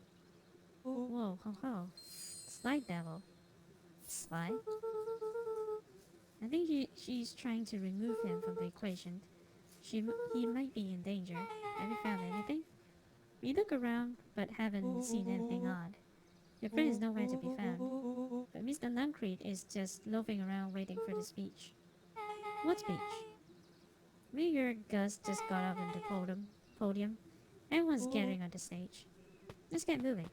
Whoa, ho ho. Sly devil. Sly? I think she's trying to remove him from the equation. He might be in danger. Have you found anything? We look around, but haven't seen anything odd. Your friend is nowhere to be found, but Mr. Lancreed is just loafing around waiting for the speech. What speech? Mayor Gus just got up on the podium. Everyone's gathering on the stage. Let's get moving.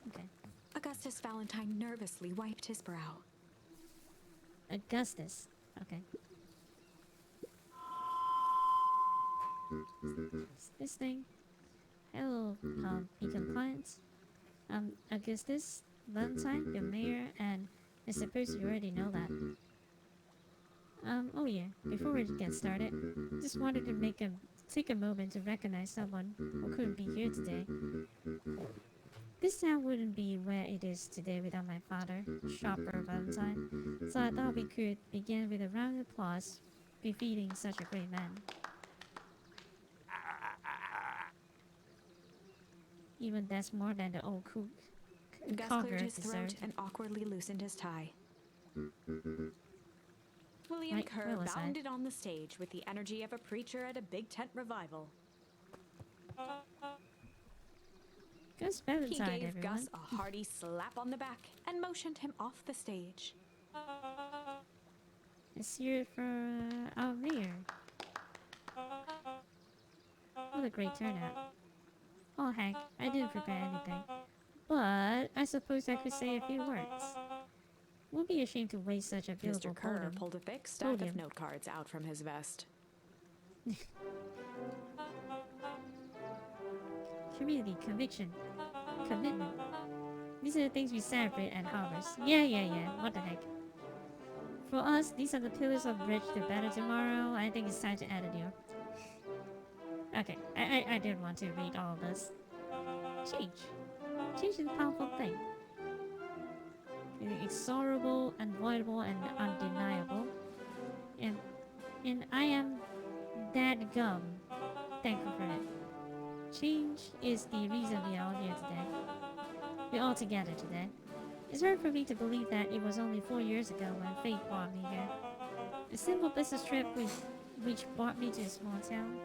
Okay. Augustus Valentine nervously wiped his brow. Augustus. Okay. This thing. Hello, Beacon clients. Augustus Valentine, your mayor, and I suppose you already know that. Oh yeah, before we get started, just wanted to take a moment to recognize someone who couldn't be here today. This town wouldn't be where it is today without my father, Shopper Valentine, so I thought we could begin with a round of applause befitting such a great man. Even that's more than the old Gus cleared his throat and awkwardly loosened his tie. William Right, Kerr where was I? bounded on the stage with the energy of a preacher at a big tent revival. Gus He Valentine, gave everyone. Gus a hearty slap on the back and motioned him off the stage. Let's hear it for our mayor. What a great turnout. Oh heck, I didn't prepare anything. But I suppose I could say a few words. Won't be ashamed to waste such a Mr. beautiful Kerr podium. pulled a thick stack of Podium. note cards out from his vest. Community, conviction, commitment. These are the things we celebrate at Harvest. Yeah, what the heck. For us, these are the pillars of bridge to better tomorrow. I think it's time to add a new. Okay, I didn't want to read all of this. Change. Change is a powerful thing. It's sorrowful, unavoidable, and undeniable. And I am that gum thankful for it. Change is the reason we are all here today. We're all together today. It's hard for me to believe that it was only 4 years ago when fate brought me here. A simple business trip which brought me to a small town,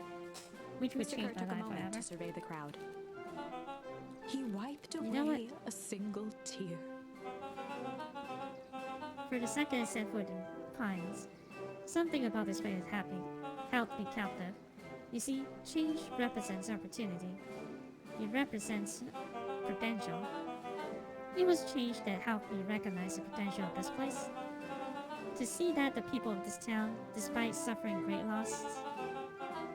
which would Mr. Kerr change my took a life moment forever. to survey the crowd. He wiped You know what? away a single tear. For the second I set foot in Pines, something about this place held me captive. You see, change represents opportunity. It represents potential. It was change that helped me recognize the potential of this place. To see that the people of this town, despite suffering great loss,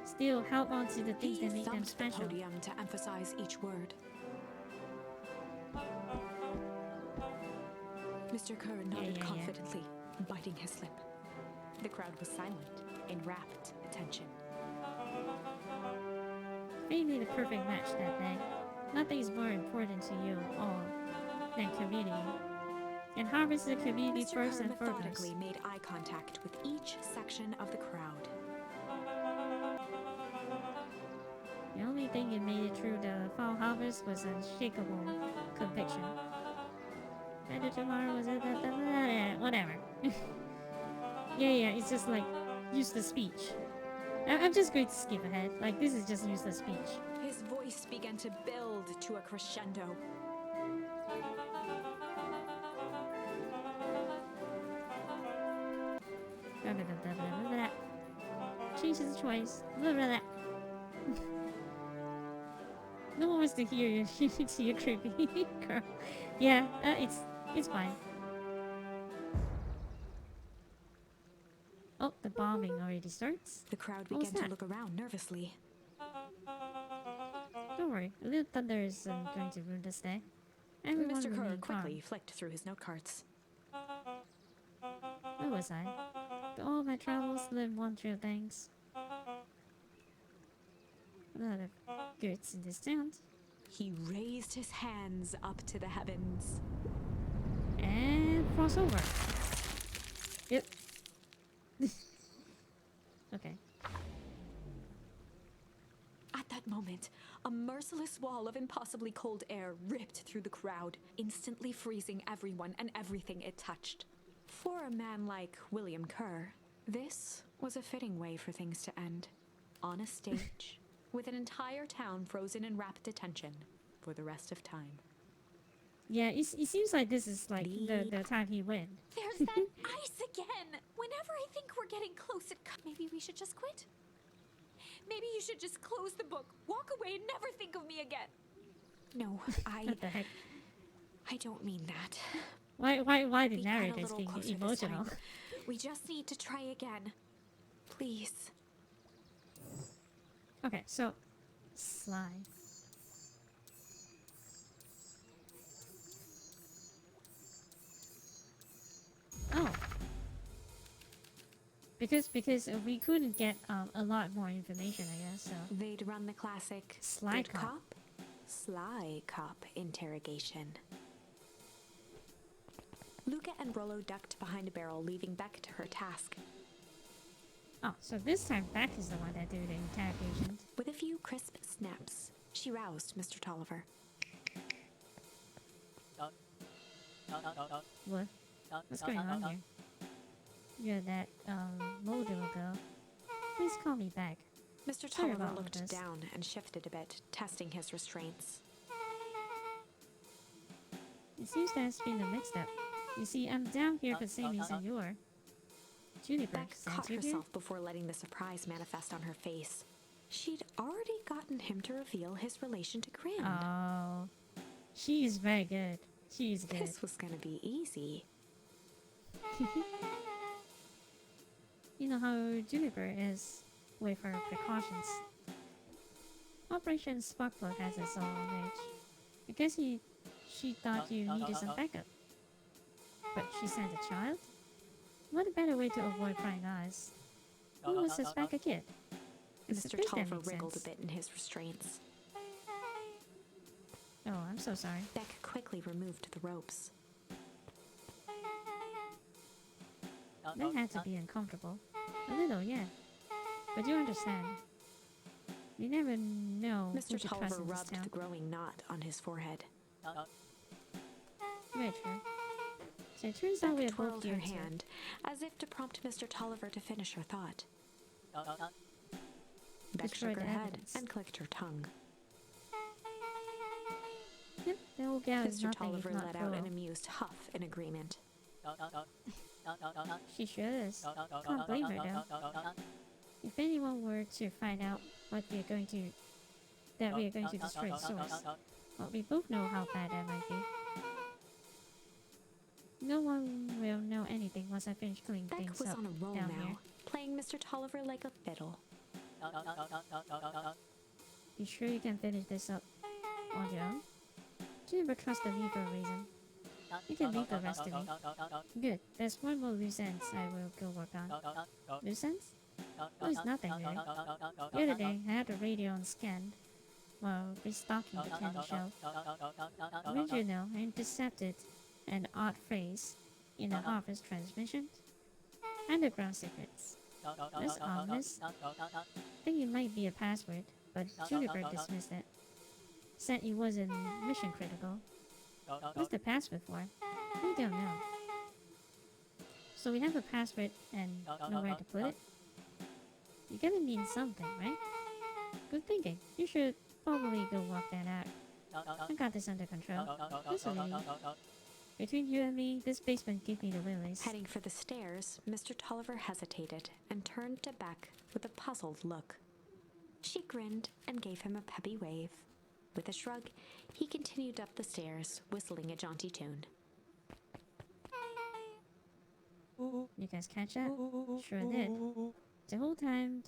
still held on to the things He that make them thumped the special. podium to emphasize each word. Mr. Kerr nodded yeah. confidently, biting his lip. The crowd was silent, in rapt attention. Fate made a perfect match that day. Nothing is more important to you all than community. And Harvest is a community Mr. first Kerr and foremost. methodically made eye contact with each section of the crowd. The only thing that made it through the fall harvest was unshakable conviction. Better tomorrow was whatever. yeah, it's just like useless speech. I'm just going to skip ahead. Like, this is just useless speech. His voice began to build to a crescendo. Blah, blah, blah, blah, blah, blah. Change his choice. Blah, blah, blah. No one wants to hear you. You creepy girl. Yeah, it's fine. Oh, the bombing already starts. The crowd What was began to that? look around nervously. Don't worry, a little thunder is going to ruin this day. Everyone Mr. Kerr remain calm. quickly flicked through his note cards. Where was I? Through all my travels, learned one true things. A lot of goods in this town. He raised his hands up to the heavens. And crossover. Yep. Okay. At that moment, a merciless wall of impossibly cold air ripped through the crowd, instantly freezing everyone and everything it touched. For a man like William Kerr, this was a fitting way for things to end. On a stage, with an entire town frozen in rapt attention for the rest of time. Yeah, it seems like this is like the time he went. There's that ice again! Whenever I think we're getting close, maybe we should just quit? Maybe you should just close the book, walk away, and never think of me again. No, What the heck? I don't mean that. Why the We got a narrator is little being closer this emotional? time. We just need to try again. Please. Okay, so Sly. Oh. Because we couldn't get a lot more information, I guess. So They'd run the classic Sly good cop. Sly cop interrogation. Luca and Rollo ducked behind a barrel, leaving Beck to her task. Oh, so this time Beck is the one that did the interrogation. With a few crisp snaps, she roused Mr. Tolliver. What? What's going on here? You're that model girl. Please call me back. Mr. Sorry Tolliver about all looked this. down and shifted a bit, testing his restraints. It seems there's been a mix-up. You see, I'm down here for the same reason you are. Juniper Beck sent caught you here? herself before letting the surprise manifest on her face. She'd already gotten him to reveal his relation to Grin. Oh, she is very good. She is good. This was gonna be easy. You know how Juniper is with her precautions. Operation Sparkplug has its own edge. I guess she thought you needed some backup. But she sent a child? What a better way to avoid prying eyes. Who would suspect a kid? I Mr. suppose that Tolliver makes wriggled a sense. bit in his restraints. Oh, I'm so sorry. Beck quickly removed the ropes. That had to be uncomfortable. A little, yeah. But you understand. You never know who Mr. to trust Tolliver in this rubbed town. the growing knot on his forehead. Very true. So it turns out Beck we're both twirled her here too. hand, as if to prompt Mr. Tolliver to finish her thought. Beck Destroy shook her the head evidence. and clicked her tongue. Yep, the old gal is Mr. nothing Tolliver if not let out an cruel. amused huff in agreement. She sure is. Can't blame her though. If anyone were to find out what we are going to, that we are going to destroy the source, well, we both know how bad that might be. No one will know anything once I finish cleaning Beck things was up on a roll down now, here. playing Mr. Tolliver like a fiddle. You sure you can finish this up on your own? Juniper trusted me for a reason. You can leave the rest to me. Good. There's one more loose ends I will go work on. Loose ends? Oh, it's nothing really. The other day, I had the radio on scan while restocking the candy shelf. Did you know I intercepted an odd phrase in the office transmission? Underground secrets. That's ominous. Think it might be a password, but Juniper dismissed it. Said it wasn't mission critical. What's the password for? We don't know. So we have a password and nowhere to put it? You gotta mean something, right? Good thinking. You should probably go work that out. I got this under control. Listen, between you and me, this basement gave me the willies. Heading for the stairs, Mr. Tolliver hesitated and turned to Beck with a puzzled look. She grinned and gave him a peppy wave. With a shrug, he continued up the stairs, whistling a jaunty tune. You guys catch that? Sure did. The whole time,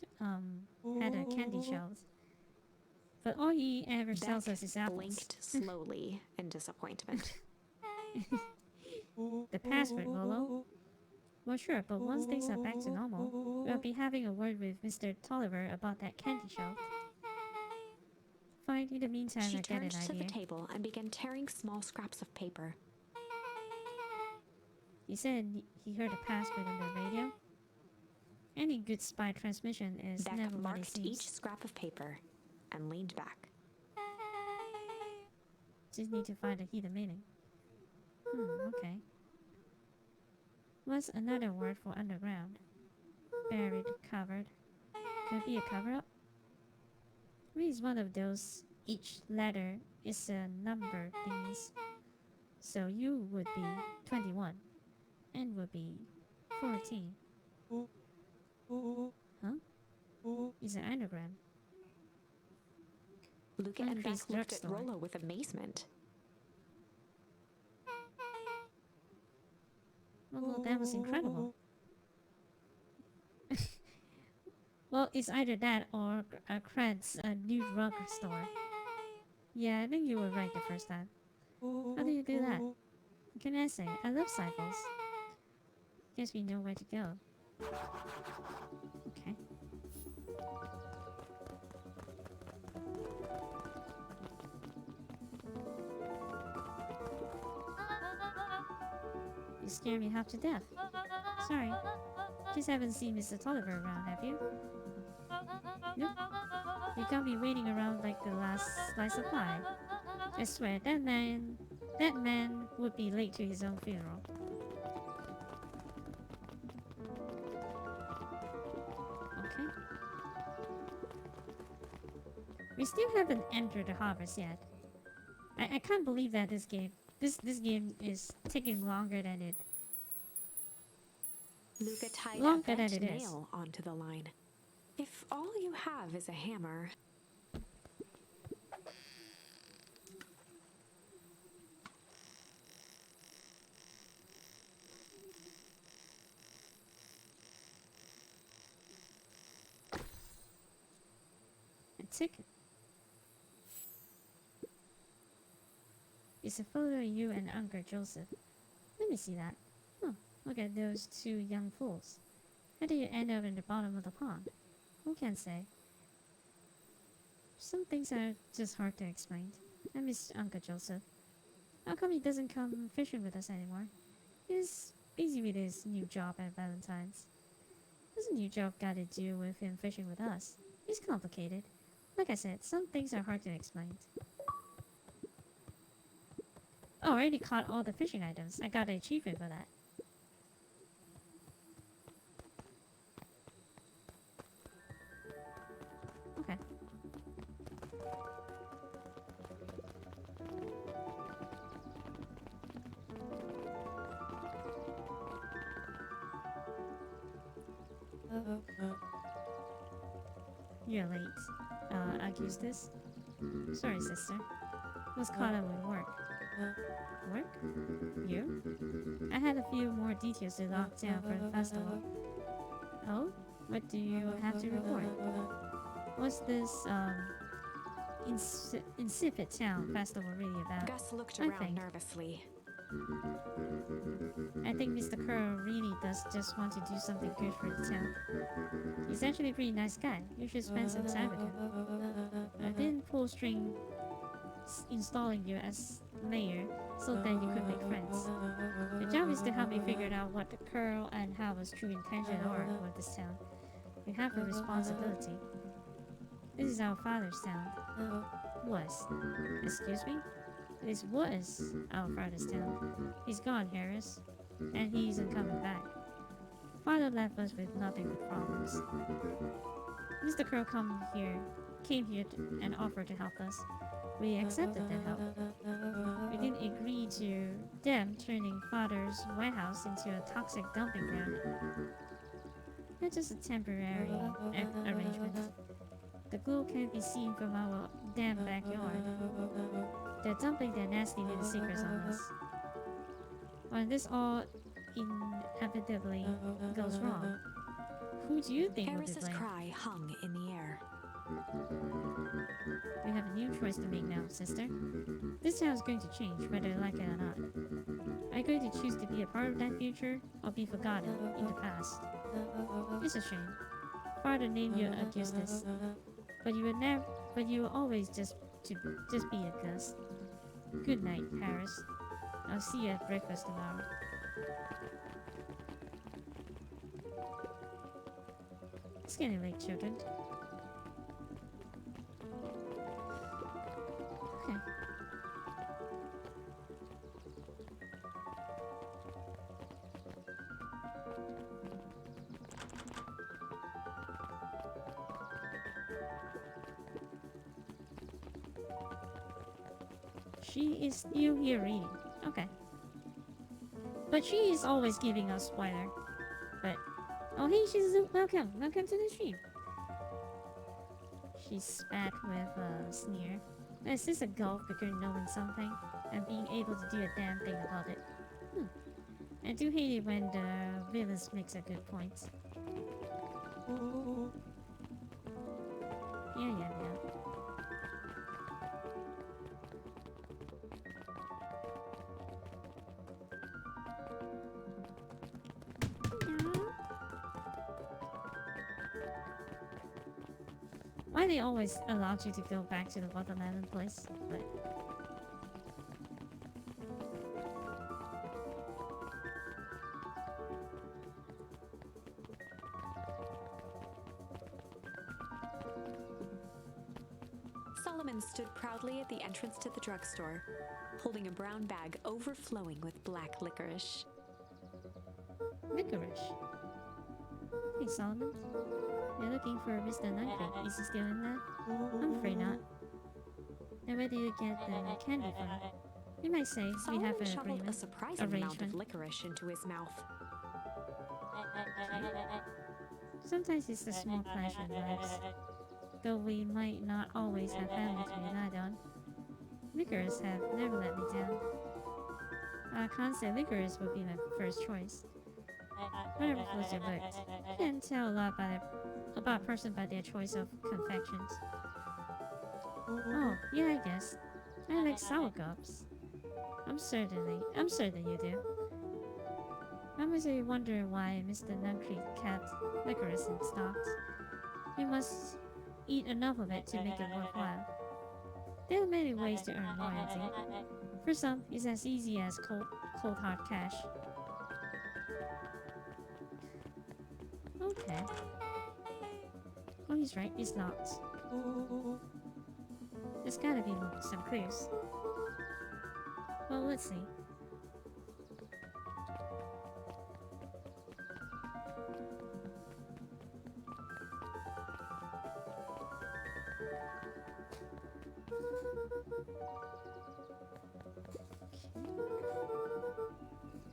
had a candy shelf. But all he ever sells us is apples. Blinked slowly in disappointment. The password, Lolo. Well, sure, but once things are back to normal, we'll be having a word with Mr. Tolliver about that candy shelf. Fine, in the meantime, She I get turned an to the idea. table and began tearing small scraps of paper. He said he heard a password on the radio. Any good spy transmission is Beck never what it marked each seems. scrap of paper and leaned back. Just need to find a hidden meaning. Okay. What's another word for underground? Buried, covered. Could it be a cover-up? Three is one of those. Each letter is a number thingies. So you would be 21. N would be 14. Huh? It's an anagram. Luca and Country's Beck looked at drugstore. Rollo with amazement. Well, that was incredible. Well, it's either that or Kred's new drug store. Yeah, I think you were right the first time. How do you do that? What can I say? I love cycles. Guess we know where to go. Okay. You scare me half to death. Sorry. Just haven't seen Mr. Tolliver around, have you? Nope. You can't be waiting around like the last slice of pie. I swear, that man would be late to his own funeral. Okay. We still haven't entered the harvest yet. I can't believe that this game is taking longer than it. Luca tied a Longer than bent it is. nail onto the line. If all you have is a hammer, A ticket. It's a photo of you and Uncle Joseph. Let me see that. Oh, look at those two young fools. How did you end up in the bottom of the pond? Who can say? Some things are just hard to explain. I miss Uncle Joseph. How come he doesn't come fishing with us anymore? He's busy with his new job at Valentine's. What's a new job got to do with him fishing with us? He's complicated. Like I said, some things are hard to explain. Oh, I already caught all the fishing items. I got an achievement for that. Okay. You're late. Augustus? Sorry, sister. Was caught up with work. Work? You? I had a few more details to lock down for the festival. Oh? What do you have to report? What's this, insipid town festival really about? Gus looked I around think. nervously. I think Mr. Curl really does just want to do something good for the town. He's actually a pretty nice guy. You should spend some time with him. I didn't pull string installing you as mayor so that you could make friends. The job is to help me figure out what the Curl and Howard's true intention are for this town. We have a responsibility. This is our father's town. Was. Excuse me? This was our father's town. He's gone, Harris. And he isn't coming back. Father left us with nothing but problems. Mr. Crow came here and offered to help us. We accepted that help. We didn't agree to them turning Father's warehouse into a toxic dumping ground. It's just a temporary arrangement. The glue can't be seen from our damn backyard. They're dumping their nasty little secrets on us. When this all inevitably goes wrong, who do you think will be Harris's blamed? cry hung in the air. We have a new choice to make now, sister. This town is going to change, whether you like it or not. Are you going to choose to be a part of that future, or be forgotten in the past? It's a shame. Father named you Augustus, but you will always just be a Gus. Good night, Harris. I'll see you at breakfast tomorrow. It's getting late, children. Okay. she is still here reading. Okay. But she is always giving us spoiler. But oh hey, she's welcome. Welcome to the stream. She spat with a sneer. Is this a gulf between knowing something and being able to do a damn thing about it? I do hate it when the villains makes a good point. Yeah. Why they always allowed you to go back to the watermelon place? But Solomon stood proudly at the entrance to the drugstore, holding a brown bag overflowing with black licorice. licorice. Hey Solomon, you're looking for Mr. Nightcreek. Is he still in there? I'm afraid not. Then where do you get the candy from? You might say we Solomon have an shoveled a agreement. surprising amount of Arrangement. licorice into his mouth. Sometimes it's the small pleasure in lives. Though we might not always have family to rely on. Licorice have never let me down. I can't say licorice would be my first choice. Whatever floats your boat. You can tell a lot about a person by their choice of confections. Oh, yeah, I guess. I like sour cups. I'm certain you do. I was wondering why Mr. Nightcreek kept licorice in stock. We must eat enough of it to make it worthwhile. There are many ways to earn loyalty. For some, it's as easy as cold hard cash. Okay. Oh, he's right. It's locked. There's gotta be some clues. Well, let's see.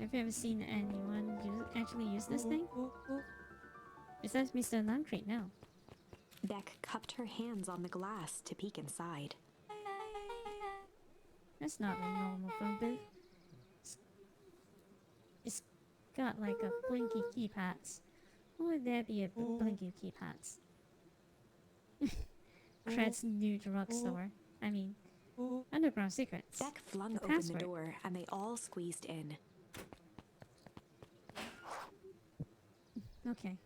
Have you ever seen anyone actually use this thing? It says Mr. Nightcreek now. Beck cupped her hands on the glass to peek inside. That's not a normal phone booth. It's got like a blinky keypads. Why would there be a blinky keypads? Cred's new drugstore. I mean, underground secrets. Beck flung The open password. the door and they all squeezed in. Okay.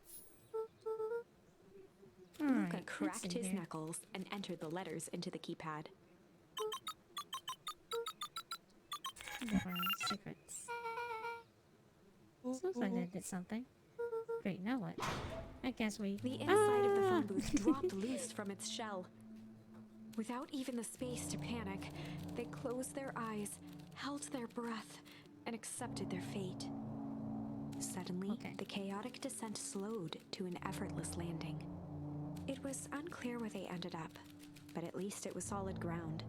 Luca Alright, let's cracked see his here. knuckles and entered the letters into the keypad. Underground secrets. Sounds like that did something. Great, now what? I guess we... The inside of the phone Ah! booth dropped loose from its shell. Without even the space to panic, they closed their eyes, held their breath, and accepted their fate. Suddenly, Okay. the chaotic descent slowed to an effortless landing. It was unclear where they ended up, but at least it was solid ground.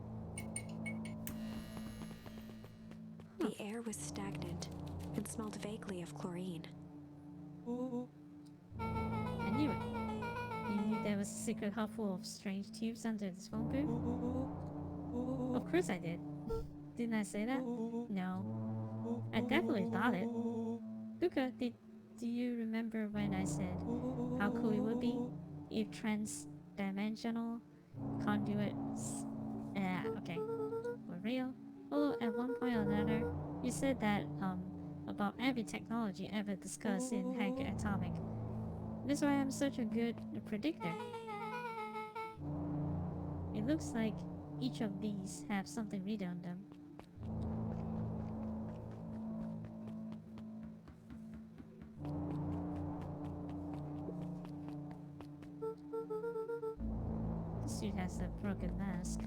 The air was stagnant and smelled vaguely of chlorine. I knew it. You knew there was a secret hub full of strange tubes under this phone booth? Of course I did. Didn't I say that? No. I definitely thought it. Luca, do you remember when I said how cool it would be if trans-dimensional conduits... okay. Were real? Although at one point or another, you said that, about every technology ever discussed in Hacker Atomic. That's why I'm such a good predictor. It looks like each of these have something written on them. This dude has a broken mask.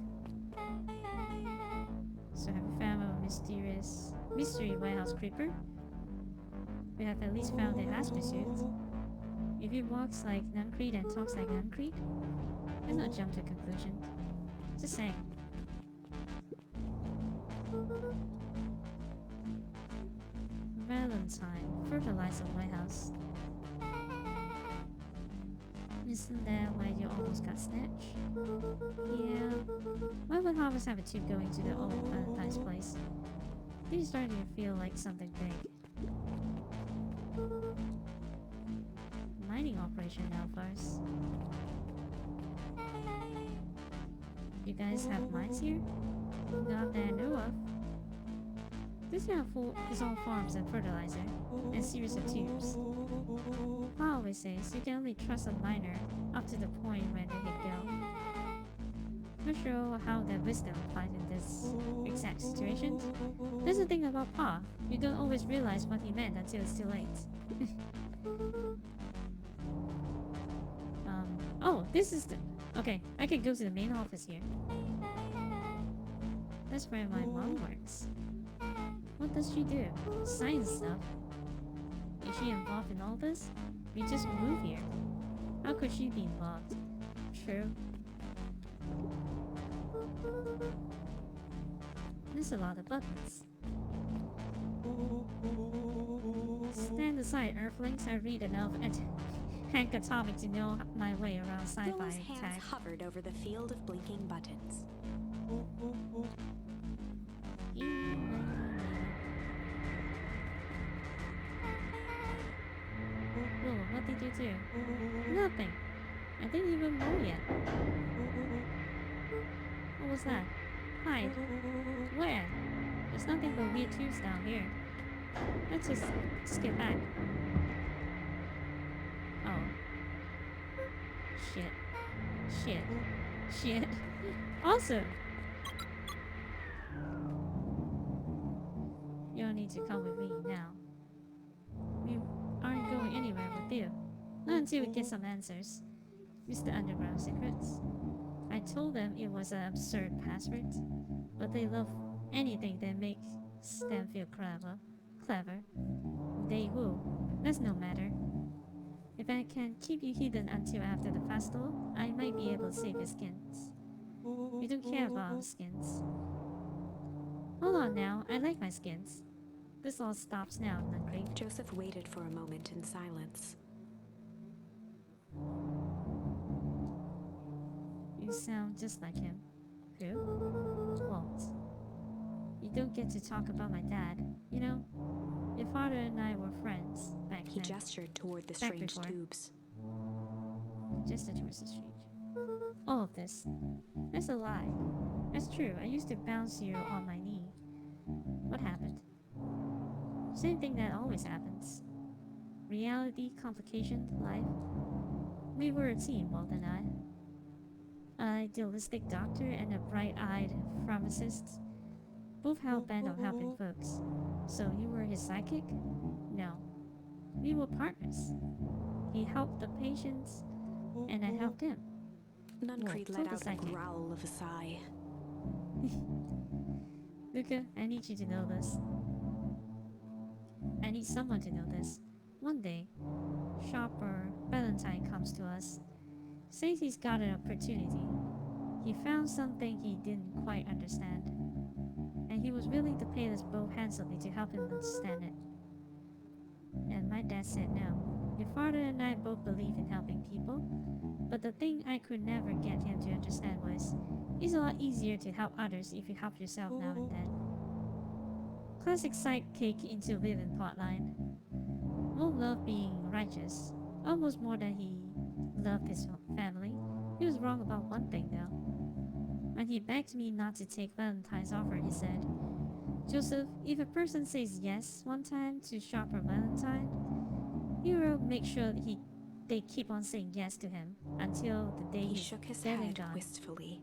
So have we found a mystery warehouse creeper? We have at least found a hazmat suit. If he walks like Nightcreek and talks like Nightcreek, let's not jump to conclusion. Just saying. Valentine, fertilizer warehouse. Isn't that why you almost got snatched? Yeah. Why would Harvest have a tube going to the old Valentine's place? This is starting to feel like something big. Mining operation now first. You guys have mines here? Not that I know of. This is all farms and fertilizer, and series of tubes. I always says you can only trust a miner up to the point when they hit go. Not sure how that wisdom applies in this exact situation. That's the thing about Pa. You don't always realize what he meant until it's too late. Oh, this is the... Okay, I can go to the main office here. That's where my mom works. What does she do? Science stuff. Is she involved in all this? We just moved here. How could she be involved? True. There's a lot of buttons. Stand aside, Earthlings. I read enough at Hank Atomic to know my way around sci-fi Willow's hands tech. hovered over the field of blinking buttons. Whoa, what did you do? Nothing. I didn't even know yet. What was that? Hide. Where? There's nothing but weird tubes down here. Let's just skip back. Oh. Shit. Shit. Shit. Awesome! You don't need to come with me now. We aren't going anywhere with you. Not until we get some answers. Mr. Underground Secrets. I told them it was an absurd password, but they love anything that makes them feel clever. They will. That's no matter. If I can keep you hidden until after the festival, I might be able to save your skins. We don't care about our skins. Hold on now, I like my skins. This all stops now, Nutcracker. Joseph waited for a moment in silence. You sound just like him. Who? Walt. You don't get to talk about my dad. You know, your father and I were friends back He then. gestured toward the Back strange before. tubes. Just towards the street. All of this. That's a lie. That's true. I used to bounce you on my knee. What happened? Same thing that always happens. Reality, complication, life. We were a team, Walt and I. An idealistic doctor and a bright-eyed pharmacist. Both hell-bent on helping folks. So you were his sidekick? No. We were partners. He helped the patients, and I helped him. Nuncreed Whoa, let told out the a psychic. growl of a sigh. Luca, I need you to know this. I need someone to know this. One day, shopper Valentine comes to us. Says he's got an opportunity. He found something he didn't quite understand. And he was willing to pay us both handsomely to help him understand it. And my dad said no. Your father and I both believe in helping people, but the thing I could never get him to understand was, it's a lot easier to help others if you help yourself now and then. Classic sidekick into villain plotline. Won't love being righteous, almost more than he loved his family. He was wrong about one thing though. When he begged me not to take Valentine's offer, he said, Joseph, if a person says yes one time to shopper Valentine, you will make sure they keep on saying yes to him until the day He he's shook his dead and head gone. wistfully.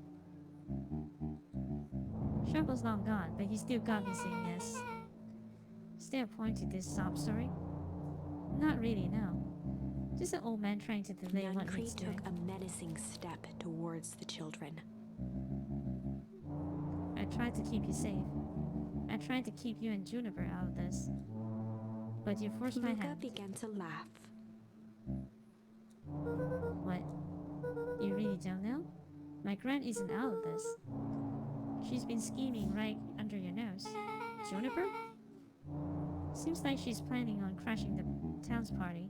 Shopper's long gone, but he still got me saying yes. Is there a point to this sob story? Not really, no. Just an old man trying to delay what he's Nuncreed doing. took a menacing step towards the children. I tried to keep you safe. I tried to keep you and Juniper out of this. But you forced my Luca hand. began to laugh. What? You really don't know? My grand isn't out of this. She's been scheming right under under your nose? Juniper? Seems like she's planning on crashing the town's party.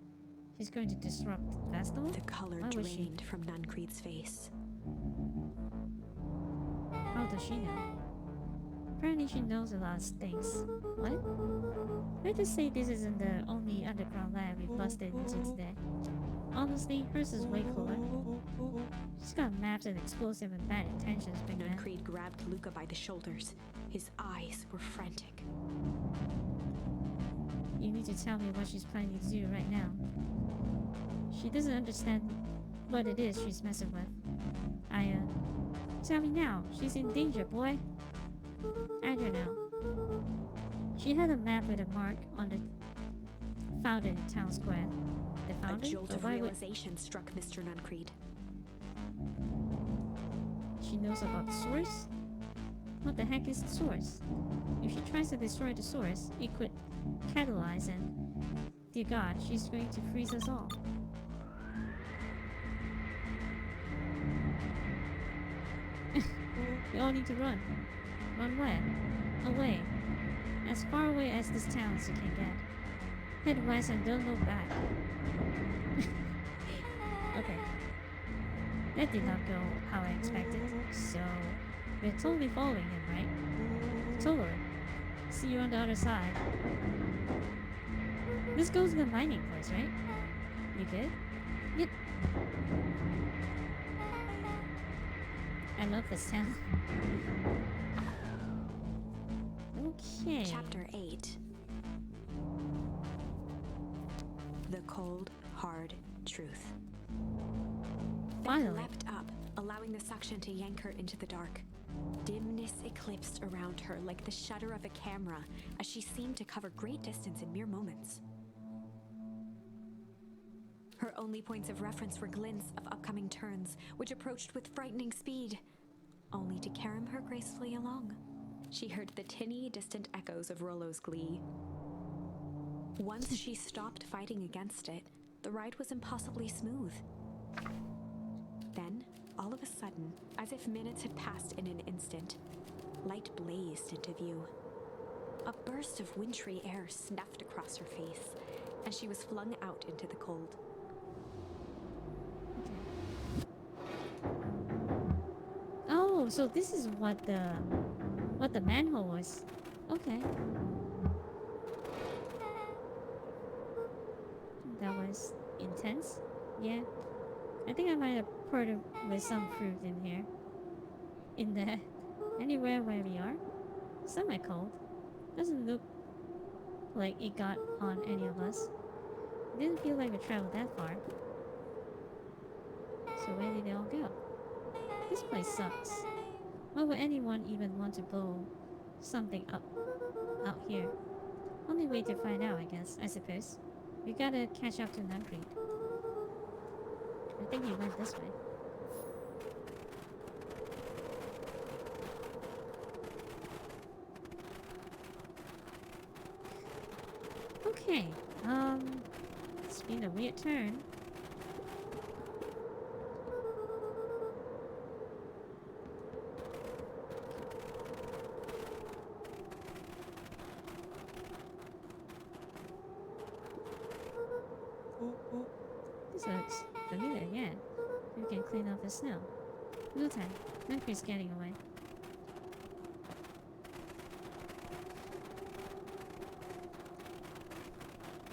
She's going to disrupt the festival? The color Why would she? drained from Nuncreed's face. How does she know? Apparently she knows a lot of things. What? Let's just say this isn't the only underground lab we busted into today. Honestly, hers is way cooler. She's got maps and explosive and bad intentions, big man. Nuncreed grabbed Luca by the shoulders. His eyes were frantic. You need to tell me what she's planning to do right now. She doesn't understand what it is she's messing with. Tell me now. She's in danger, boy. I don't know. She had a map with a mark on the found in town square. The A fountain? jolt But of why would realization struck Mr. Nuncreed. she knows about the source? What the heck is the source? If she tries to destroy the source, it could catalyze and, dear God, she's going to freeze us all. We all need to run. Run where? Away. As far away as this town as you can get. Head west and don't look back. Okay. That did not go how I expected, so we're totally following him, right? Totally. See you on the other side. This goes to the mining place, right? You good? Yep. I love this town. Okay. Chapter 8. The cold, hard truth. Beth Finally. leapt up, allowing the suction to yank her into the dark. Dimness eclipsed around her like the shutter of a camera as she seemed to cover great distance in mere moments. Her only points of reference were glints of upcoming turns, which approached with frightening speed, only to carry her gracefully along. She heard the tinny, distant echoes of Rollo's glee. Once she stopped fighting against it, the ride was impossibly smooth. Then, all of a sudden, as if minutes had passed in an instant, light blazed into view. A burst of wintry air snuffed across her face, and she was flung out into the cold. Oh, so this is what the manhole was. Okay. That was intense. Yeah. I think I might have poured it with some fruit in here. In the anywhere where we are. Semi-cold. Doesn't look like it got on any of us. It didn't feel like we traveled that far. So where did they all go? This place sucks. Why would anyone even want to blow something up out here? Only way to find out, I suppose. We gotta catch up to Nuncreed. I think he went this way. Okay, it's been a weird turn. This looks familiar, yeah. We can clean up the snow. No time. Nuncreed's getting away.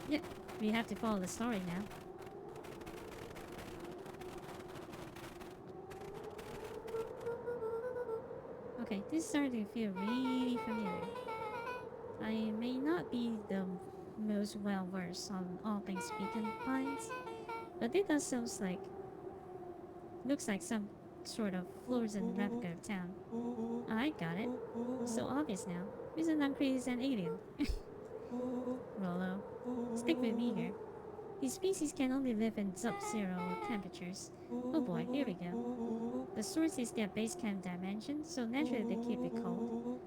Yep, we have to follow the story now. Okay, this is starting to feel really familiar. I may not be the most well versed on all things Beacon Pines, but it does sounds like looks like some sort of fluorescent replica of town. I got it. So obvious now. Mr. Nuncreed is an alien. Rollo, stick with me here. These species can only live in sub-zero temperatures. Oh boy, here we go. The source is their base camp dimension, so naturally they keep it cold.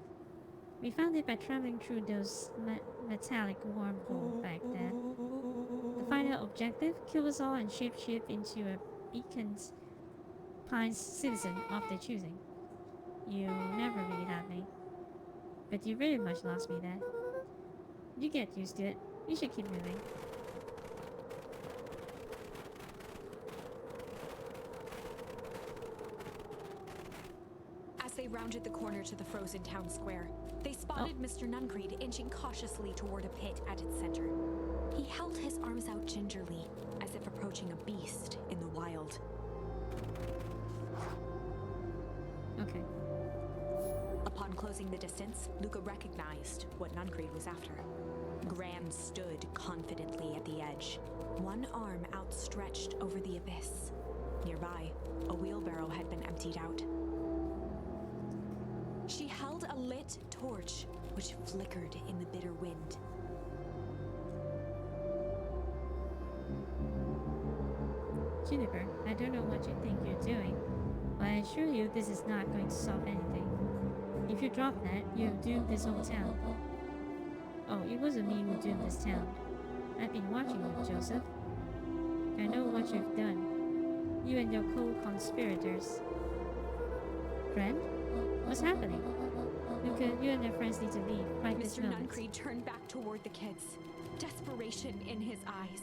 We found it by traveling through those metallic wormholes back then. The final objective, kill us all and shapeshift into a Beacon Pines citizen of their choosing. You never really had me. but you very much lost me there. You get used to it. We should keep moving. As they rounded the corner to the frozen town square, they spotted Mr. Nuncreed inching cautiously toward a pit at its center. He held his arms out gingerly, as if approaching a beast in the wild. Okay. Upon closing the distance, Luca recognized what Nuncreed was after. Gran stood confidently at the edge, one arm outstretched over the abyss. Nearby, a wheelbarrow had been emptied out. She held a lit torch, which flickered in the bitter wind. Juniper, I don't know what you think you're doing, but I assure you this is not going to solve anything. If you drop that, you'll doom this whole town. Oh, it wasn't me who doomed this town. I've been watching you, Joseph. I know what you've done. You and your co-conspirators. Friend? What's happening? Luca, you and your friends need to leave right this Mr. moment. Nuncreed turned back toward the kids, desperation in his eyes.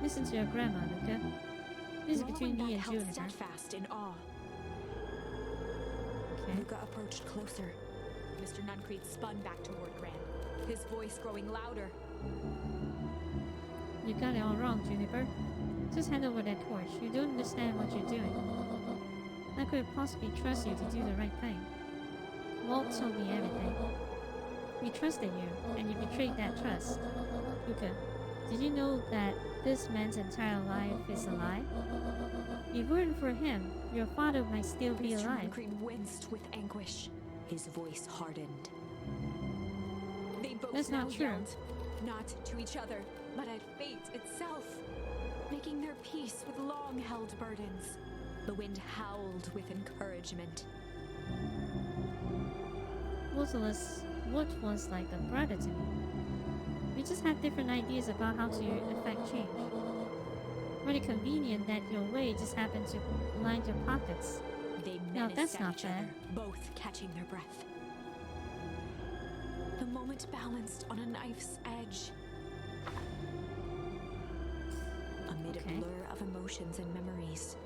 Listen to your grandma, Luca. This is between me and held Juniper. steadfast in awe. Okay. Luca approached closer. Mr. Nuncreed spun back toward Gran, his voice growing louder. You got it all wrong, Juniper. Just hand over that torch. You don't understand what you're doing. I could possibly trust you to do the right thing. Walt told me everything. We trusted you, and you betrayed that trust. Luca, did you know that this man's entire life is a lie? If it weren't for him, your father might still be Mr. alive. Nuncreed winced with anguish. His voice hardened. They both That's now not true. yelled, not to each other, but at fate itself, making their peace with long-held burdens. The wind howled with encouragement. What was like a brother to me. We just had different ideas about how to affect change. Really convenient that your way just happened to line your pockets. They No, menaced that's at not each fair. other, both catching their breath. The moment balanced on a knife's edge. Amid Okay. a blur of emotions and memories,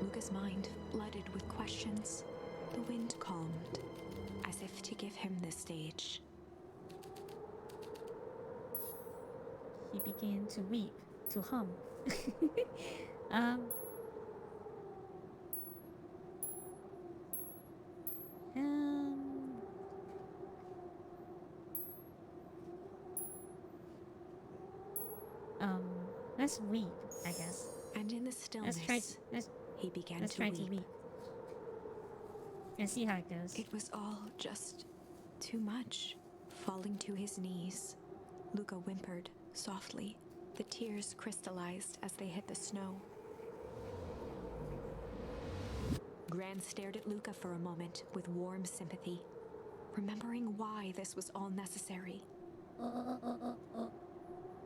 Luca's mind flooded with questions. The wind calmed, as if to give him the stage. He began to weep, to hum. um. Let's weep, I guess. And in the stillness, Let's he began let's to try weep. to weep. And see how it goes. It was all just too much. Falling to his knees, Luca whimpered softly. The tears crystallized as they hit the snow. Gran stared at Luca for a moment with warm sympathy, remembering why this was all necessary.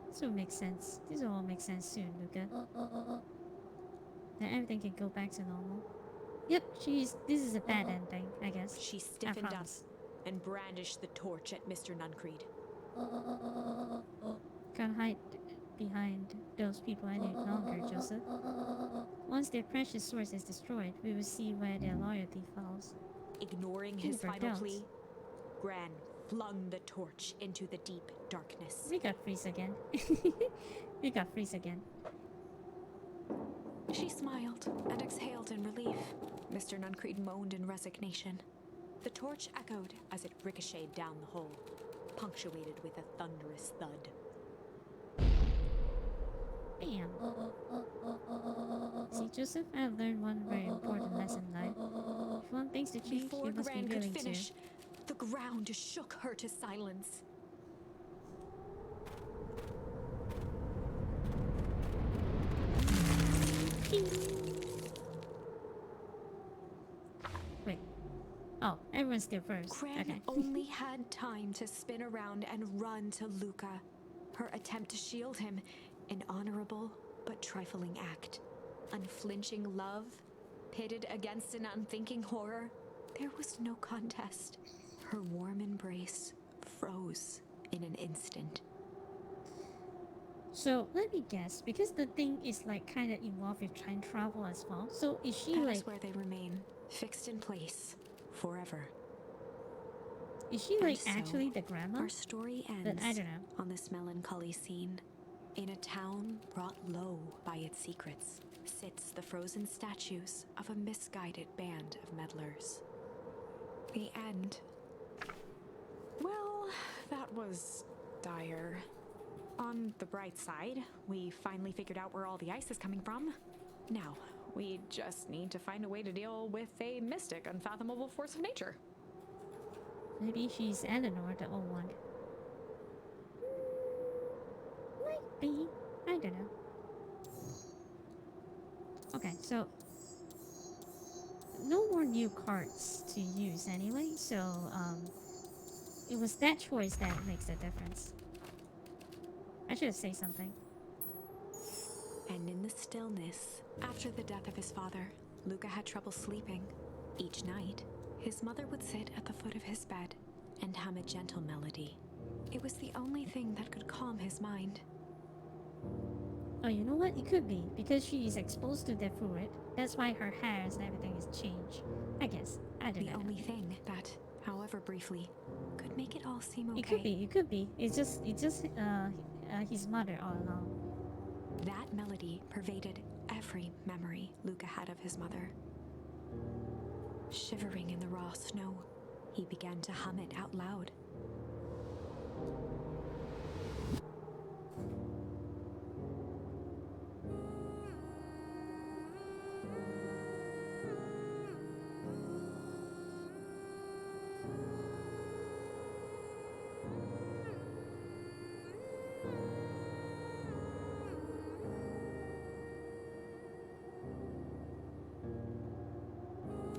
This will make sense. This will all make sense soon, Luca. Then everything can go back to normal. Yep, this is a bad ending, I guess. She I stiffened up promise. and brandished the torch at Mr. Nuncreed. Can't hide behind those people any longer, Joseph. Once their precious source is destroyed, we will see where their loyalty falls. Ignoring his Juniper, final don't. plea, Gran flung the torch into the deep darkness. We got freeze again. We got freeze again. She smiled and exhaled in relief. Mr. Nuncreed moaned in resignation. The torch echoed as it ricocheted down the hole, punctuated with a thunderous thud. Bam. See, Joseph, I've learned one very important lesson in life. If you want things to change, Before you must be Gran could willing finish, the ground shook her to silence. to. Wait. Oh, everyone's still first. Gran Okay. only had time to spin around and run to Luca. Her attempt to shield him, an honorable but trifling act. Unflinching love, pitted against an unthinking horror, there was no contest. Her warm embrace froze in an instant. So let me guess, because the thing is like kind of involved with time travel as well. So is she That like is where they remain, fixed in place, forever. is she And like so, actually the grandma? our story But ends I don't know. on this melancholy scene. In a town brought low by its secrets, sits the frozen statues of a misguided band of meddlers. The end. Well, that was dire. On the bright side, we finally figured out where all the ice is coming from. Now, we just need to find a way to deal with a mystic, unfathomable force of nature. Maybe she's Eleanor, the old one. Might be. I don't know. Okay, so no more new cards to use anyway, so it was that choice that makes the difference. I should have said something. And in the stillness, after the death of his father, Luca had trouble sleeping. Each night, his mother would sit at the foot of his bed and hum a gentle melody. It was the only thing that could calm his mind. Oh, you know what? It could be because she is exposed to the fluid. That's why her hairs and everything is changed. I guess. I don't The know. only thing that, however briefly, could make it all seem okay. It could be. It could be. It's just his mother all along. That melody pervaded every memory Luca had of his mother. Shivering in the raw snow, he began to hum it out loud.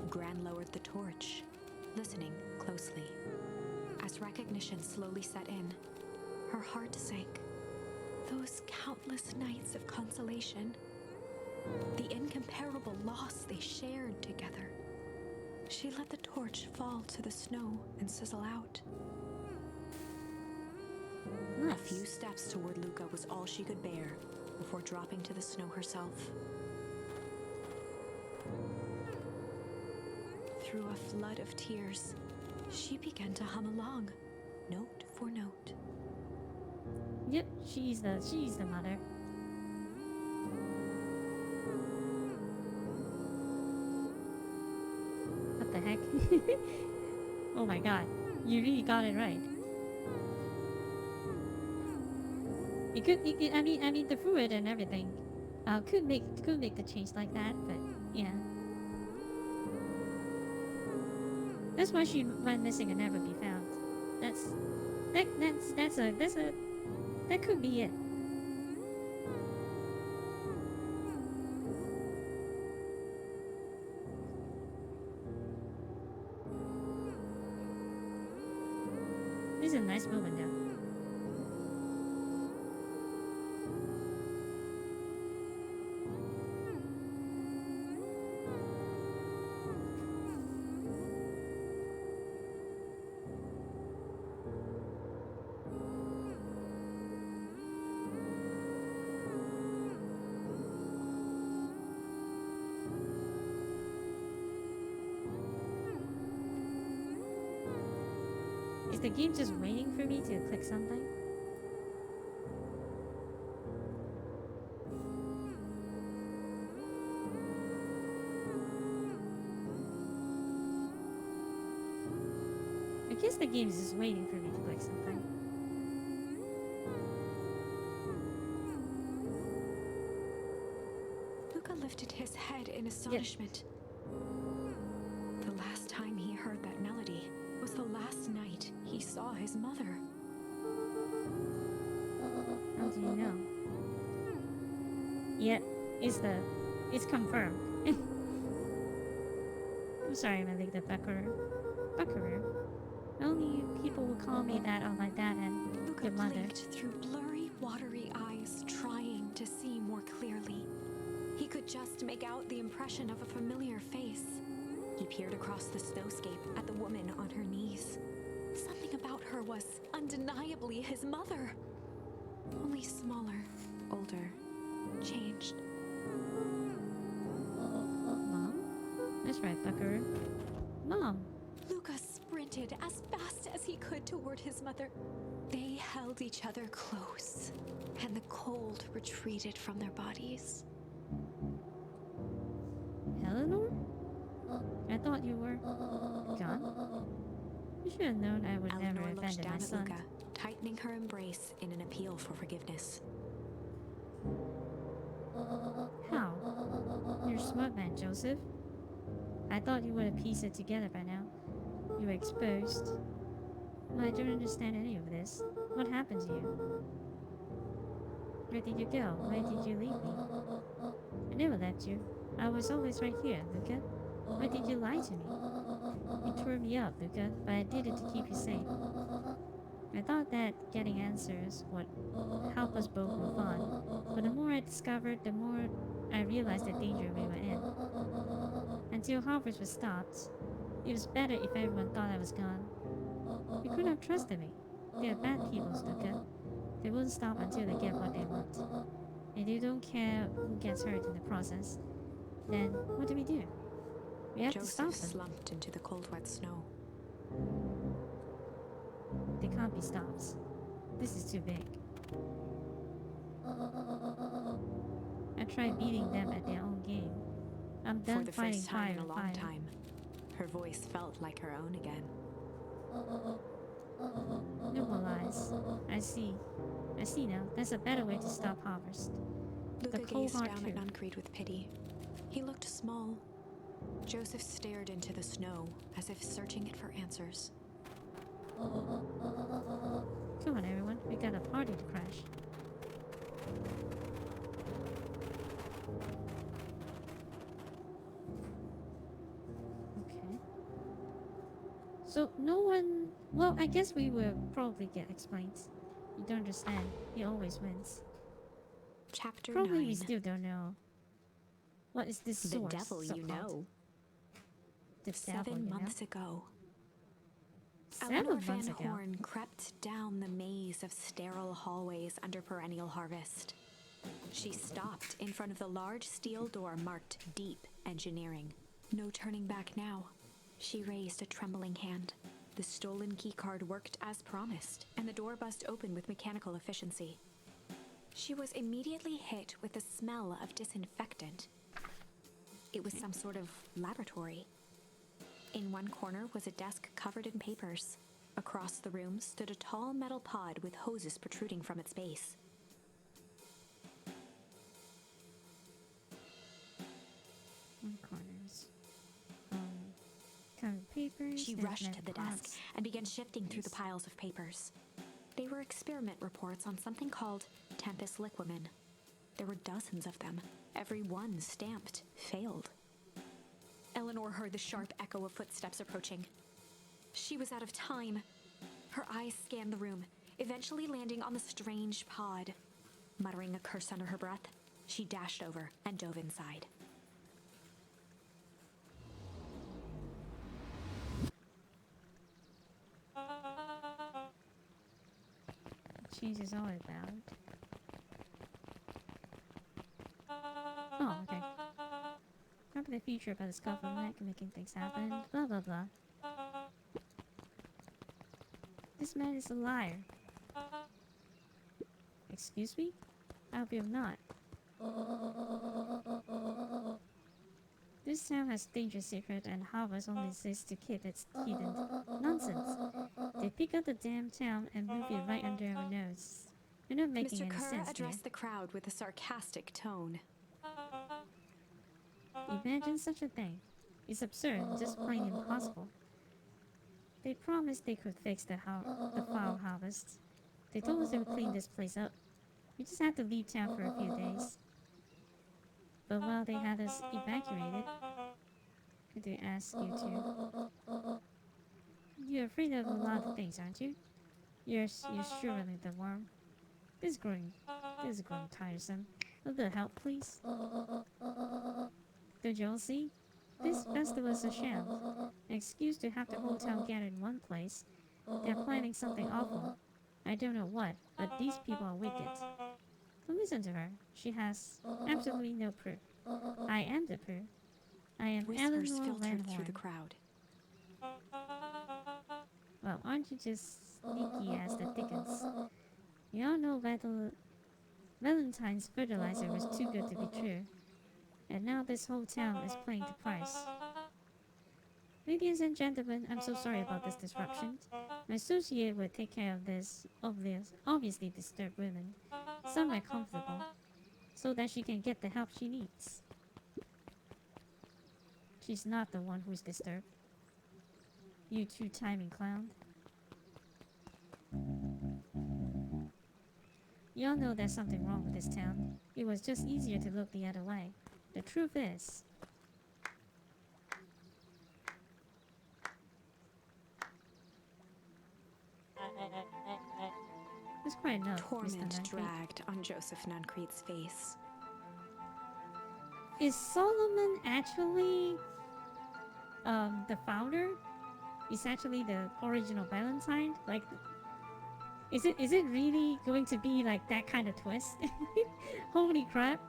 Gran lowered the torch, listening closely. As recognition slowly set in, her heart sank. Those countless nights of consolation, the incomparable loss they shared together. She let the torch fall to the snow and sizzle out. Nice. A few steps toward Luca was all she could bear before dropping to the snow herself. Through a flood of tears, she began to hum along, note for note. Yep, she's the mother. What the heck? Oh my god, you really got it right. I mean, the fluid and everything, could make the change like that, but yeah. That's why she went missing and never be found. That could be it. This is a nice moment though. Is the game just waiting for me to click something? I guess the game is just waiting for me to click something. Luca lifted his head in astonishment. The last time he heard that melody was the last night he saw his mother. How do you know? Yep, it's confirmed. I'm sorry, Malik the Buckaroo. Buckaroo? Only people will call me that on my dad and Luca your mother. blinked through blurry, watery eyes, trying to see more clearly. He could just make out the impression of a familiar face. He peered across the snowscape at the woman on her knees. Something about her was undeniably his mother. Only smaller, older, changed. Mom? That's right, Buckaroo. Mom! Luca sprinted as fast as he could toward his mother. They held each other close, and the cold retreated from their bodies. Eleanor? I thought you were gone. You should have known I would never Eleanor looked abandon down my at son. Luca, tightening her embrace in an appeal for forgiveness. How? You're a smart man, Joseph. I thought you would have pieced it together by now. You were exposed. I don't understand any of this. What happened to you? Where did you go? Why did you leave me? I never left you. I was always right here, Luca. Why did you lie to me? You tore me up, Luca, but I did it to keep you safe. I thought that getting answers would help us both move on, but the more I discovered, the more I realized the danger we were in. Until Harvest was stopped, it was better if everyone thought I was gone. You couldn't have trusted me. They are bad people, Luca. They won't stop until they get what they want. And they don't care who gets hurt in the process. Then, what do? We have to stop Joseph them. slumped into the cold, wet snow. They can't be stopped. This is too big. I tried beating them at their own game. I'm For done the fighting first time fire in a and long fire. time, her voice felt like her own again. No more lies. I see now. There's a better way to stop Harvest. Luca cold gazed hard down truth. at Nuncreed with pity. He looked small. Joseph stared into the snow as if searching it for answers. Come on, everyone. We got a party to crash. Okay. So, no one... Well, I guess we will probably get explained. You don't understand. He always wins. Chapter Probably 9. we still don't know. What is this The source? devil you so-called? know. The devil, 7 you know? months ago, 7 Eleanor months Van ago. Horn crept down the maze of sterile hallways under perennial harvest. She stopped in front of the large steel door marked Deep Engineering. No turning back now. She raised a trembling hand. The stolen keycard worked as promised, and the door buzzed open with mechanical efficiency. She was immediately hit with the smell of disinfectant. It was some sort of laboratory. In one corner was a desk covered in papers. Across the room stood a tall metal pod with hoses protruding from its base. One corners. Covered papers. She and rushed metal to the desk pods. and began shifting through the Yes. piles of papers. They were experiment reports on something called Tempus Liquamen. There were dozens of them, every one stamped failed. Eleanor heard the sharp echo of footsteps approaching. She was out of time. Her eyes scanned the room, eventually landing on the strange pod. Muttering a curse under her breath, she dashed over and dove inside. Change is all about. Oh, okay. Remember the future about the Scotland making things happen, blah blah blah. This man is a liar. Excuse me? I hope you're not. This town has dangerous secret and Harvest only exists to keep it hidden. Nonsense. They pick up the damn town and move it right under our nose. You're not making Mr. any Kerr sense here. addressed the crowd with a sarcastic tone. Imagine such a thing. It's absurd, just plain impossible. They promised they could fix the foul harvest. They told us they would clean this place up. We just had to leave town for a few days. But while they had us evacuated, could they ask you to? You're afraid of a lot of things, aren't you? You're surely the worm. This is growing tiresome. A little help, please. Don't you all see? This festival is a sham. An excuse to have the whole town gather in one place, They're planning something awful. I don't know what, but these people are wicked. Don't listen to her. She has absolutely no proof. I am the proof. I am Whispers Eleanor filtered Van through the Horn. crowd. Well, aren't you just sneaky as the Dickens? You all know Valentine's fertilizer was too good to be true. And now this whole town is paying the price. Ladies and gentlemen, I'm so sorry about this disruption. My associate will take care of this obviously disturbed woman somewhere comfortable, so that she can get the help she needs. She's not the one who's disturbed. You two-timing clown. Y'all know there's something wrong with this town. It was just easier to look the other way. The truth is, it's quite enough, Mr. Torment Nuncrete. dragged on Joseph Nuncrete's face. Is Solomon actually the founder? Is actually the original Valentine? Like, is it really going to be like that kind of twist? Holy crap!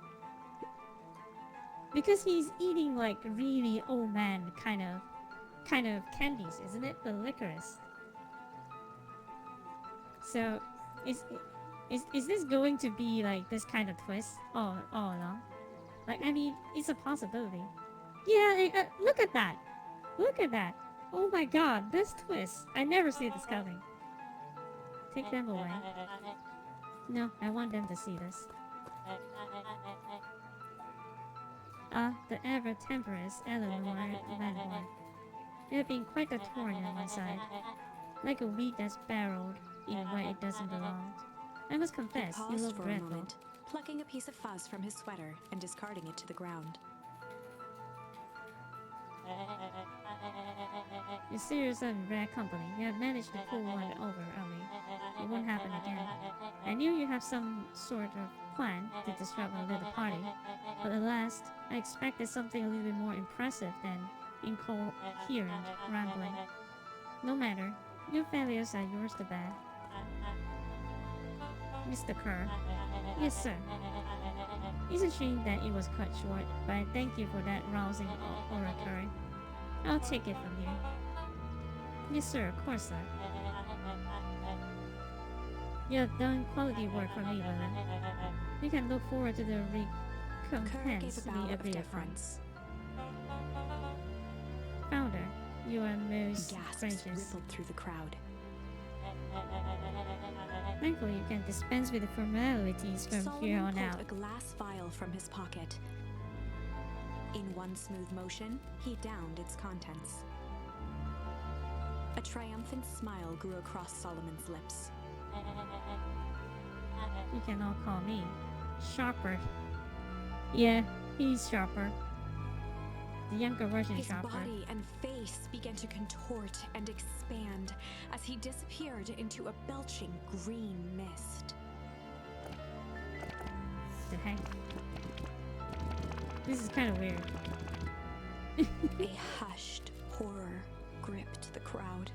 Because he's eating like really old man kind of candies, isn't it? The licorice. So, is this going to be like this kind of twist all along? Like, I mean, it's a possibility. Yeah, look at that! Look at that! Oh my god, this twist! I never see this coming. Take them away. No, I want them to see this. The ever-temperous Eleanor Van Horn. You have been quite a thorn on my side. Like a weed that's barreled in where it doesn't belong. I must confess, you Paused look for a dreadful. moment, plucking a piece of fuzz from his sweater and discarding it to the ground. You're serious and rare company. You have managed to pull one over on me. It won't happen again. I knew you have some sort of plan to disrupt my little party, but at last, I expected something a little bit more impressive than incoherent rambling. No matter, your failures are yours to bear. Mr. Kerr. Yes, sir. It's a shame that it was cut short, but I thank you for that rousing oratory. I'll take it from you. Yes, sir, of course, sir. You have done quality work for me, William. You can look forward to the Kerr gave recompense a we bow of agreed upon. deference. Founder, you are most Gasps gracious. rippled through the crowd. Thankfully, you can dispense with the formalities from here Solomon on pulled out. a glass vial from his pocket. In one smooth motion, he downed its contents. A triumphant smile grew across Solomon's lips. You can all call me Sharper. Yeah, he's Sharper. The younger version His Sharper. body and face began to contort and expand as he disappeared into a belching green mist. The heck? This is kind of weird. A hushed horror gripped the crowd.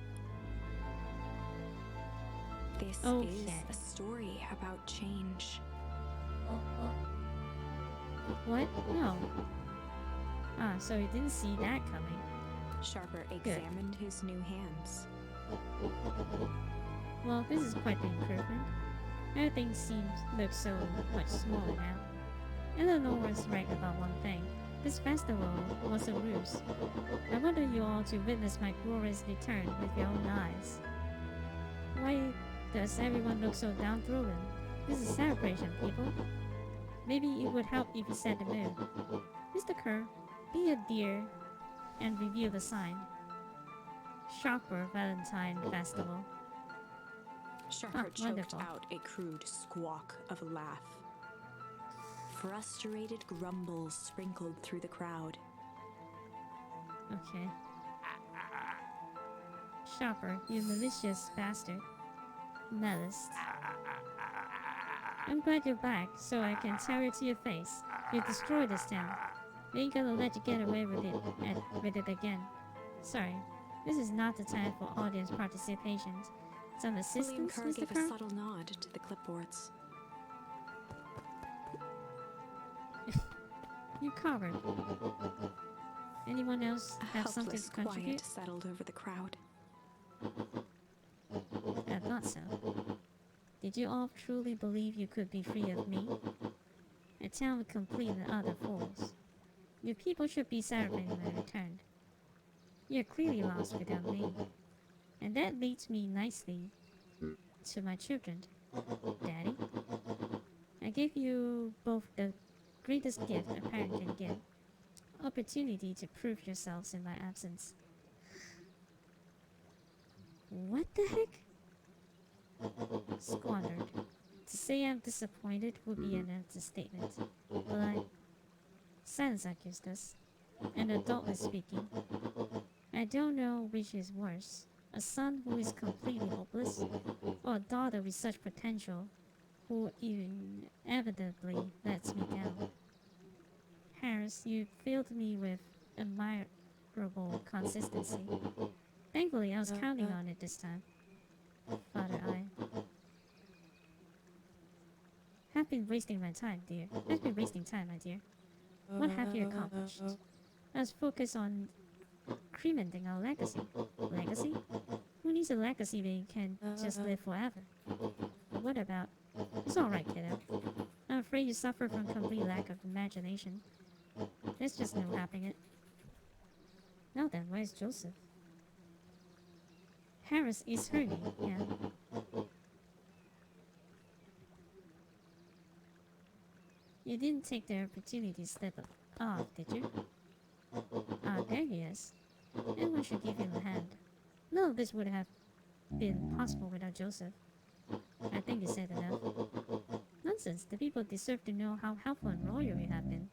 This Okay. is a story about change. What? No. Ah, so he didn't see that coming. Sharper examined his new hands. Well, this is quite the improvement. Everything looks so much smaller now. Eleanor was right about one thing. This festival was a ruse. I wanted you all to witness my glorious return with your own eyes. Why does everyone look so downtrodden? This is a celebration, people. Maybe it would help if you set the mood. Mr. Kerr, be a dear and reveal the sign. Sharper Valentine Festival. Sharper choked wonderful. out a crude squawk of a laugh. Frustrated grumbles sprinkled through the crowd. Okay. Sharper, you malicious bastard. Malice. I'm glad you're back, so I can tell it to your face. You destroyed this town. We ain't gonna let you get away with it again. Sorry. This is not the time for audience participation. Some William assistance, Kerr Mr. gave a Kerr? subtle nod to the clipboards. You covered. Anyone else A have something helpless to contribute? quiet settled over the crowd. I thought so. Did you all truly believe you could be free of me? A town complete with other fools. Your people should be celebrating my return. You're clearly lost without me. And that leads me nicely to my children. Daddy, I gave you both the greatest gift a parent can give. Opportunity to prove yourselves in my absence. What the heck? Squandered. To say I'm disappointed would be an understatement. But silence accused us. An adult is speaking. I don't know which is worse. A son who is completely hopeless, or a daughter with such potential who inevitably lets me down. Harris, you filled me with admirable consistency. Thankfully, I was counting on it this time. Father, I have been wasting my time, dear. I've been wasting time, my dear. What have you accomplished? I was focused on cremating our legacy. Legacy? Who needs a legacy when you can just live forever? But what about... It's alright, kiddo. I'm afraid you suffer from complete lack of imagination. There's just no having it. Now then, where's Joseph? Harris is hurting, yeah. You didn't take the opportunity to step off, did you? Ah, there he is. Anyone should give him a hand. None of this would have been possible without Joseph. I think you said enough. Nonsense, the people deserve to know how helpful and loyal you have been.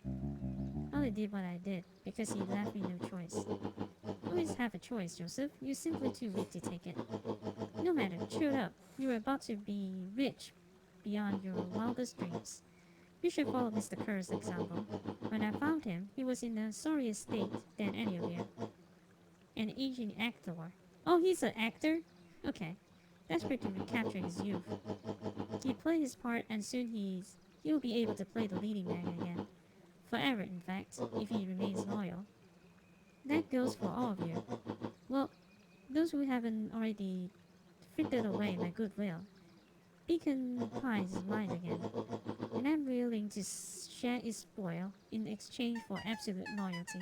I only did what I did because he left me no choice. You always have a choice, Joseph. You're simply too weak to take it. No matter, cheer up. You're about to be rich beyond your wildest dreams. You should follow Mr. Kerr's example. When I found him, he was in a sorrier state than any of you. An aging actor. Oh, he's an actor? Okay. Desperate to recapture his youth. He played his part and soon he'll be able to play the leading man again. Forever, in fact, if he remains loyal. That goes for all of you. Well, those who haven't already frittered away my goodwill. Beacon Pines is mine again, and I'm willing to share its spoil in exchange for absolute loyalty.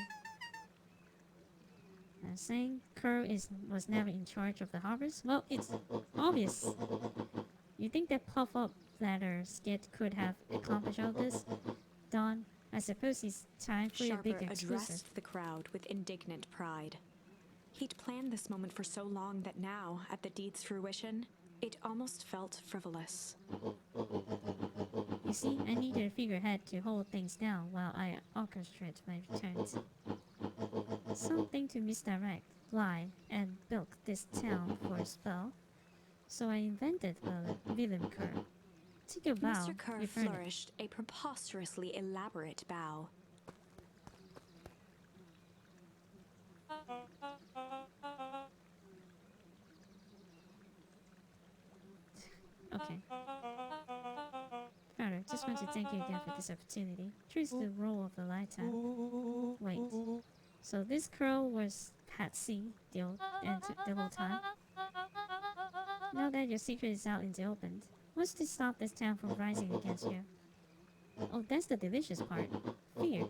Saying Kerr was never in charge of the harvest? Well, it's obvious. You think that puff-up ladder skit could have accomplished all this? Don, I suppose it's time for your big Sharper exclusive. addressed the crowd with indignant pride. He'd planned this moment for so long that now, at the deed's fruition, it almost felt frivolous. You see, I needed a figurehead to hold things down while I orchestrate my returns. Something to misdirect, lie, and bilk this town for a spell. So I invented William Kerr. Take a bow. Mr. Kerr You've earned it. flourished a preposterously elaborate bow. Okay. Father, just want to thank you again for this opportunity. Truly the role of a lifetime. Wait. So this girl was Patsy the whole time? Now that your secret is out in the open, what's to stop this town from rising against you? Oh, that's the delicious part. Fear.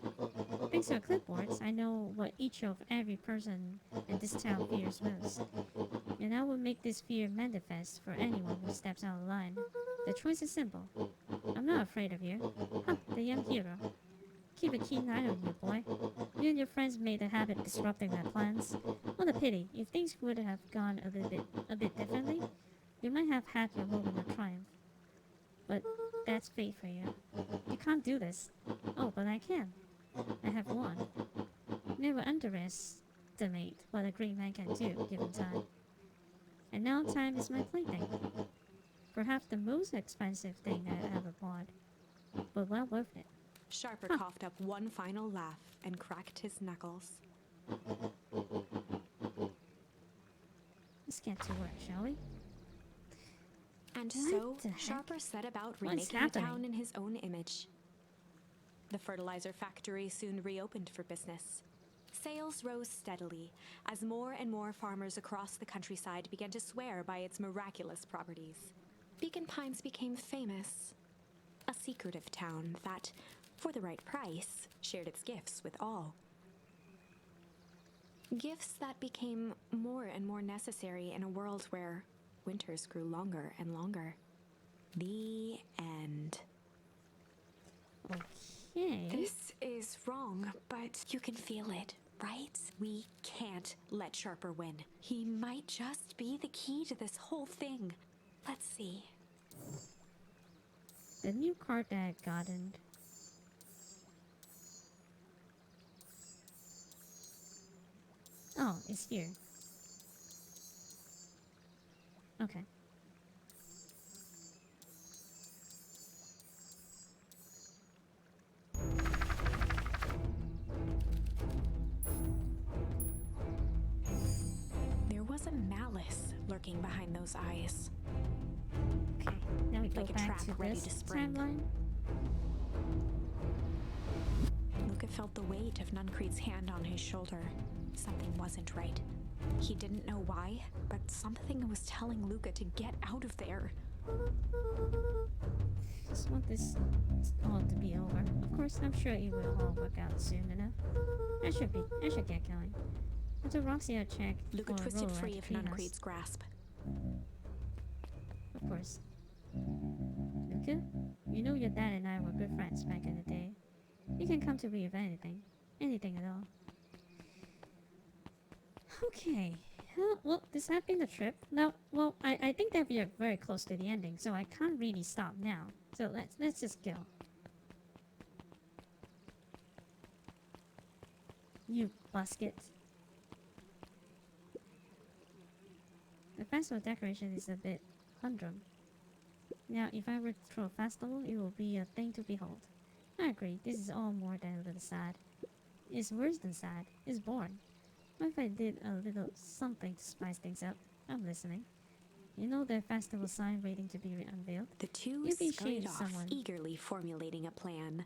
Thanks to our clipboards, I know what each of every person in this town fears most. And I will make this fear manifest for anyone who steps out of line. The choice is simple. I'm not afraid of you. Huh, the young hero. Keep a keen eye on you, boy. You and your friends made a habit of disrupting my plans. What a pity. If things would have gone a bit differently, you might have had your moment of triumph. But that's fate for you. You can't do this. Oh, but I can. I have won. Never underestimate what a great man can do given time. And now time is my plaything. Perhaps the most expensive thing I ever bought, but well worth it. Sharper Huh. coughed up one final laugh and cracked his knuckles. Let's get to work, shall we? And What so, the heck? Sharper set about What's remaking the happening? town in his own image. The fertilizer factory soon reopened for business. Sales rose steadily as more and more farmers across the countryside began to swear by its miraculous properties. Beacon Pines became famous, a secretive town that, for the right price, shared its gifts with all. Gifts that became more and more necessary in a world where winters grew longer and longer. The end. Okay. This is wrong, but you can feel it, right? We can't let Sharper win. He might just be the key to this whole thing. Let's see. The new card that I've gotten. Oh, it's here. Okay. There was a malice lurking behind those eyes. Okay. Now we go Like a back trap to ready this to spring. timeline. Luca felt the weight of Nuncreed's hand on his shoulder. Something wasn't right. He didn't know why, but something was telling Luca to get out of there. Just want this all to be over. Of course, I'm sure it will all work out soon enough. I should get going. Until Roxy had checked Luca for a twisted role free at of Venus. Nuncreed's grasp. Of course. Luca, you know your dad and I were good friends back in the day. You can come to me with anything. Anything at all. Okay. Well, this has been the trip. Now, well, I think that we are very close to the ending, so I can't really stop now. So let's just go. You basket. The festival decoration is a bit humdrum. Now, if I were to throw a festival, it will be a thing to behold. I agree, this is all more than a little sad. It's worse than sad. It's boring. What if I did a little something to spice things up? I'm listening. You know the festival sign waiting to be unveiled? The two You'd be scurried shooting off, someone. eagerly formulating a plan.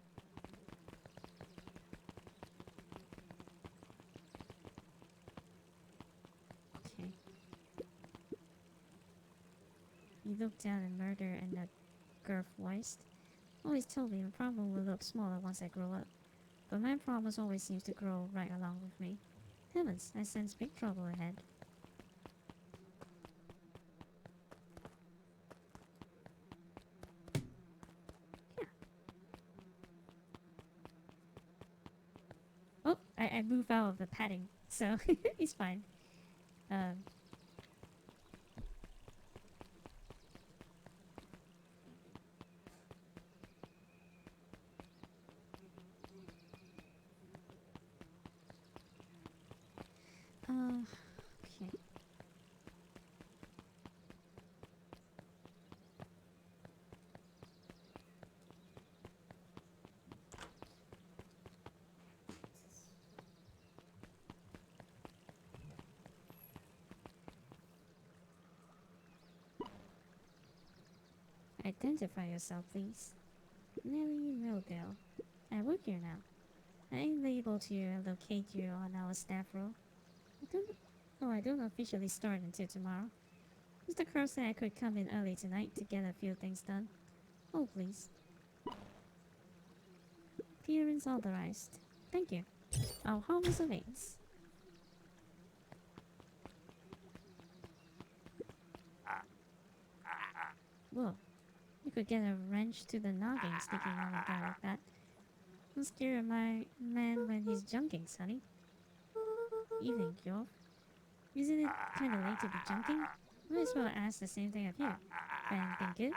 Okay. You looked down at murder and that girth voiced. Always told me my problem will look smaller once I grow up. But my problems always seems to grow right along with me. Heavens, I sense big trouble ahead. Yeah. Oh, I move out of the padding, so it's fine. Okay. Identify yourself, please. Nellie Milldale. I work here now. I ain't able to locate you on our staff roll. I don't officially start until tomorrow. Mr. Crow said I could come in early tonight to get a few things done. Oh, please. Clearance authorized. Thank you. Our harvest awaits. Whoa. You could get a wrench to the noggin sticking out of there like that. Don't scare my man when he's junking, sonny. Evening, Joe. Isn't it kinda late to be junking? Might as well ask the same thing of you. Anything good?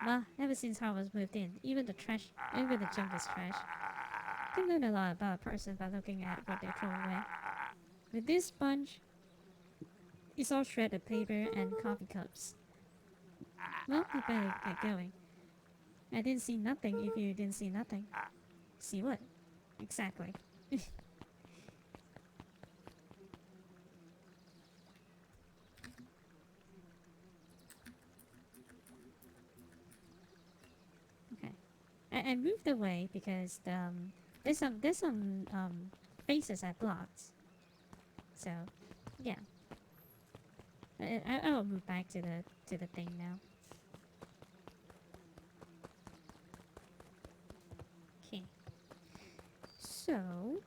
Well, ever since Howard moved in, even the junk is trash. You can learn a lot about a person by looking at what they throw away. With this sponge, it's all shredded paper and coffee cups. Well, you better get going. I didn't see nothing if you didn't see nothing. See what? Exactly. I moved away because there's some faces I blocked. So yeah, I'll move back to the thing now. Okay. So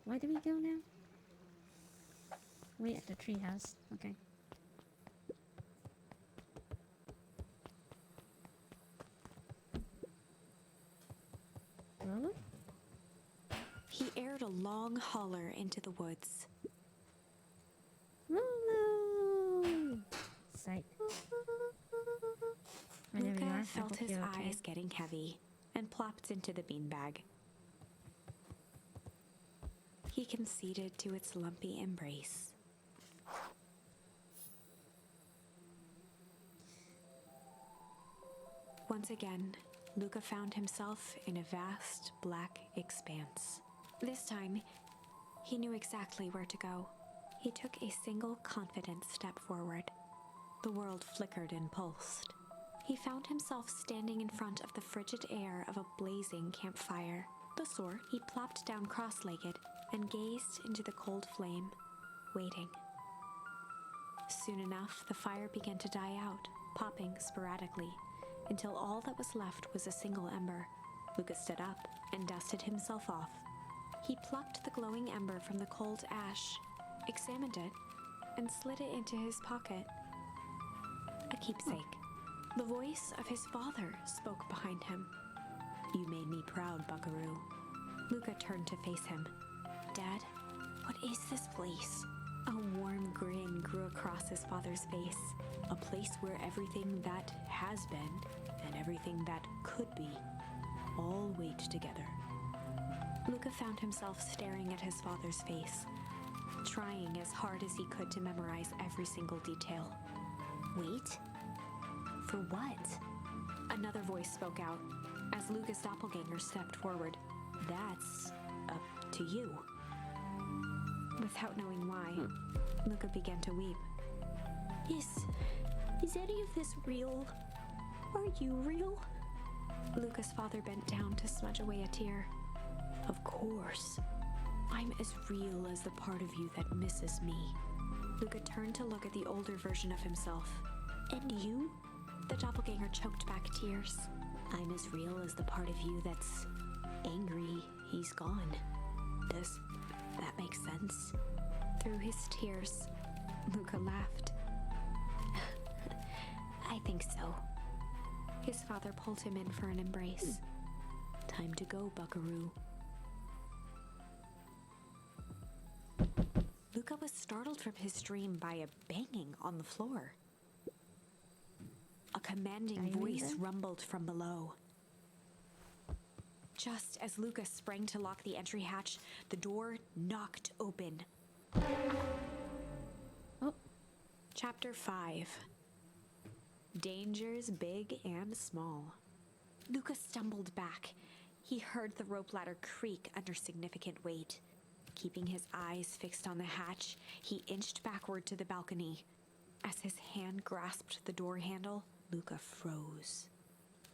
where do we go now? Wait at the treehouse. Okay. Rolo? He aired a long holler into the woods. Rolo! Sight. Where there we Luca are. I felt hope his you're okay. eyes getting heavy and plopped into the beanbag. He conceded to its lumpy embrace. Once again, Luca found himself in a vast black expanse. This time, he knew exactly where to go. He took a single confident step forward. The world flickered and pulsed. He found himself standing in front of the frigid air of a blazing campfire. The sort, he plopped down cross-legged and gazed into the cold flame, waiting. Soon enough, the fire began to die out, popping sporadically, until all that was left was a single ember. Luca stood up and dusted himself off. He plucked the glowing ember from the cold ash, examined it, and slid it into his pocket. A keepsake. The voice of his father spoke behind him. "You made me proud, Buckaroo." Luca turned to face him. "Dad, what is this place?" A warm grin grew across his father's face. "A place where everything that has been and everything that could be all wait together." Luca found himself staring at his father's face, trying as hard as he could to memorize every single detail. "Wait? For what?" Another voice spoke out as Luca's doppelganger stepped forward. "That's up to you." Without knowing why, Luca began to weep. Is any of this real? Are you real?" Luca's father bent down to smudge away a tear. "Of course. I'm as real as the part of you that misses me." Luca turned to look at the older version of himself. "And you?" The doppelganger choked back tears. "I'm as real as the part of you that's angry he's gone." Does that make sense? Through his tears, Luca laughed. "I think so." His father pulled him in for an embrace. "Time to go, Buckaroo." Luca was startled from his dream by a banging on the floor. A commanding voice rumbled from below. Just as Luca sprang to lock the entry hatch, the door knocked open. Oh. Chapter 5. Dangers big and small. Luca stumbled back. He heard the rope ladder creak under significant weight. Keeping his eyes fixed on the hatch, he inched backward to the balcony. As his hand grasped the door handle, Luca froze.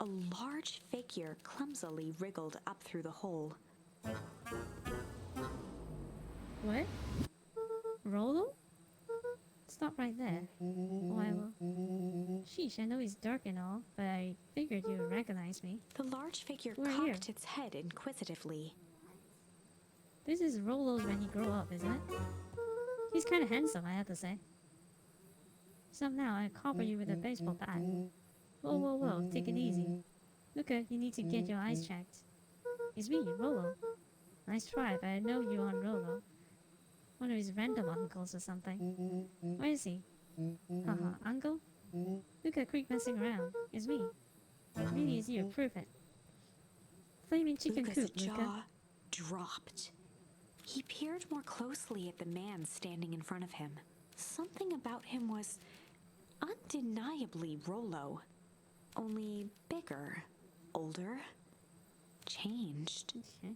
A large figure clumsily wriggled up through the hole. What? Rolo? Stop right there. Why, well... Sheesh, I know he's dark and all, but I figured you would recognize me. The large figure Who are you? cocked its head inquisitively. This is Rolo's when he grow up, isn't it? He's kinda handsome, I have to say. So now I copper you with a baseball bat. Whoa, whoa, whoa, take it easy. Luca, you need to get your eyes checked. It's me, Rolo. Nice try, but I know you aren't Rolo. One of his random uncles or something. Where is he? Haha, uncle? Luca, quit messing around. It's me. Really is you, prove it. Flaming chicken Luca's coop, Luca. jaw dropped. He peered more closely at the man standing in front of him. Something about him was undeniably Rolo. Only bigger, older, changed. Okay.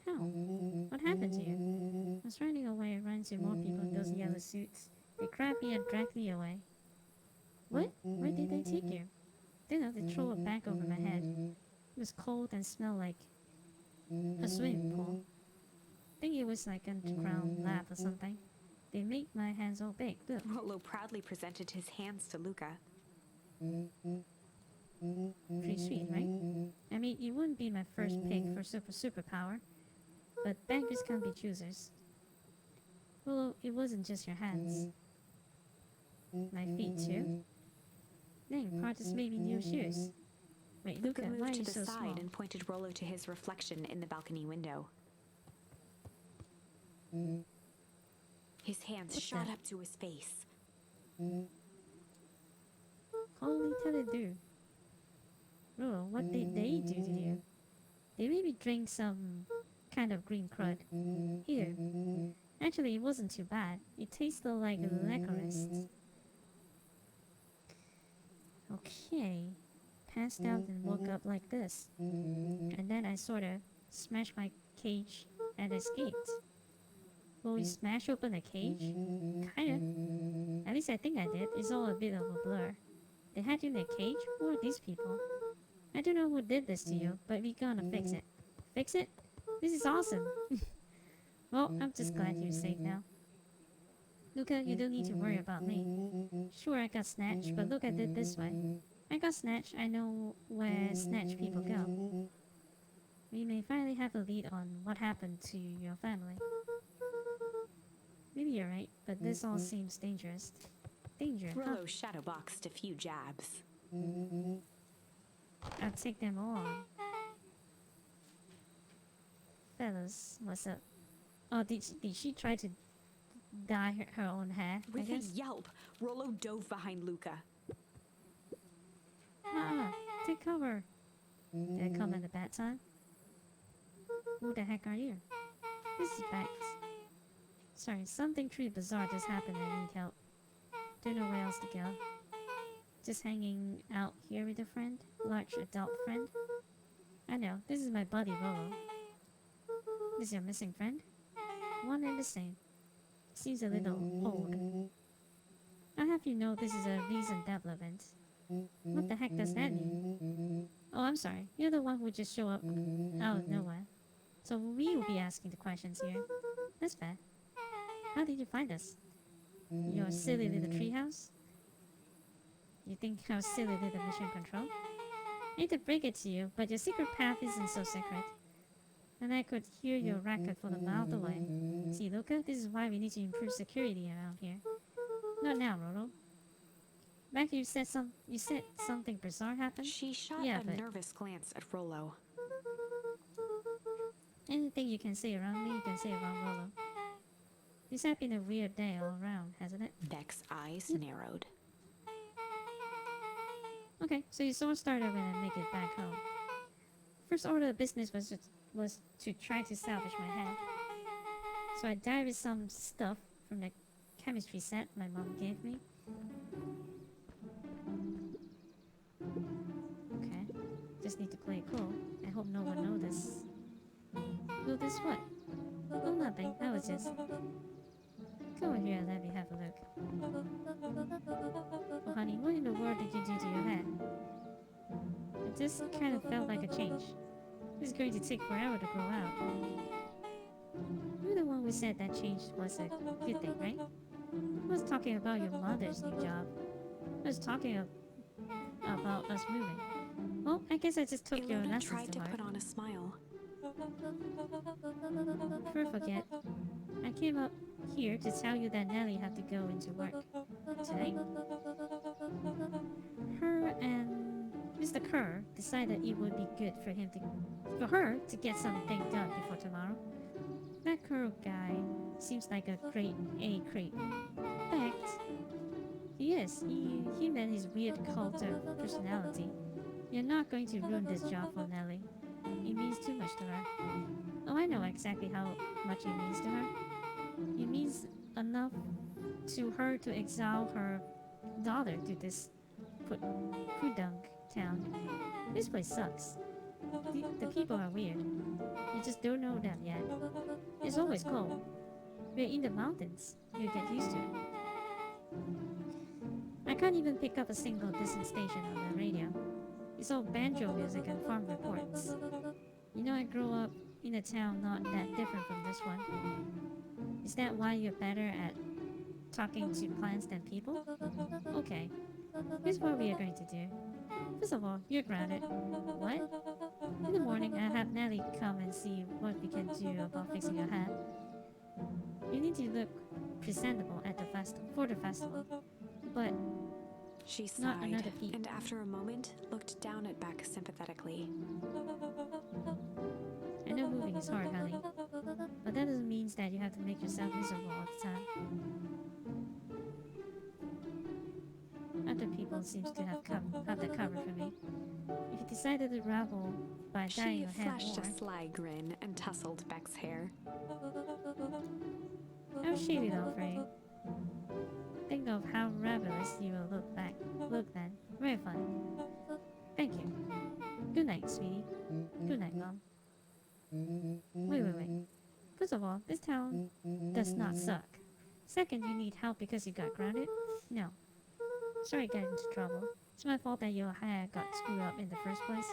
How? What happened to you? I was running away and ran into more people in those yellow suits. They grabbed me and dragged me away. What? Where did they take you? Then they throw a bag over my head. It was cold and smelled like a swimming pool. Think it was like underground lab or something. They made my hands all big. Look. Rollo proudly presented his hands to Luca. Pretty sweet, right? I mean, it wouldn't be my first pick for superpower, but beggars can't be choosers. Well, it wasn't just your hands. My feet too. Dang, practice made me new shoes. Wait, Luca Luca, why moved are to you the so side small? and pointed Rollo to his reflection in the balcony window. His hands What's shot that? up to his face. Holy do. Oh, what did they do to you? They made me drink some kind of green crud. Here. Actually, it wasn't too bad. It tasted like licorice. Okay. Passed out and woke up like this. And then I sort of smashed my cage and escaped. Will we smash open a cage? Kinda. At least I think I did. It's all a bit of a blur. They had you in a cage? Who are these people? I don't know who did this to you, but we gonna fix it. Fix it? This is awesome. Well, I'm just glad you're safe now. Luca, you don't need to worry about me. Sure, I got snatched, but look at it this way. I got snatched, I know where snatched people go. We may finally have a lead on what happened to your family. Maybe you're right, but this all seems dangerous. Danger, huh? Rollo shadowboxed a few jabs. I'll take them all. Fellas, what's up? Oh, did she try to dye her own hair? I With a guess. yelp, Rollo dove behind Luca. Ah, take cover. Did I come at a bad time? Who the heck are you? This is Bex. Sorry, something truly bizarre just happened. I need help. Don't know where else to go. Just hanging out here with a friend? Large adult friend? I know, this is my buddy Rollo. This your missing friend? One and the same. Seems a little old. I'll have you know this is a recent development. What the heck does that mean? Oh, I'm sorry. You're the one who just show up out of nowhere. So we will be asking the questions here. That's fair. How did you find us? Your silly little treehouse? You think how silly little mission control? I hate to break it to you, but your secret path isn't so secret. And I could hear your racket from a mile away. See, Luca, this is why we need to improve security around here. Not now, Roro. Back you said something bizarre happened? She shot Yeah, a but- nervous glance at Rollo. Anything you can say around me, you can say around Rolo. This has been a weird day all around, hasn't it? Beck's eyes narrowed. Okay, so you saw started when I make it back home. First order of business was to try to salvage my head. So I dyed with some stuff from the chemistry set my mom gave me. Okay, just need to play it cool. I hope no one noticed. Notice what? Oh, nothing. I was just... Come over here and let me have a look. Oh, honey, what in the world did you do to your hair? It just kind of felt like a change. It's going to take forever to grow out. You're the one who said that change was a good thing, right? I was talking about your mother's new job. I was talking about us moving. Well, I guess I just took your Ilona lessons tried to to heart. put on a smile. Before I forget, I came up here to tell you that Nellie had to go into work today. Her and Mr. Kerr decided it would be good for her to get something done before tomorrow. That Kerr guy seems like a great A creep. In fact, he is. Him and his weird cult of personality. You're not going to ruin this job for Nellie. It means too much to her. Oh, I know exactly how much it means to her. It means enough to her to exile her daughter to this Pudunk town. This place sucks. The people are weird. You just don't know them yet. It's always cold. We're in the mountains. You'll get used to it. I can't even pick up a single distant station on the radio. It's all banjo music and farm reports. You know, I grew up in a town not that different from this one. Is that why you're better at talking to plants than people? Okay, here's what we are going to do. First of all, you're grounded. What? In the morning, I'll have Nelly come and see what we can do about fixing your hat. You need to look presentable at the for the festival, but She not sighed, another peep. and after a moment, looked down at Beck sympathetically. I know moving is hard, honey, but that doesn't mean that you have to make yourself miserable all the time. Other people seems to have the cover for me. If you decided to rabble by dyeing She your hair flashed a more, sly grin and tousled Beck's hair. how shady though for you. Think of how rebellious you will look then. Very funny. Thank you. Good night, sweetie. Good night, Mom. Wait. First of all, this town does not suck. Second, you need help because you got grounded? No. Sorry I got into trouble. It's my fault that your hair got screwed up in the first place.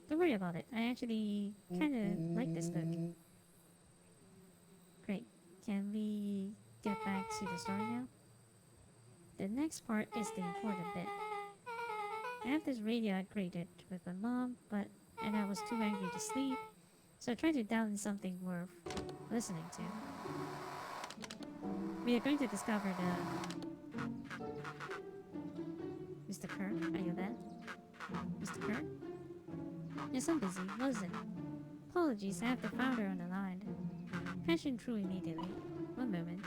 Don't worry about it. I actually kinda like this look. Great. Can we get back to the story now? The next part is the important bit. I have this radio upgraded with my mom, and I was too angry to sleep, so I tried to download something worth listening to. We are going to discover the... Mr. Kerr, are you there? Mr. Kerr? Yes, I'm busy. Listen. Apologies, I have the founder on the line. Passion through immediately. One moment.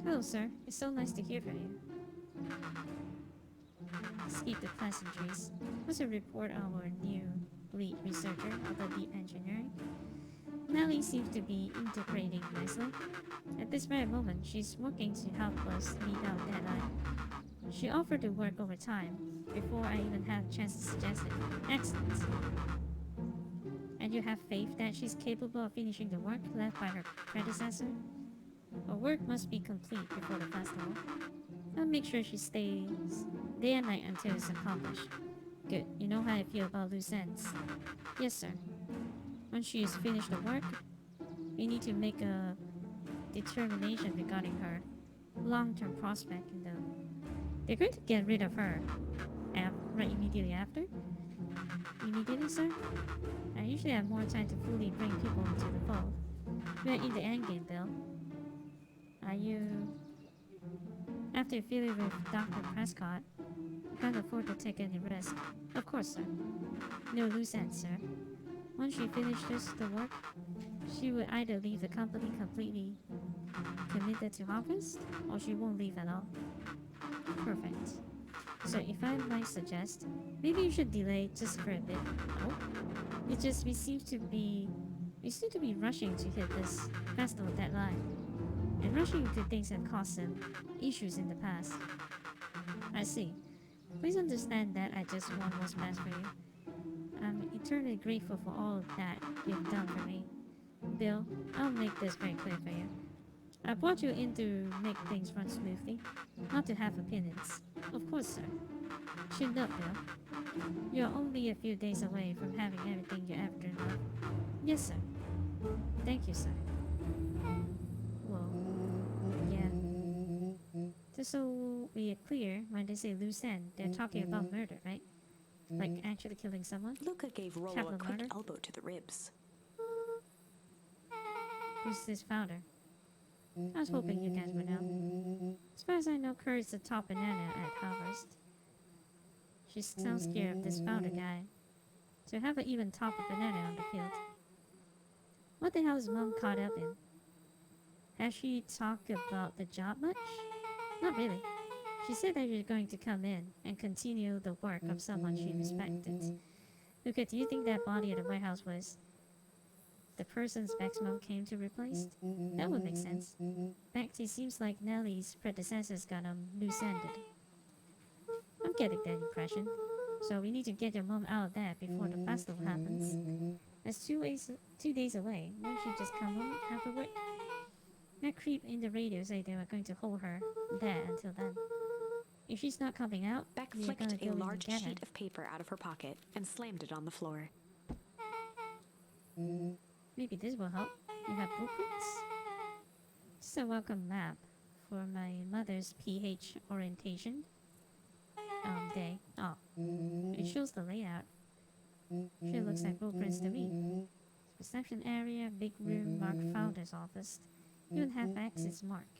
Hello, sir. It's so nice to hear from you. Skip the pleasantries. What's a report on our new lead researcher of the deep engineering? Nellie seems to be integrating nicely. At this very moment, she's working to help us meet our deadline. She offered to work overtime before I even had a chance to suggest it. Excellent. And you have faith that she's capable of finishing the work left by her predecessor? Her work must be complete before the festival. I'll make sure she stays day and night until it's accomplished. Good. You know how I feel about loose ends. Yes, sir. Once she has finished the work, we need to make a determination regarding her long-term prospect in the... They're going to get rid of her right immediately after? Immediately, sir? I usually have more time to fully bring people into the fold. We're in the endgame, Bill. Are you... After you feel it with Dr. Prescott, you can't afford to take any risk. Of course, sir. No loose ends, sir. Once she finishes the work, she will either leave the company completely committed to Harvest, or she won't leave at all. Perfect. So if I might suggest, maybe you should delay just for a bit. Oh? We seem to be rushing to hit this festival deadline. And rushing into things that caused some issues in the past. I see. Please understand that I just want what's best for you. I'm eternally grateful for all of that you've done for me. Bill, I'll make this very clear for you. I brought you in to make things run smoothly, not to have opinions. Of course, sir. Chin up, Bill. You're only a few days away from having everything you ever dreamed of. Yes, sir. Thank you, sir. Whoa. Yeah. Just so we are clear, when they say loose end, they're talking about murder, right? Like actually killing someone? Luca gave Rollo Capital a quick murder? elbow to the ribs. Who's this founder? I was hoping you guys would know. As far as I know, Kerr is the top banana at Harvest. She sounds scared of this founder guy. So have an even top of banana on the field. What the hell is Mom caught up in? Has she talked about the job much? Not really. She said that you're going to come in and continue the work of someone she respected. Luca, do you think that body at the White House was the person's Beck's mom came to replace? That would make sense. Becky seems like Nellie's predecessors got loose-ended. I'm getting that impression. So we need to get your mom out of that before the festival happens. That's 2 days away. Won't she just come home afterward? That creep in the radio said they were going to hold her there until then. If she's not coming out, Beck we are gonna flicked go a in large together. sheet of paper out of her pocket and slammed it on the floor. Maybe this will help. You have blueprints? Just a welcome map for my mother's PH orientation day. Oh, it shows the layout. Sure looks like blueprints to me. Reception area, big room marked founder's office. Even have exits marked.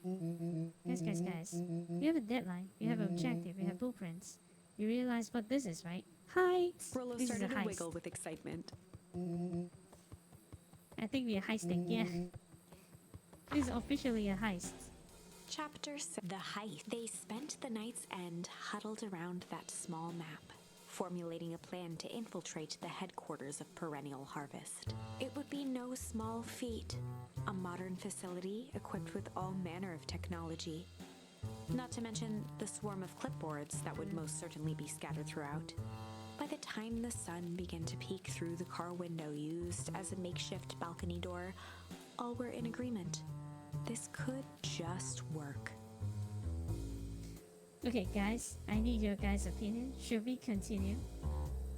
Guys. We have a deadline. We have an objective. We have blueprints. You realize what this is, right? Heights! Rolo This is a started to heist. wiggle with excitement. I think we are heisting, yeah. This is officially a heist. Chapter 7. The Heist. They spent the night's end huddled around that small map, formulating a plan to infiltrate the headquarters of Perennial Harvest. It would be no small feat, a modern facility equipped with all manner of technology, not to mention the swarm of clipboards that would most certainly be scattered throughout. By the time the sun began to peek through the car window used as a makeshift balcony door, all were in agreement. This could just work. Okay, guys, I need your guys' opinion. Should we continue?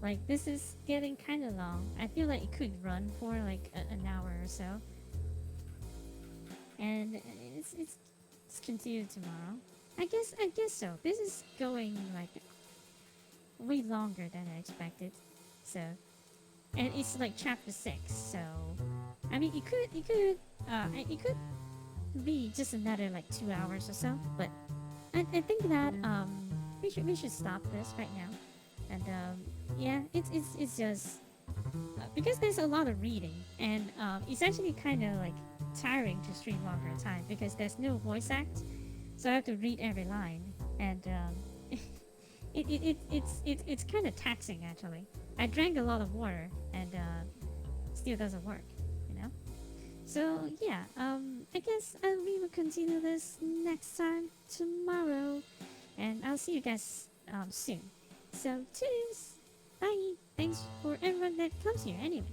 Like, this is getting kind of long. I feel like it could run for like an hour or so. And it's continue tomorrow. I guess so. This is going like way longer than I expected. So, and it's like chapter 6. So, I mean, it could be just another like 2 hours or so. But I think that we should stop this right now. And yeah, it's just because there's a lot of reading, and it's actually kind of like tiring to stream longer time because there's no voice act, so I have to read every line, and it's kind of taxing actually. I drank a lot of water, and still doesn't work, you know. So yeah, I guess we will continue this next time tomorrow, and I'll see you guys soon. So cheers, bye. Thanks for everyone that comes here anyway.